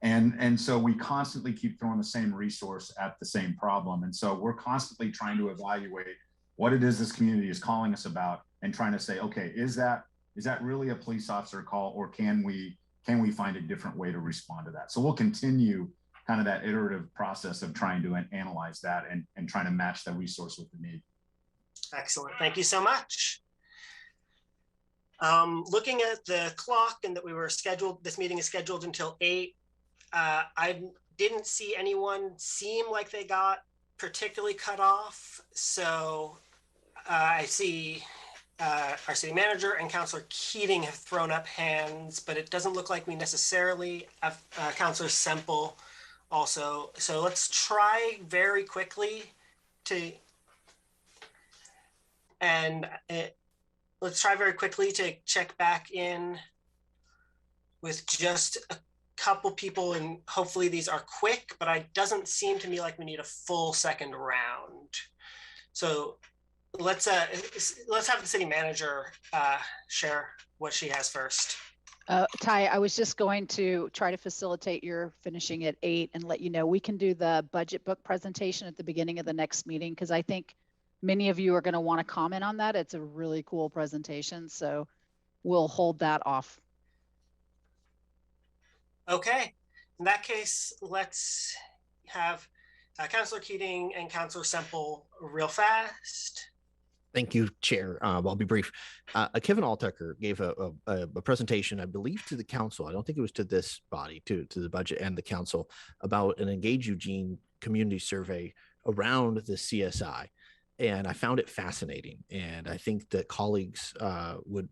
Speaker 17: And so we constantly keep throwing the same resource at the same problem. And so we're constantly trying to evaluate what it is this community is calling us about and trying to say, okay, is that really a police officer call, or can we find a different way to respond to that? So we'll continue kind of that iterative process of trying to analyze that and trying to match the resource with the need.
Speaker 1: Excellent. Thank you so much. Looking at the clock and that this meeting is scheduled until 8. I didn't see anyone seem like they got particularly cut off. So I see our city manager and Councilor Keating have thrown up hands, but it doesn't look like we necessarily have Councilor Semple also. So let's try very quickly to check back in with just a couple people, and hopefully these are quick, but it doesn't seem to me like we need a full second round. So let's have the city manager share what she has first.
Speaker 5: Ty, I was just going to try to facilitate your finishing at 8 and let you know we can do the budget book presentation at the beginning of the next meeting, because I think many of you are going to want to comment on that. It's a really cool presentation, so we'll hold that off.
Speaker 1: Okay, in that case, let's have Councilor Keating and Councilor Semple real fast.
Speaker 22: Thank you, Chair. I'll be brief. Kevin Altucker gave a presentation, I believe, to the council. I don't think it was to this body, to the budget and the council, about an Engage Eugene community survey around the CSI. And I found it fascinating. And I think that colleagues would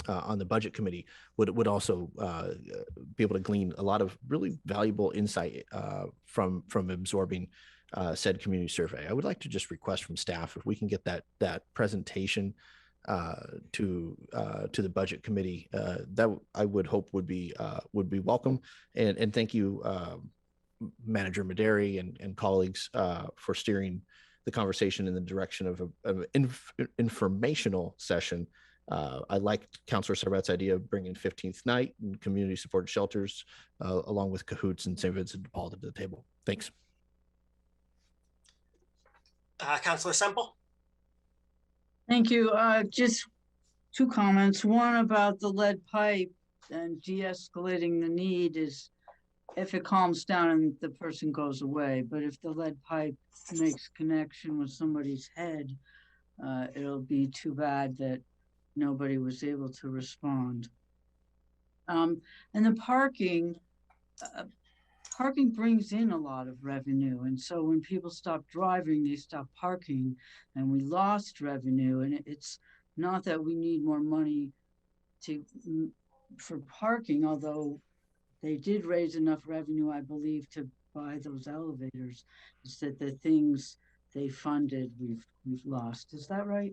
Speaker 22: on the budget committee would also be able to glean a lot of really valuable insight from absorbing said community survey. I would like to just request from staff if we can get that presentation to the budget committee. That I would hope would be welcome. And thank you, Manager Maderi and colleagues for steering the conversation in the direction of an informational session. I like Councilor Sarbat's idea of bringing 15th Night and community supported shelters along with Cahoots and St. Vincent de Paul to the table. Thanks.
Speaker 1: Councilor Semple.
Speaker 12: Thank you. Just two comments. One about the lead pipe and de-escalating the need is if it calms down and the person goes away. But if the lead pipe makes connection with somebody's head, it'll be too bad that nobody was able to respond. And the parking brings in a lot of revenue. And so when people stop driving, they stop parking, and we lost revenue. And it's not that we need more money for parking, although they did raise enough revenue, I believe, to buy those elevators. It's that the things they funded, we've lost. Is that right?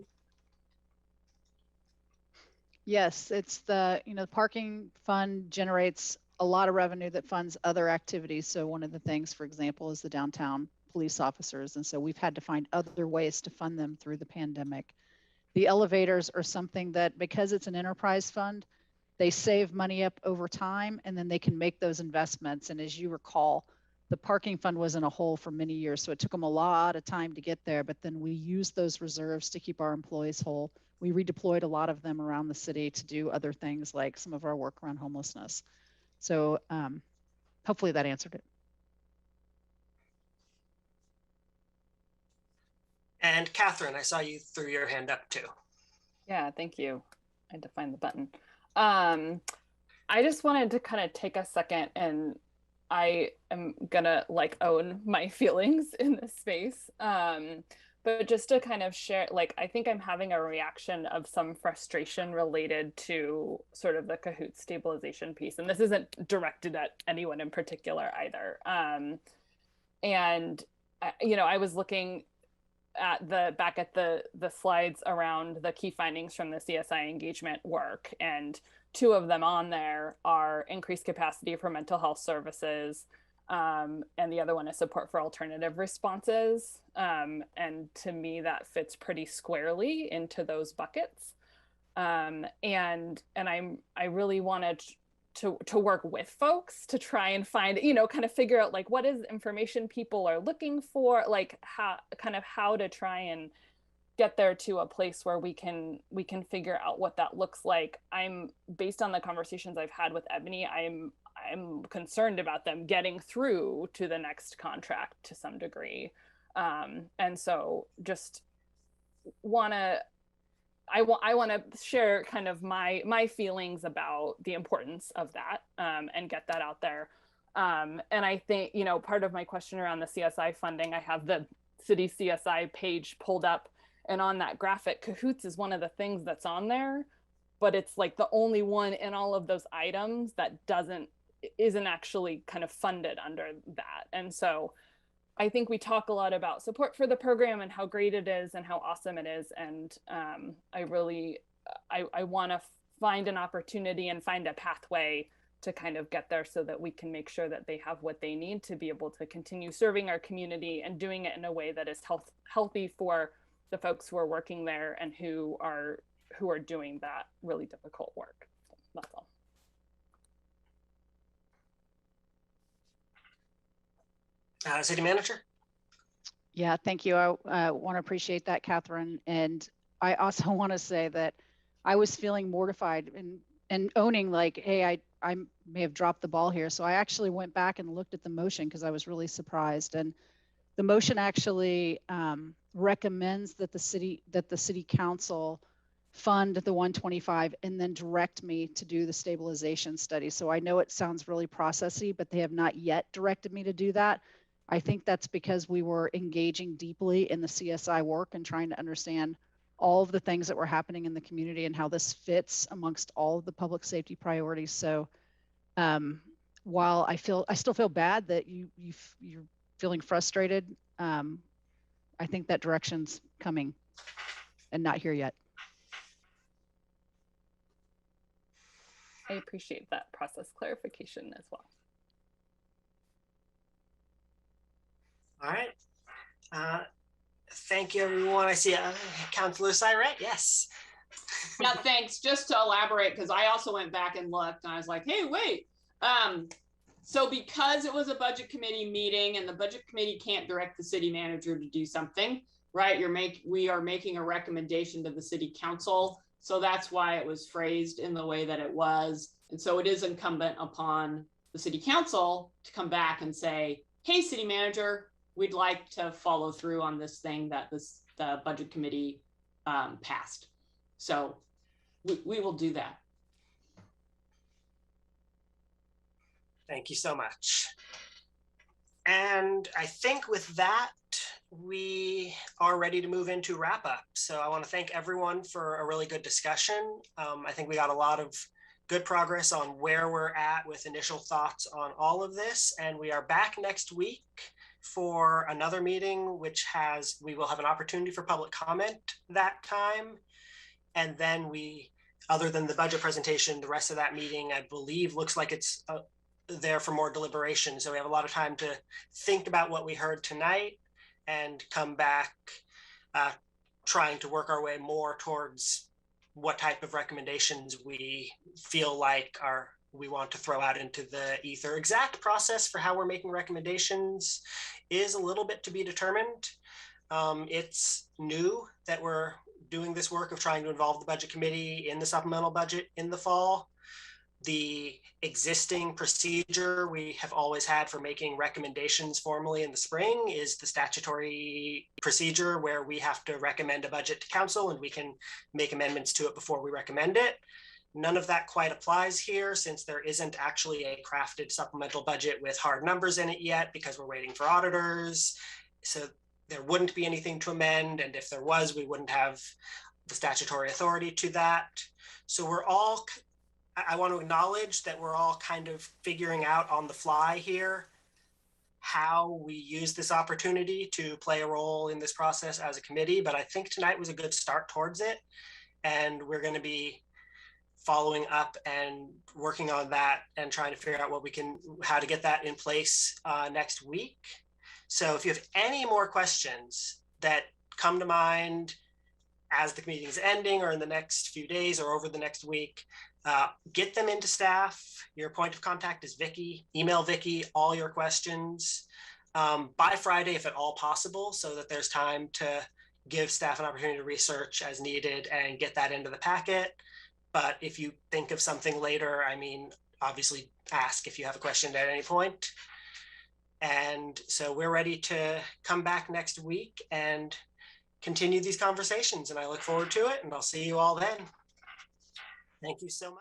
Speaker 5: Yes, it's the parking fund generates a lot of revenue that funds other activities. So one of the things, for example, is the downtown police officers. And so we've had to find other ways to fund them through the pandemic. The elevators are something that, because it's an enterprise fund, they save money up over time, and then they can make those investments. And as you recall, the parking fund was in a hole for many years. So it took them a lot of time to get there, but then we used those reserves to keep our employees whole. We redeployed a lot of them around the city to do other things, like some of our work around homelessness. So hopefully that answered it.
Speaker 1: And Catherine, I saw you threw your hand up too.
Speaker 13: Yeah, thank you. I had to find the button. I just wanted to kind of take a second, and I am gonna own my feelings in this space. But just to kind of share, I think I'm having a reaction of some frustration related to sort of the Kahoot stabilization piece. And this isn't directed at anyone in particular either. And, I was looking at back at the slides around the key findings from the CSI engagement work. And two of them on there are increased capacity for mental health services, and the other one is support for alternative responses. And to me, that fits pretty squarely into those buckets. And I really wanted to work with folks to try and find, kind of figure out what is information people are looking for, how to try and get there to a place where we can figure out what that looks like. I'm, based on the conversations I've had with Ebony, I'm concerned about them getting through to the next contract to some degree. And so just I want to share kind of my feelings about the importance of that, and get that out there. And I think, part of my question around the CSI funding, I have the city CSI page pulled up, and on that graphic, Cahoots is one of the things that's on there, but it's the only one in all of those items that isn't actually kind of funded under that. And so I think we talk a lot about support for the program and how great it is and how awesome it is. And I want to find an opportunity and find a pathway to kind of get there so that we can make sure that they have what they need to be able to continue serving our community and doing it in a way that is healthy for the folks who are working there and who are doing that really difficult work. So that's all.
Speaker 1: City Manager?
Speaker 5: Yeah, thank you. I want to appreciate that, Catherine. And I also want to say that I was feeling mortified and owning like, hey, I may have dropped the ball here. So I actually went back and looked at the motion because I was really surprised. And the motion actually recommends that the city council fund the 125 and then direct me to do the stabilization study. So I know it sounds really processy, but they have not yet directed me to do that. I think that's because we were engaging deeply in the CSI work and trying to understand all of the things that were happening in the community and how this fits amongst all of the public safety priorities. So while I still feel bad that you're feeling frustrated, I think that direction's coming and not here yet.
Speaker 13: I appreciate that process clarification as well.
Speaker 1: All right. Thank you, everyone. I see Councilor Syret. Yes.
Speaker 7: Yeah, thanks. Just to elaborate, because I also went back and looked and I was like, hey, wait. So because it was a budget committee meeting and the budget committee can't direct the city manager to do something, right? We are making a recommendation to the city council. So that's why it was phrased in the way that it was. And so it is incumbent upon the city council to come back and say, hey, city manager, we'd like to follow through on this thing that the budget committee passed. So we will do that.
Speaker 1: Thank you so much. And I think with that, we are ready to move into wrap up. So I want to thank everyone for a really good discussion. I think we got a lot of good progress on where we're at with initial thoughts on all of this. And we are back next week for another meeting, which we will have an opportunity for public comment that time. And then other than the budget presentation, the rest of that meeting, I believe, looks like it's there for more deliberation. So we have a lot of time to think about what we heard tonight and come back trying to work our way more towards what type of recommendations we feel like we want to throw out into the ether. Exact process for how we're making recommendations is a little bit to be determined. It's new that we're doing this work of trying to involve the budget committee in the supplemental budget in the fall. The existing procedure we have always had for making recommendations formally in the spring is the statutory procedure where we have to recommend a budget to council and we can make amendments to it before we recommend it. None of that quite applies here since there isn't actually a crafted supplemental budget with hard numbers in it yet because we're waiting for auditors. So there wouldn't be anything to amend. And if there was, we wouldn't have the statutory authority to that. So I want to acknowledge that we're all kind of figuring out on the fly here how we use this opportunity to play a role in this process as a committee. But I think tonight was a good start towards it. And we're going to be following up and working on that and trying to figure out how to get that in place next week. So if you have any more questions that come to mind as the meeting is ending or in the next few days or over the next week, get them into staff. Your point of contact is Vicky. Email Vicky all your questions by Friday, if at all possible, so that there's time to give staff an opportunity to research as needed and get that into the packet. But if you think of something later, I mean, obviously ask if you have a question at any point. And so we're ready to come back next week and continue these conversations. And I look forward to it, and I'll see you all then. Thank you so much.